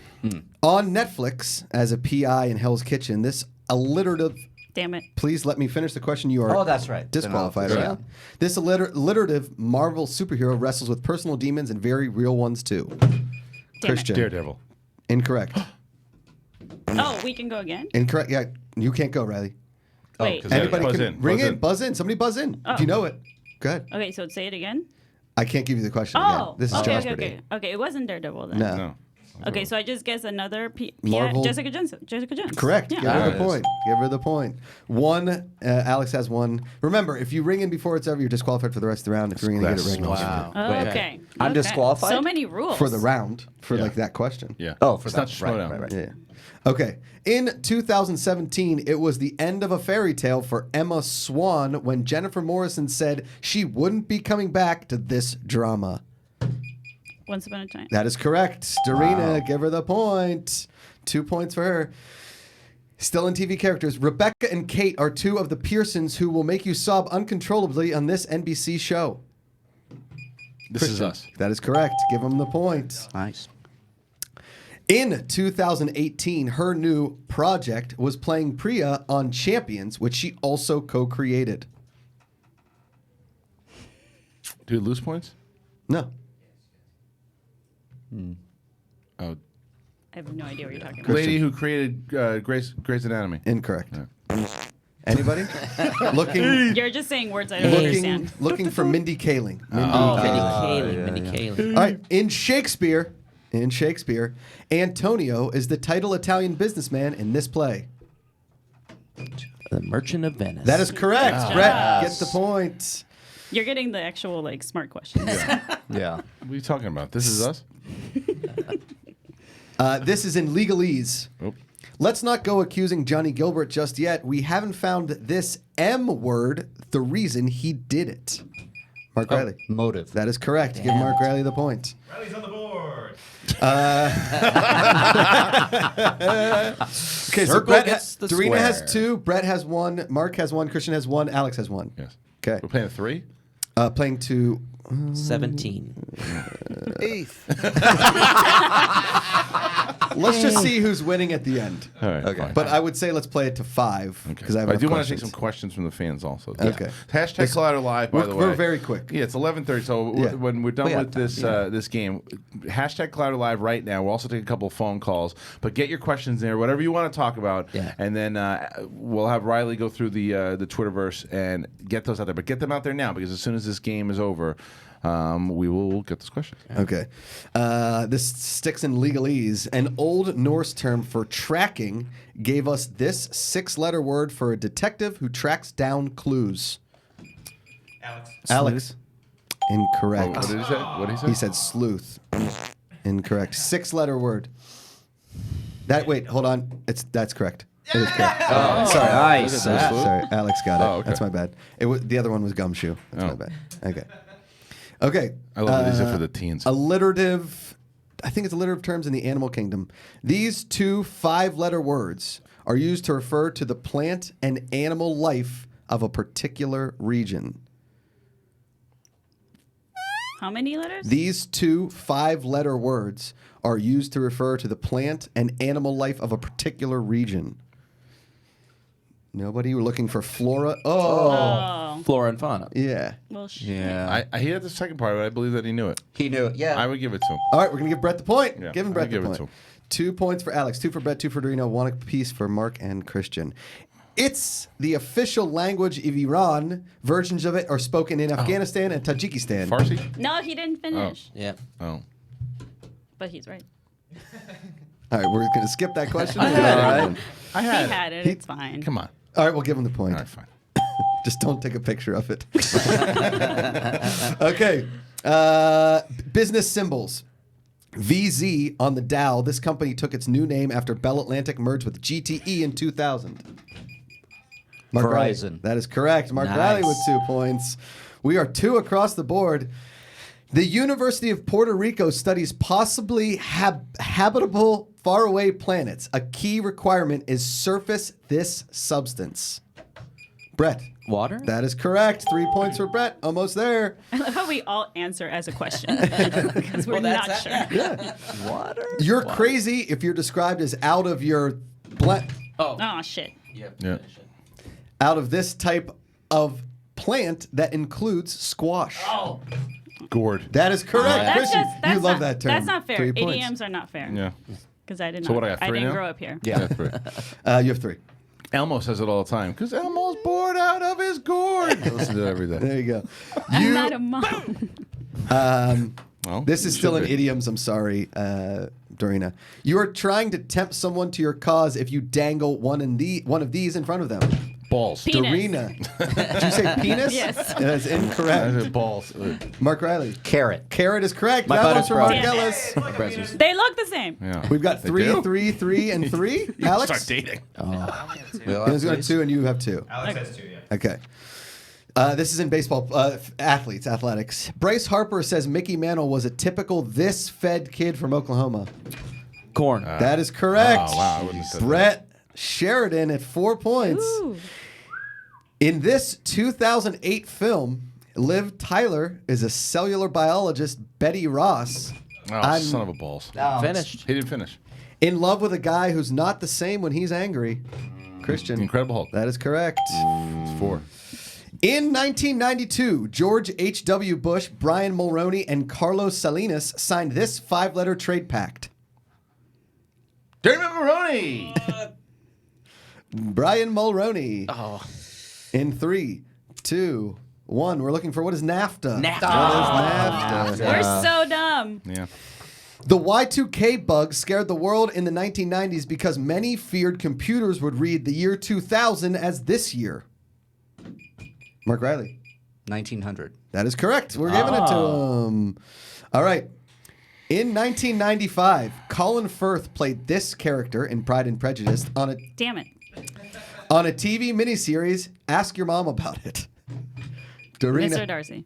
On Netflix, as a PI in Hell's Kitchen, this alliterative. Damn it. Please let me finish the question. You are Oh, that's right. disqualified. Then Right? I'll- This alliterative Marvel superhero wrestles with personal demons and very real ones too. Damn it. Kristian. Daredevil. Incorrect. Oh, we can go again? Incorrect. Yeah, you can't go, Riley. Wait. 'cause Anybody buzz can in, ring buzz in. in. Buzz in. Somebody buzz in. If you know it. Go ahead. Okay, so say it again. I can't give you the question Oh, again. This is okay, Josh okay, Brady. okay. Okay, it wasn't Daredevil then. No. No. Okay, so I just guess another Marvel- Jessica Jones. Jessica Jones. Correct. Yeah. Give her the point. Give her the point. One. Alex has one. Remember, if you ring in before it's over, you're disqualified for the rest of the round. If you ring in and get it right, Wow. Oh, okay. I'm Okay. disqualified? So many rules. for the round for Yeah. like that question. Yeah. Oh, for it's that. not just Right, Schmoedown. right. Yeah. Okay. In 2017, it was the end of a fairy tale for Emma Swan when Jennifer Morrison said she wouldn't be coming back to this drama. Once upon a time. That is correct. Dorina, give her the point. 2 points for her. Still in TV characters, Rebecca and Kate are 2 of the Pearsons who will make you sob uncontrollably on this NBC show. This is us. That is correct. Give them the point. Nice. In 2018, her new project was playing Priya on Champions, which she also co-created. Do you lose points? No. Oh, I have no idea what you're talking about. lady who created Grey's Anatomy. Incorrect. Anybody? looking You're just saying words I don't understand. looking for Mindy Kaling. Mindy Mindy Kaling. All right, in Shakespeare, Antonio is the title Italian businessman in this play. The Merchant of Venice. That is correct. Yes. Brett gets the point. You're getting the actual like smart questions. Yeah. What are you talking about? This is us? This is in legalese. Oh. Let's not go accusing Johnny Gilbert just yet. We haven't found this M word, the reason he did it. Mark Riley. Motive. That is correct. Give Mark Riley the point. Riley's on the board. Okay, so Circle Brett gets the Dorina has square. 2, Brett has 1, Mark has 1, Kristian has 1, Alex has 1. Yes. Okay. We're playing a 3? Playing to 17. let's just see who's winning at the end. All right. Fine. But I would say let's play it to 5 because I have I do enough want to take questions. some questions from the fans also. Okay. Hashtag Collider Live, by the way. We're very quick. Yeah, it's 11:30. So Yeah. when we're done We with got time, this game, hashtag Collider Live right now. We'll also take a couple of phone calls, but get your questions there, whatever you want to talk about, and then we'll have Riley go through the Twitterverse and get those out there. But get them out there now because as soon as this game is over, we will get those questions. Okay. This sticks in legalese. An Old Norse term for tracking gave us this 6-letter word for a detective who tracks down clues. Alex. Incorrect. What did he say? What did he say? He said sleuth. Incorrect. 6-letter word. Wait, hold on. That's correct. It is correct. Sorry. Nice. Sorry, Alex got it. Oh, okay. That's my bad. The other one was gumshoe. That's my bad. Okay. I love these are for the teens. Alliterative. I think it's alliterative terms in the animal kingdom. These 2 5-letter words are used to refer to the plant and animal life of a particular region. How many letters? These 2 5-letter words are used to refer to the plant and animal life of a particular region. Nobody? We're looking for flora. Oh. Flora and fauna. Yeah. Well, Yeah. I hear the second part, but I believe that he knew it. He knew it. Yeah. I would give it to him. All right, we're going to give Brett the point. Yeah, give him I'll Brett the give it point. to him. 2 points for Alex, 2 for Brett, 2 for Dorina, 1 apiece for Mark and Kristian. It's the official language of Iran. Versions of it are spoken in Afghanistan and Tajikistan. Farsi? No, he didn't finish. Yeah. Oh. But he's right. All right, we're going to skip that question. I had it. He had it. It's fine. Come on. All right, we'll give him the point. All right, fine. Just don't take a picture of it. Okay. Business symbols. VZ on the Dow. This company took its new name after Bell Atlantic merged with GTE in 2000. Mark Riley. Verizon. That is correct. Mark Nice. Riley with 2 points. We are 2 across the board. The University of Puerto Rico studies possibly habitable faraway planets. A key requirement is surface this substance. Brett. Water? That is correct. 3 points for Brett. Almost there. I love how we all answer as a question because we're not sure. Water? You're crazy if you're described as out of your Oh shit. Yeah. out of this type of plant that includes squash. Oh. Gourd. That is correct. That's Kristian, just that's you love not, that term. That's not fair. 3 points. Idioms are not fair. Yeah. Because I didn't. So what, I got 3 didn't now? grow up here. Yeah. 3. You have 3. Elmo says it all the time because Elmo's bored out of his gourd. I listen to it every day. There you go. I'm not a mom. Well, This is you still should in be. idioms. I'm sorry, Dorina. You are trying to tempt someone to your cause if you dangle one of these in front of them. Balls. Penis. Dorina. Did you say penis? Yes. That's I incorrect. said balls. Mark Riley. Carrot. Carrot is correct. My That butter's one's for Mark brown. Ellis. They look the same. Yeah. We've got They 3, do? 3, 3, and 3. You Alex? start dating. He's got 2 and you have 2. Alex has 2, yeah. Okay. This is in baseball. Athletics. Bryce Harper says Mickey Mantle was a typical this-fed kid from Oklahoma. Corn. That is correct. Oh, wow. I wouldn't have said that. Brett Sheridan at 4 points. Ooh. In this 2008 film, Liv Tyler is a cellular biologist, Betty Ross, Oh, son of a balls. Finished. He didn't finish. in love with a guy who's not the same when he's angry. Kristian. Incredible Hulk. That is correct. It's 4. In 1992, George H.W. Bush, Brian Mulroney, and Carlos Salinas signed this 5-letter trade pact. Dorian Mulroney. Brian Mulroney. Oh. In 3, 2, 1. We're looking for what is NAFTA? NAFTA. What is NAFTA? We're so dumb. Yeah. The Y2K bug scared the world in the 1990s because many feared computers would read the year 2000 as this year. Mark Riley. 1900. That is correct. We're giving it to him. All right. In 1995, Colin Firth played this character in Pride and Prejudice on a Damn it. TV miniseries. Ask your mom about it. Dorian. Mr. Darcy.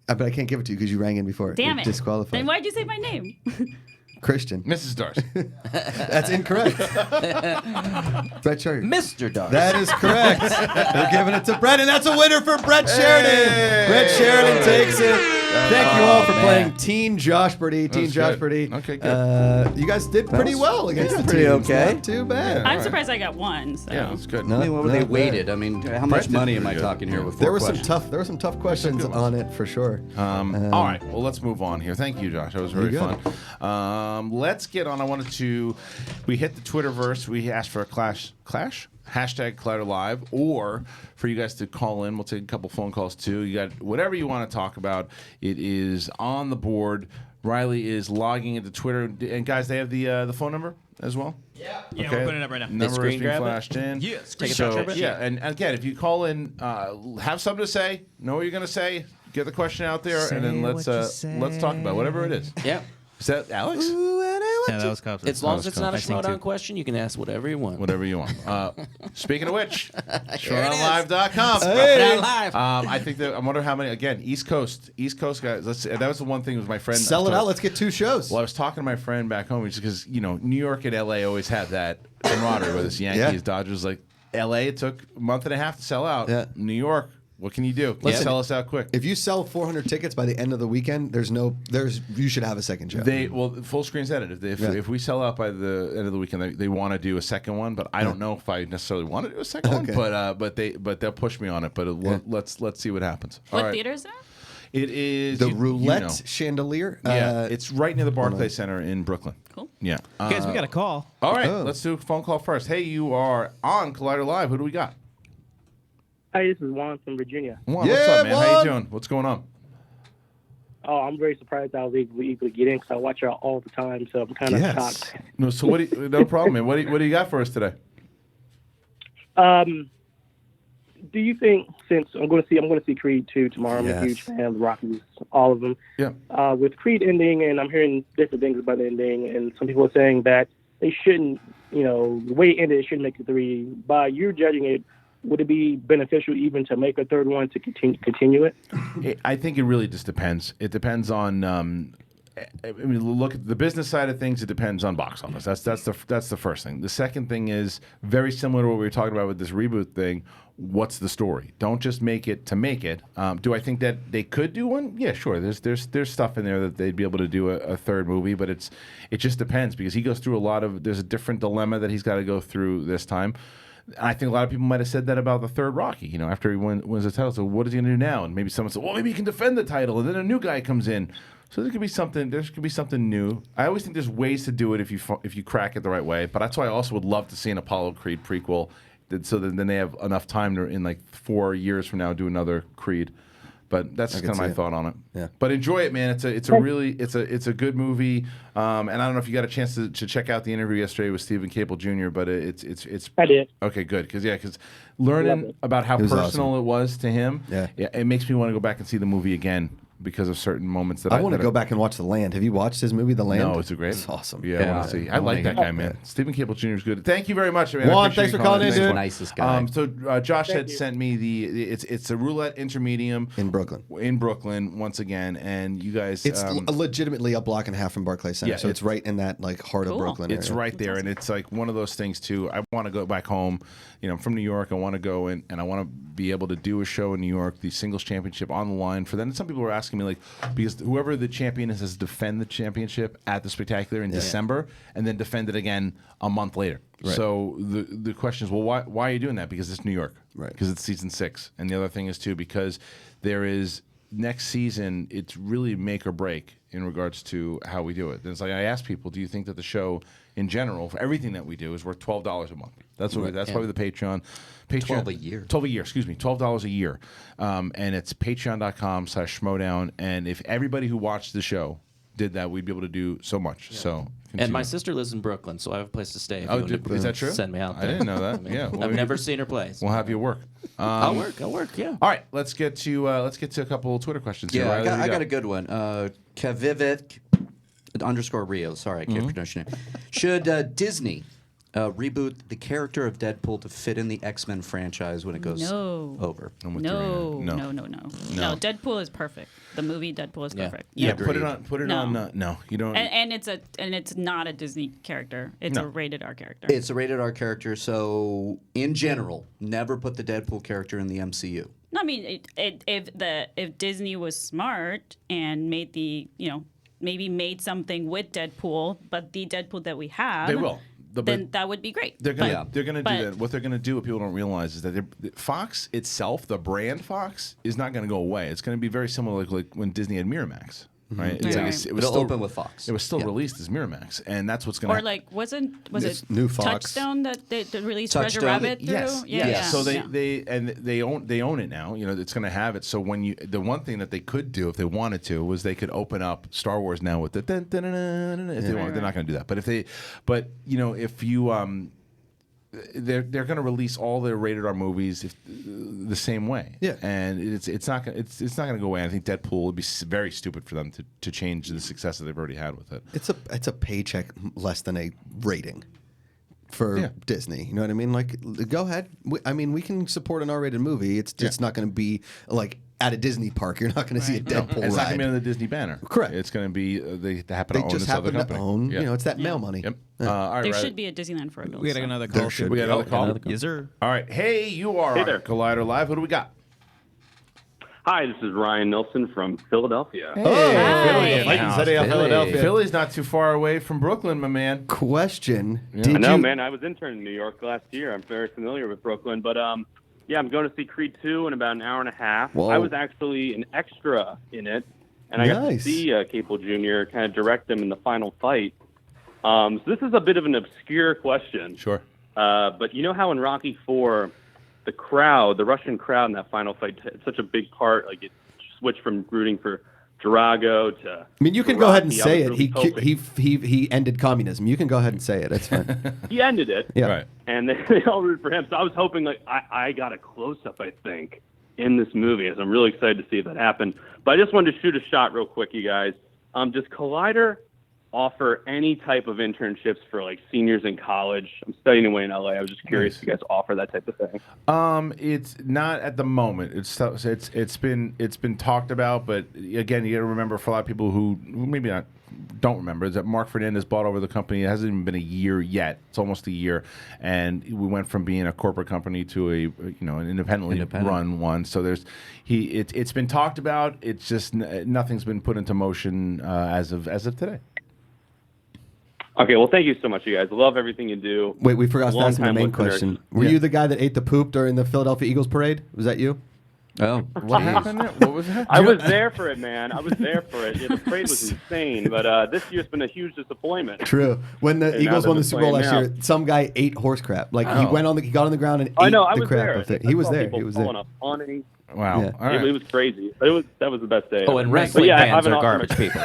But I can't give it to you because you rang in before. Damn it. Disqualified. Then why'd you say my name? Kristian. Mrs. Darcy. That's incorrect. Brett Sheridan. Mr. Darcy. That is correct. They're giving it to Brett, and that's a winner for Brett Sheridan. Hey. Brett Sheridan takes it. Thank you all for man. playing Teen Joshpardy. Teen was good. Joshpardy. Okay, good. You guys did pretty well against the pretty teams. okay. Not too bad. I'm surprised I got one. So. Yeah, that's good. No. I mean, what were they Not bad. weighted? I mean, how much did money am I pretty good. talking here with There four were questions? some tough questions good ones. on it for sure. All right, well, let's move on here. Thank you, Josh. That was very You fun. got Let's get on. We hit the Twitterverse. We asked for a clash? Hashtag Collider Live, or for you guys to call in. We'll take a couple phone calls too. You got whatever you want to talk about. It is on the board. Riley is logging into Twitter. And guys, they have the phone number as well? Yeah, we're putting it up right now. Number is screen being grab it? flashed in. Yeah, take a so, picture of it. yeah, and again, if you call in, have something to say, know what you're going to say, get the question out there, and then let's talk about whatever it is. Yeah. Is that Alex? Yeah, that was Copsy. As long as it's not a I think Schmoedown too. question, you can ask whatever you want. Whatever you want. Speaking of which, ShowdownLive.com. Schmoedown Live. I think that I wonder how many. Again, East Coast guys. That was the one thing with my friend. Sell it out. Let's get 2 shows. Well, I was talking to my friend back home because New York and LA always have that camaraderie with us. Yankees, Dodgers. Like LA, it took a month and a half to sell out. Yeah. New York, what can you do? Can you sell us out quick? If you sell 400 tickets by the end of the weekend, you should have a second show. Full screen said it. If we sell out by the end of the weekend, they want to do a second one, but I don't know if I necessarily want to do a second one. But they'll push me on it. But let's see what happens. What All right. theater is that? It is the Roulette Chandelier. Yeah, it's right near the Barclays Center in Brooklyn. Cool. Yeah. Guys, we got a call. All right, let's do a phone call first. Hey, you are on Collider Live. Who do we got? Hi, this is Juan from Virginia. Juan, what's up, man? How you doing? What's going on? Oh, I'm very surprised I was able to get in because I watch y'all all the time, so I'm kind of shocked. No, so no problem, man. What do you got for us today? Do you think, since I'm going to see Creed 2 tomorrow, I'm a huge fan of the Rockies, all of them. Yeah. With Creed ending, and I'm hearing different things about the ending, and some people are saying that they shouldn't, the way it ended, it shouldn't make a 3. By you judging it, would it be beneficial even to make a third one to continue it? I think it really just depends. It depends on. I mean, look at the business side of things. It depends on box office. That's the first thing. The second thing is very similar to what we were talking about with this reboot thing. What's the story? Don't just make it to make it. Do I think that they could do one? Yeah, sure. There's stuff in there that they'd be able to do a third movie, but it just depends because he goes through there's a different dilemma that he's got to go through this time. I think a lot of people might have said that about the third Rocky, after he wins the title. So what is he going to do now? And maybe someone said, well, maybe he can defend the title, and then a new guy comes in. So there could be something new. I always think there's ways to do it if you crack it the right way. But that's why I also would love to see an Apollo Creed prequel, so that then they have enough time to, in like 4 years from now, do another Creed. But that's just kind of my thought on it. Yeah. But enjoy it, man. It's a good movie. And I don't know if you got a chance to check out the interview yesterday with Stephen Cable Jr. But it's I did. Okay, good. Because learning about how personal it was to him, it makes me want to go back and see the movie again because of certain moments that I want to go back and watch The Land. Have you watched his movie, The Land? No, it's great. It's awesome. Yeah, I want to see. I like that guy, man. Stephen Cable Jr. is good. Thank you very much, man. Juan, thanks for calling in, dude. Nicest guy. So Josh had sent me it's a roulette intermedium in Brooklyn. In Brooklyn, once again, and you guys. It's legitimately a block and a half from Barclays Center, Yeah, so it's right in that heart of Brooklyn. It's area. right there, and it's like one of those things too. I want to go back home. I'm from New York. I want to go in, and I want to be able to do a show in New York, the singles championship on the line for them. And some people were asking me because whoever the champion is has to defend the championship at the Spectacular in December, and then defend it again a month later. Right. So the question is, well, why are you doing that? Because it's New York, right? Because it's season 6, and the other thing is too because there is next season. It's really make or break in regards to how we do it. And it's like I ask people, do you think that the show in general, for everything that we do, is worth $12 a month? That's what. That's probably the Patreon. 12 a year. 12 a year. Excuse me. $12 a year. And it's patreon.com/Schmoedown. And if everybody who watched the show did that, we'd be able to do so much. Yeah. So. And my sister lives in Brooklyn, so I have a place to stay. If Oh, you is that true? Send me out there. I didn't know that. Yeah, I've never seen her place. We'll have you work. I'll work. Yeah. All right, let's get to a couple of Twitter questions. Yeah, here. I got a good one. Kevivik _Rio. Sorry, I can't pronounce your name. Should Disney reboot the character of Deadpool to fit in the X-Men franchise when it goes over? No. Deadpool is perfect. The movie Deadpool is perfect. Yeah, put it on. No, you don't. And it's not a Disney character. It's a rated R character. It's a rated R character, so in general, never put the Deadpool character in the MCU. No, I mean, if Disney was smart and made maybe made something with Deadpool, but the Deadpool that we have, they will. Then that would be great. They're gonna do that. What they're gonna do, what people don't realize, is that Fox itself, the brand Fox, is not gonna go away. It's gonna be very similar like when Disney had Miramax. Right, it was still open with Fox. It was still released as Miramax, and that's what's going to. Or like, was it New Fox. Touchstone that they released Treasure Rabbit through? Yes. So they own it now. You know, it's going to have it. So when the one thing that they could do if they wanted to was they could open up Star Wars now with the if they want. They're not going to do that. But if you they're going to release all their rated R movies the same way. Yeah, and it's not going to go away. I think Deadpool would be very stupid for them to change the success that they've already had with it. It's a paycheck less than a rating for Disney. You know what I mean? Like, go ahead. We can support an R-rated movie. It's just not going to be like at a Disney park. You're not going to see a Deadpool ride. It's not going to be under the Disney banner. Correct. It's going to be they happen to own this other company. Own, it's that mail money. Yep. There should be a Disneyland for adults. We got another call. We got another call? Yes, sir. All right. Hey, you are on Collider Live. What do we got? Hi, this is Ryan Nilsson from Philadelphia. Philadelphia. Philly's not too far away from Brooklyn, my man. Question. I know, man. I was interning in New York last year. I'm very familiar with Brooklyn. But, I'm going to see Creed 2 in about an hour and a half. Whoa. I was actually an extra in it. And I got to see Cable Jr. kind of direct him in the final fight. So this is a bit of an obscure question. Sure. But you know how in Rocky IV, the Russian crowd in that final fight, it's such a big part. Like, it switched from rooting for Drago to. I mean, you can go ahead and say it. He ended communism. You can go ahead and say it. It's fine. He ended it. Yeah. Right. And they all rooted for him. So I was hoping, like, I got a close up, I think, in this movie. So I'm really excited to see if that happened. But I just wanted to shoot a shot real quick, you guys. Does Collider offer any type of internships for like seniors in college? I'm studying away in LA. I was just curious if you guys offer that type of thing. It's not at the moment. It's been talked about, but again, you got to remember, for a lot of people who maybe don't remember, is that Mark Fernandez bought over the company. It hasn't even been a year yet. It's almost a year, and we went from being a corporate company to an independently run one. So it's been talked about. It's just nothing's been put into motion as of today. Okay, well, thank you so much, you guys. Love everything you do. Wait, we forgot to ask the main listener. question. Were you the guy that ate the poop during the Philadelphia Eagles parade? Was that you? Oh, what happened? What was that? I was there for it, man. I was there for it. Yeah, the parade was insane, but this year's been a huge disappointment. True. When the Eagles won the Super Bowl last year, some guy ate horse crap. Like he got on the ground and ate the crap. He was there. He was there. Wow. Yeah. All right. It was crazy. That was the best day. Oh, and wrestling fans are garbage people.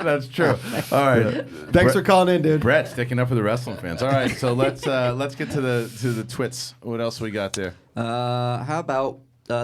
That's true. All right. Thanks for calling in, dude. Brett sticking up for the wrestling fans. All right. So let's get to the twits. What else we got there? How about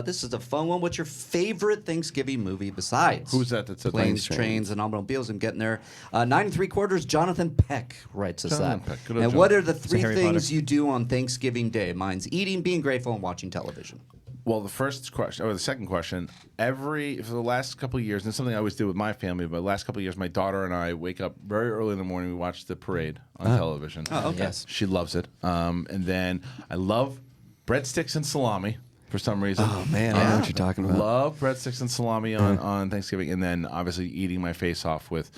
this is a fun one. What's your favorite Thanksgiving movie besides Who's that? That's a Planes, Trains, and Automobiles? I'm getting there. 9 3/4. Jonathan Peck writes us that. Peck. Good And old what John. are the three things you do on Thanksgiving Day? Mine's eating, being grateful, and watching television. Well, the second question, for the last couple of years, and it's something I always do with my family, but the last couple of years, my daughter and I wake up very early in the morning. We watch the parade on television. Oh, okay. Yes. She loves it. And then I love breadsticks and salami for some reason. Oh, man, I know what you're talking about. Love breadsticks and salami on Thanksgiving. And then obviously eating my face off with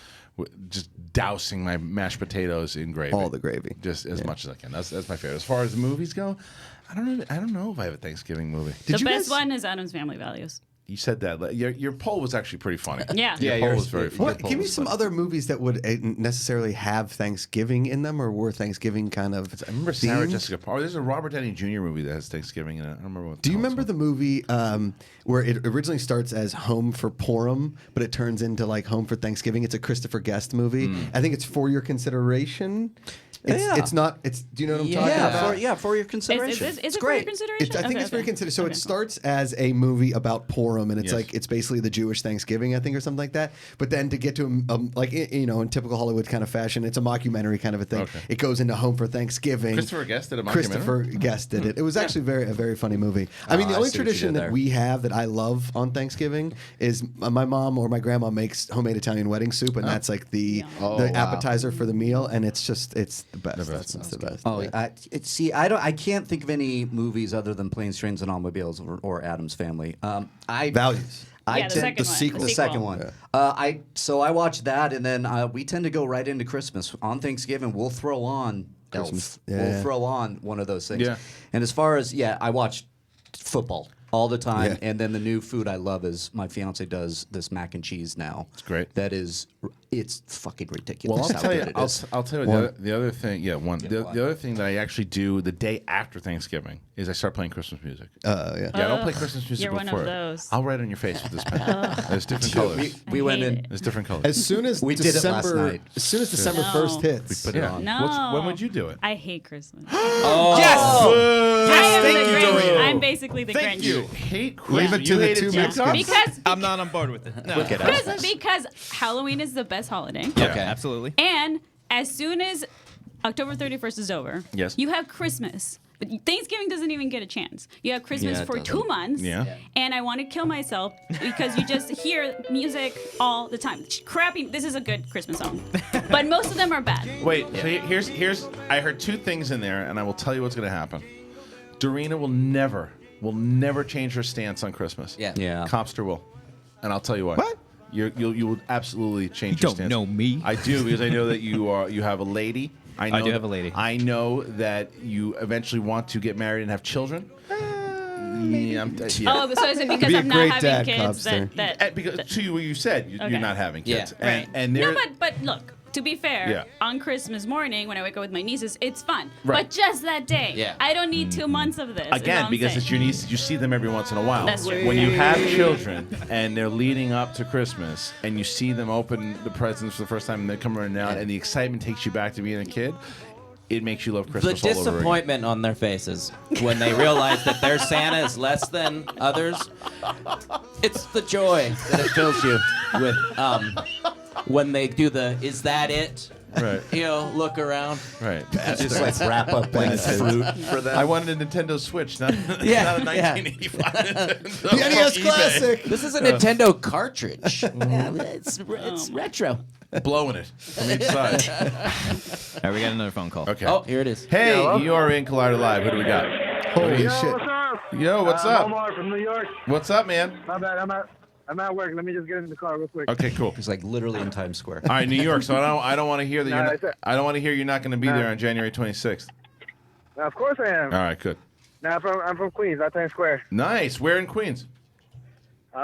just dousing my mashed potatoes in gravy. All the gravy. Just as much as I can. That's my favorite. As far as the movies go, I don't know if I have a Thanksgiving movie. The best one is Adam's Family Values. You said that. Your poll was actually pretty funny. Yeah. Your poll was very funny. Give me some other movies that would necessarily have Thanksgiving in them, or were Thanksgiving kind of. I remember Sarah themed? Jessica Parker. There's a Robert Downey Jr. movie that has Thanksgiving in it. I don't remember what. Do you remember the movie where it originally starts as Home for Purim, but it turns into like Home for Thanksgiving? It's a Christopher Guest movie. I think it's For Your Consideration. It's not. It's. Do you know what I'm talking about? For your consideration. Is it's it great. for your consideration? I think it's okay. very considered. So it starts as a movie about Purim, and it's it's basically the Jewish Thanksgiving, I think, or something like that. But then to get to in typical Hollywood kind of fashion, it's a mockumentary kind of a thing. Okay. It goes into Home for Thanksgiving. Christopher Guest did a mockumentary? Christopher Guest did it. It was actually a very funny movie. I mean, the only tradition that we have that I love on Thanksgiving is my mom or my grandma makes homemade Italian wedding soup, and that's like the appetizer for the meal, and it's the best. That's the best. Oh, I can't think of any movies other than Planes, Trains, and Automobiles or Addams Family. Values. The second one. Yeah. So I watch that, and then we tend to go right into Christmas. On Thanksgiving, we'll throw on Elf. We'll throw on one of those things. Yeah. And as far as I watch football all the time, and then the new food I love is my fiance does this mac and cheese now. It's great. It's fucking ridiculous. Well, I'll how tell you. good it is. I'll tell you the other thing. Yeah, one. The other thing that I actually do the day after Thanksgiving is I start playing Christmas music. Yeah. I don't play Christmas music You're before. one of those. I'll write on your face with this pen. There's different colors. We went in. There's different colors. As soon as We did it last December, night. as soon as December 1st hits, Put it on. No. When would you do it? I hate Christmas. Yes! I am Thank the you, Grinch. Dorian. I'm basically the Thank Grinch. you. Hate Leave Christmas. it to You the hate two it too, Mexicans. Tom? Because I'm not on board with it. No. because Halloween is the best holiday. Yeah. Okay, absolutely. And as soon as October 31st is over, Yes. you have Christmas. But Thanksgiving doesn't even get a chance. You have Christmas Yeah, it for doesn't. 2 months. Yeah. And I want to kill myself because you just hear music all the time. Crappy. This is a good Christmas song. But most of them are bad. Wait. So here's. I heard two things in there, and I will tell you what's going to happen. Dorina will never change her stance on Christmas. Yeah. Copster will, and I'll tell you why. What? You will absolutely change You your don't stance. know me. I do, because I know that you have a lady. I do have a lady. I know that you eventually want to get married and have children. Yeah, Oh, so is it because Be a I'm not great having dad, kids Copster. because to you, what you said, Okay. you're not having kids. Right. And no, there. but look, to be fair, Yeah. on Christmas morning when I wake up with my nieces, it's fun. Right. But just that day. Yeah. I don't need 2 months of this. is all Again, I'm because saying. it's your nieces, you see them every once in a while. That's true. When you have children and they're leading up to Christmas and you see them open the presents for the first time and they come running out and the excitement takes you back to being a kid, it makes you love The Christmas all over again. disappointment on their faces when they realize that their Santa is less than others. It's the joy that it fills you with when they do the "Is that it?" Right. Look around. Right. Just like wrap up like fruit for them. I wanted a Nintendo Switch, not a Yeah, 1985 Nintendo the from NES eBay. Classic. This is a Nintendo cartridge. It's retro. Blowing it from each side. All right, we got another phone call. Okay. Oh, here it is. Hey, you are in Collider Live. Who do we got? Holy Yo, shit! what's up? Yo, what's up? Omar from New York. What's up, man? My bad. I'm at work. Let me just get in the car real quick. Okay, cool. He's like literally in Times Square. All right, New York. So I don't want to hear that Nah, you're it's a- not, I don't want to hear you're not going to be there on January 26th. Now, of course I am. All right, good. Now, I'm from Queens, not Times Square. Nice. Where in Queens?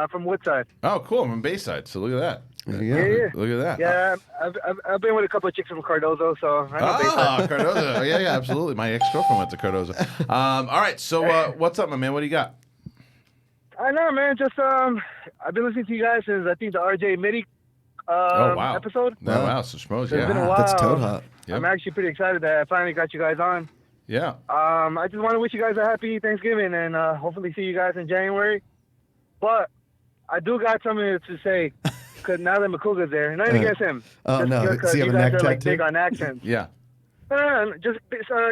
From Woodside. Oh, cool. I'm in Bayside. So look at that. There you Yeah, go. yeah. Look at that. Yeah, I've been with a couple of chicks from Cardozo, so I know Bayside. Ah, Cardozo. Yeah, absolutely. My ex-girlfriend went to Cardozo. All right. So what's up, my man? What do you got? I know, man. Just I've been listening to you guys since I think the RJ Mitty Oh, wow. episode. Oh, wow. So Schmoes, So it's been a yeah. while. That's Toad Hot. Yep. I'm actually pretty excited that I finally got you guys on. Yeah. I just want to wish you guys a happy Thanksgiving and hopefully see you guys in January. But I do got something to say because now that Makuga's there, not even against him. Oh, just no. because Does he have you a guys neck are like tattoo? big on accents. Yeah. Just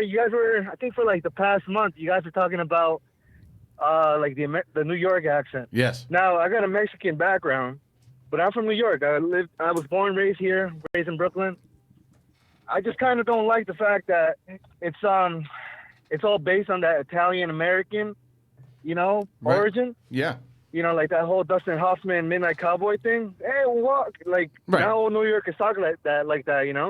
you guys were, I think for like the past month, you guys were talking about like the New York accent. Yes. Now I got a Mexican background, but I'm from New York. I was born, raised here, raised in Brooklyn. I just kind of don't like the fact that it's all based on that Italian American, Right. origin. Yeah. Like that whole Dustin Hoffman Midnight Cowboy thing. Hey, what? Like now New York is talking like that.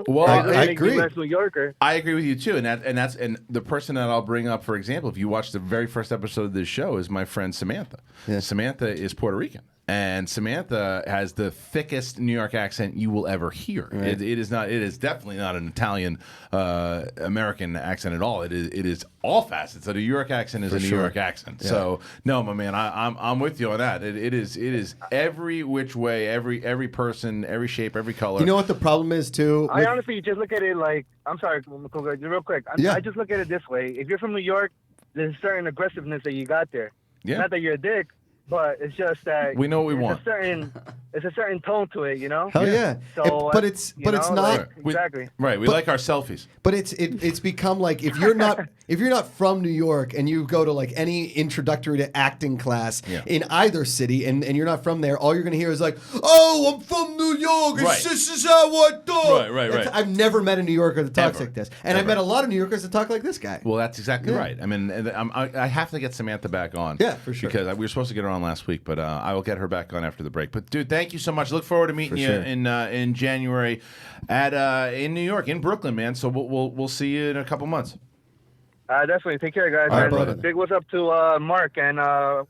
Well, I agree. U.S. New Yorker. I agree with you too, and the person that I'll bring up, for example, if you watch the very first episode of this show, is my friend Samantha. Yeah. Samantha is Puerto Rican, And Samantha has the thickest New York accent you will ever hear. Right. It is not. It is definitely not an Italian American accent at all. It is all facets. A New York accent is a New York accent. Yeah. So no, my man, I'm with you on that. It is every which way, every person, every shape, every color. You know what the problem is too? I honestly just look at it like, I'm sorry, real quick. I just look at it this way. If you're from New York, there's a certain aggressiveness that you got there. Yeah. Not that you're a dick, but it's just that We know what we want. It's a certain tone to it, you know? Hell yeah. So, But it's not like, exactly. Right. We like our selfies. But it's become like if you're not from New York and you go to like any introductory to acting class in either city and you're not from there, all you're gonna hear is like, "Oh, I'm from New York. Right. This is how I do." Right. I've never met a New Yorker that talks Ever. like this, and I've met a lot of New Yorkers that talk like this guy. Well, that's exactly Yeah. right. I mean, I have to get Samantha back on. Yeah, for sure. Because we were supposed to get her on last week, but I will get her back on after the break. But dude, thank you so much. Look forward to meeting For you sure. in January at in New York, in Brooklyn, man. So we'll see you in a couple months. Definitely. Take care, guys. All right, And brother. big what's up to Mark and I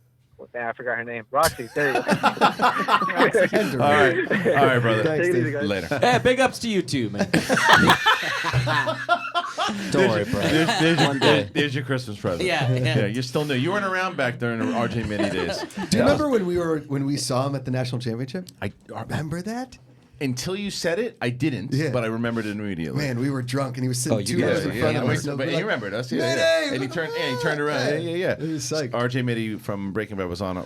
forgot her name. Roxy. There you go. All right, brother. Take it easy, guys. Later. Hey, big ups to you too, man. Don't worry, bro. There's your Christmas present. Yeah. You're still new. You weren't around back during the RJ Mini days. Do you remember when we saw him at the national championship? I remember that. Until you said it, I didn't. Yeah. But I remembered it immediately. Man, we were drunk and he was sitting you 2 rows in front of us. But you remembered us, "Hey, And he turned around. Yeah. It was psyched. RJ Mitty from Breaking Bad was on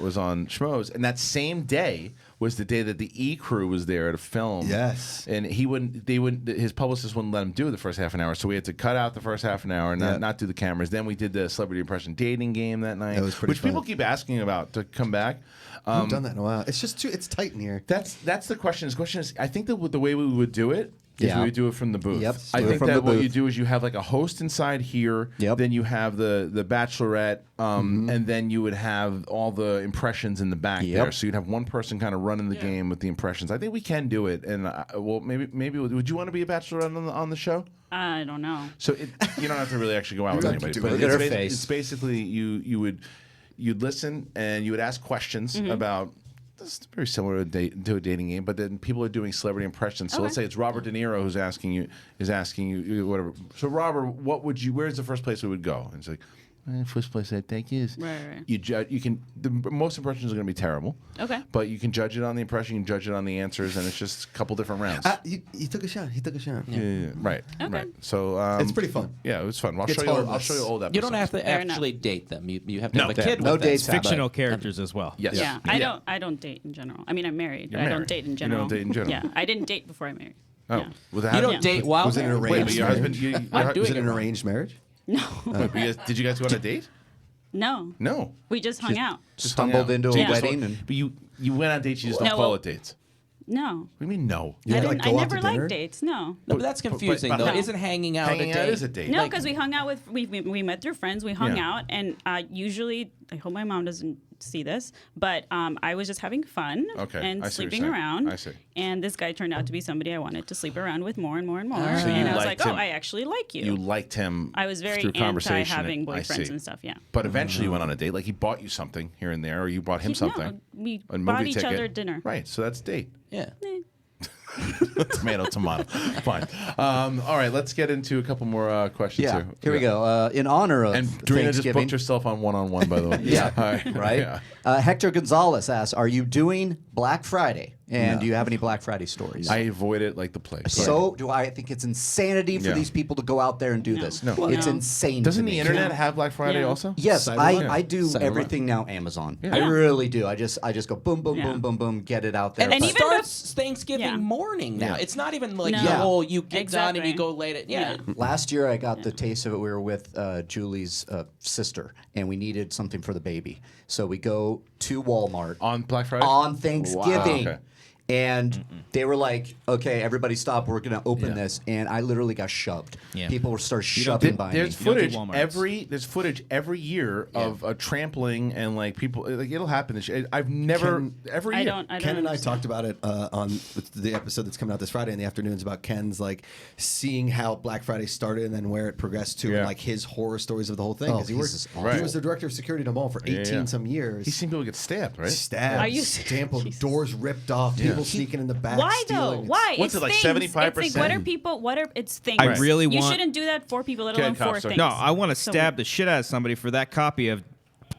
Schmoes, and that same day was the day that the E crew was there to film. Yes. And his publicist wouldn't let him do the first half an hour, so we had to cut out the first half an hour and not do the cameras. Then we did the celebrity impression dating game that night, That was pretty which fun. people keep asking about to come back. I haven't done that in a while. It's just it's tight in here. That's the question. The question is, I think that the way we would do it is we would do it from the booth. Yep. I Do it think from that the what you booth. do is you have like a host inside here. Yep. Then you have the bachelorette, and then you would have all the impressions in the back Yep. there. So you'd have one person kind of running the game with the impressions. I think we can do it. And well, maybe would you want to be a bachelorette on the show? I don't know. So you don't have to really actually go out with don't have anybody. to But do it. Look at her it's face. It's basically you'd listen and you would ask questions about. This is very similar to a dating game, but then people are doing celebrity impressions. So let's say it's Robert De Niro who's asking you whatever. So Robert, where's the first place we would go? And it's like, first place I think is Right. The most impressions are going to be terrible. Okay. But you can judge it on the impression, you can judge it on the answers, and it's just a couple different rounds. You took a shot. He took a shot. Yeah. Right. Okay. Right. So It's pretty fun. Yeah, it was fun. I'll It's show you harmless. old episodes. You don't have to Fair actually date them. You have to No. have a kid No with them. dates. Fictional characters as well. Yes. Yeah, I don't date in general. I mean, I'm married, You're but I married. don't date in You general. don't date in general. Yeah, I didn't date before I married. Oh, Yeah. without You don't date while Was it an married. Wait, arranged but your marriage? husband? I'm doing Was it it an wrong. arranged marriage? Did you guys go on a date? No, No. we just hung out. Just hung Stumbled out. into So a you just wedding don't- and- But you went on dates. You just don't No, call well- it dates. No, What do you mean no? You I had to, didn't. like, go I out to never dinner? liked dates. No. No, but that's confusing but though. how- Isn't hanging out Hanging a out date? is a date. No, because we hung out with we met through friends. We hung Yeah. out, and usually I hope my mom doesn't see this, but I was just having fun Okay, and I see what you're sleeping saying. around. I see. And this guy turned out to be somebody I wanted to sleep around with more and more and more. So and you I was liked like, him. I actually like you. You liked him. I was very through anti conversation. having I boyfriends see. and stuff. Yeah. But eventually you went on a date. Like he bought you something here and there, or you bought him No, something. we A bought movie each ticket. other dinner. Right. So that's date. Yeah. Tomato. Fine. All right. Let's get into a couple more questions Yeah. here. Here we go. In honor of And Dorina just Thanksgiving. booked herself on one-on-one, by the way. Yeah. All right. Right? Yeah. Hector Gonzalez asks, are you doing Black Friday? And do you have any Black Friday stories? I avoid it like the plague. So do I. I think it's insanity for Yeah. these people to go out there and do this. No. It's No. insane. Doesn't to the me. internet have Black Friday Yeah. also? Yes, Cyber I, Monday? I do Cyber everything now Amazon. Yeah. I really do. I just go boom, boom, Yeah. boom, boom, boom, get it out there. And it And even starts Thanksgiving Yeah. morning now. Yeah. It's not even like No. the Yeah. whole you get done and Exactly. you go late. Yeah. Last year, I got the taste of it. We were with Julie's sister, and we needed something for the baby. So we go to Walmart On Black Friday? on Thanksgiving. Wow. Okay. And they were like, "Okay, everybody stop. We're going to open this." And I literally got shoved. Yeah. People were start shoving by me. There's footage every year of a trampling and like people. Like it'll happen. I've never every year. Ken and I talked about it on the episode that's coming out this Friday in the afternoons about Ken's like seeing how Black Friday started and then where it progressed to, and like his horror stories of the whole thing. Oh, Because he was the director of security at a mall for 18 some years. He's seen people get stabbed, right? Stabbed, Are you stamped, doors ripped off, people sneaking in the back. Why though? stealing. Why? What's it's it, like things. 75%? It's like, what are people? What are it's things? I really you want- shouldn't do that for people, let alone for things. No, I want to So- stab the shit out of somebody for that copy of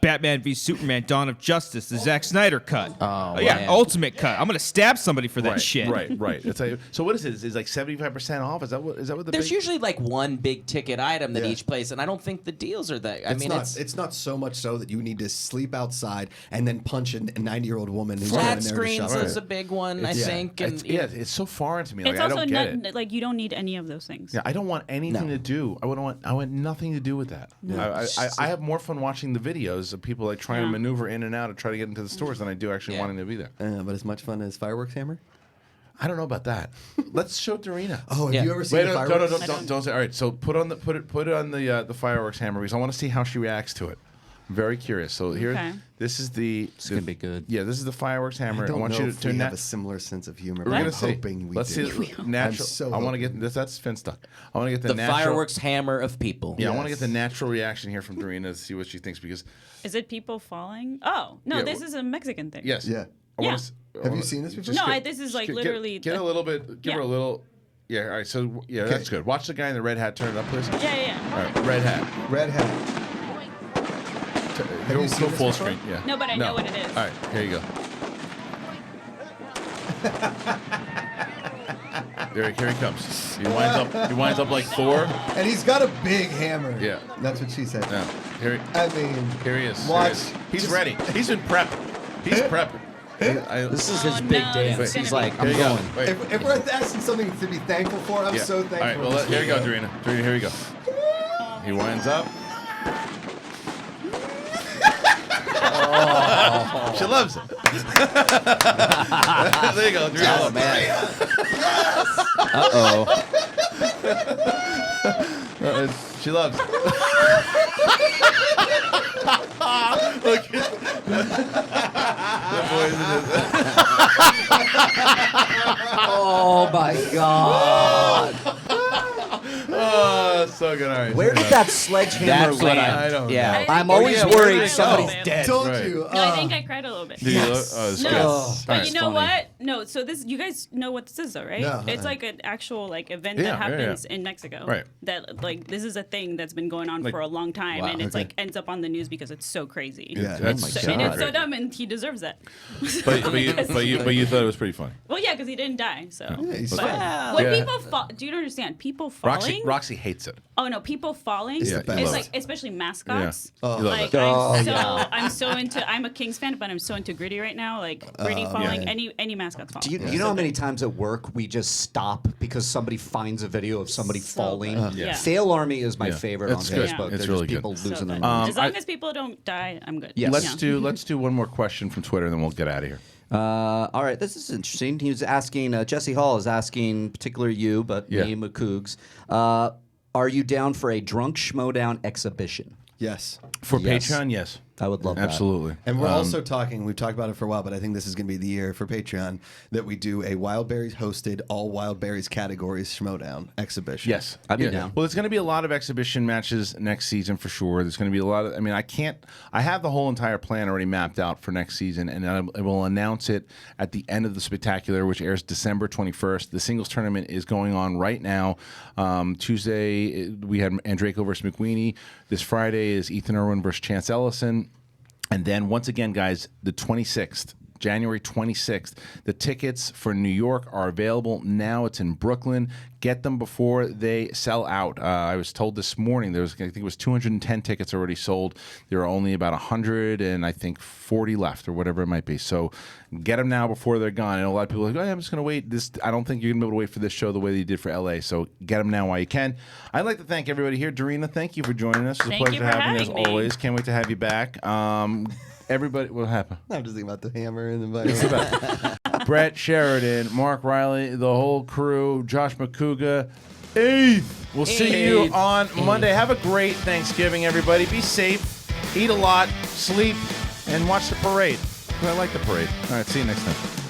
Batman v Superman: Dawn of Justice, the Zack Snyder cut. Oh, yeah, man. ultimate cut. I'm gonna stab somebody for that Right, shit. Right. It's like, so what is it? Is like 75% off? Is that what the There's big... usually like one big ticket item that Yeah. each place, and I don't think the deals are that. I mean, it's not so much so that you need to sleep outside and then punch a 90-year-old woman who's going flat there screens to shop. is a big one, I think. And It's so foreign to me. Like, It's I also don't get not it. like you don't need any of those things. Yeah, I don't want anything to do. I want nothing to do with that. No. I have more fun watching the videos of people like trying to maneuver in and out to try to get into the stores than I do actually wanting to be there. But as much fun as Fireworks Hammer? I don't know about that. Let's show Dorina. Oh, have you ever seen Wait, the no, fireworks? don't say. All right, so put on the fireworks hammer because I want to see how she reacts to it. I'm very curious. So here, Okay. this is the. It's gonna be good. Yeah, this is the fireworks hammer. I don't want know you if to we turn have that. a similar sense of humor. We're but gonna I'm see. hoping we Let's do. see the natural. so I want to hoping. get this. That's Finstuck. I want to get the the natural. fireworks hammer of people. Yeah, I want to get the natural reaction here from Dorina to see what she thinks because. Is it people falling? Oh no, Yeah, this is a Mexican thing. Yes. Yeah. Yeah. Have you seen this before? No, this is like literally. Get a little bit. Give her a little. Yeah. All right. So yeah, that's good. Watch the guy in the red hat turn it up, please. Yeah. All right. Red hat. Red hat. Go you seen this full before? screen. Yeah. No, but I know what it is. All right. Here you go. Here he comes. He winds up like Thor. And he's got a big hammer. Yeah. That's what she said. Yeah. Here he is. Watch. He's ready. He's been prepping. He's prepping. This is his Oh, big no, dance. it's He's gonna like, Here I'm you go. going. Wait. If we're asking something to be thankful for, I'm so thankful. All right. Well, here you go, Dorina. Dorina, here we go. He winds up. She loves it. There you go. Dorina. Oh, man. She loves it. Look at Oh, my God. Oh, so good. All right. Where did that sledgehammer That's what land? I don't Yeah. know. I'm always yeah, where worried did it somebody's go? dead. Told Right. you. No, I think I cried a little bit. Did you look? Oh, it's No, good. but All right. you know funny. what? No, so this you guys know what this is though, right? No. It's like an actual like event Yeah, that yeah, happens in Mexico. Right. That like this is a thing that's been going on Like- for a long time, Wow, and it's okay. like ends up on the news because it's so crazy. Yeah. That's Oh my So, and it's so great. dumb, and he deserves that. But you thought it was pretty funny. Well, yeah, because he didn't die. So, Yeah, he's but fine. when Yeah. people fall, do you understand? People falling. Roxy hates it. Oh no, people falling. Yeah, It's you love like it. especially mascots. Yeah. Oh. You love Like it. I'm so into. I'm a Kings fan, but I'm so into Gritty right now. Like Gritty falling. yeah. Any mascots falling. Do you know how many times at work we just stop because somebody finds a video of somebody So falling? good. Yeah. Fail Army is my Yeah. favorite on It's good. Facebook. It's There's really just people good. losing their good. minds. As long as people don't die, I'm good. Yes. Let's do one more question from Twitter, and then we'll get out of here. All right, this is interesting. He was asking, Jesse Hall is asking, particularly you, but Yeah. me, McCougs, are you down for a drunk Schmoedown exhibition? Yes. For Yes. Patreon, yes. I would love that. Absolutely. And we're also talking, we've talked about it for a while, but I think this is going to be the year for Patreon that we do a Wild Berries hosted, all Wild Berries categories Schmoedown exhibition. Yes. I'd be Yeah. down. Well, there's going to be a lot of exhibition matches next season for sure. There's going to be a lot of, I have the whole entire plan already mapped out for next season, and I will announce it at the end of the Spectacular, which airs December 21st. The singles tournament is going on right now. Tuesday, we had Andreyko versus McWeeny. This Friday is Ethan Irwin versus Chance Ellison. And then once again, guys, the 26th, January 26th, the tickets for New York are available now. It's in Brooklyn. Get them before they sell out. I was told this morning I think it was 210 tickets already sold. There are only about 100 and I think 40 left or whatever it might be. So get them now before they're gone. And a lot of people are like, oh, I'm just going to wait. I don't think you're going to be able to wait for this show the way that you did for LA. So get them now while you can. I'd like to thank everybody here. Dorina, thank you for joining us. It was Thank a you pleasure for having you as having me. always. Can't wait to have you back. Everybody, what happened? I'm just thinking about the hammer and the Brett Sheridan, Mark Riley, the whole crew, Josh McCouga. We'll see you on Monday. Have a great Thanksgiving, everybody. Be safe, eat a lot, sleep, and watch the parade. I like the parade. All right, see you next time.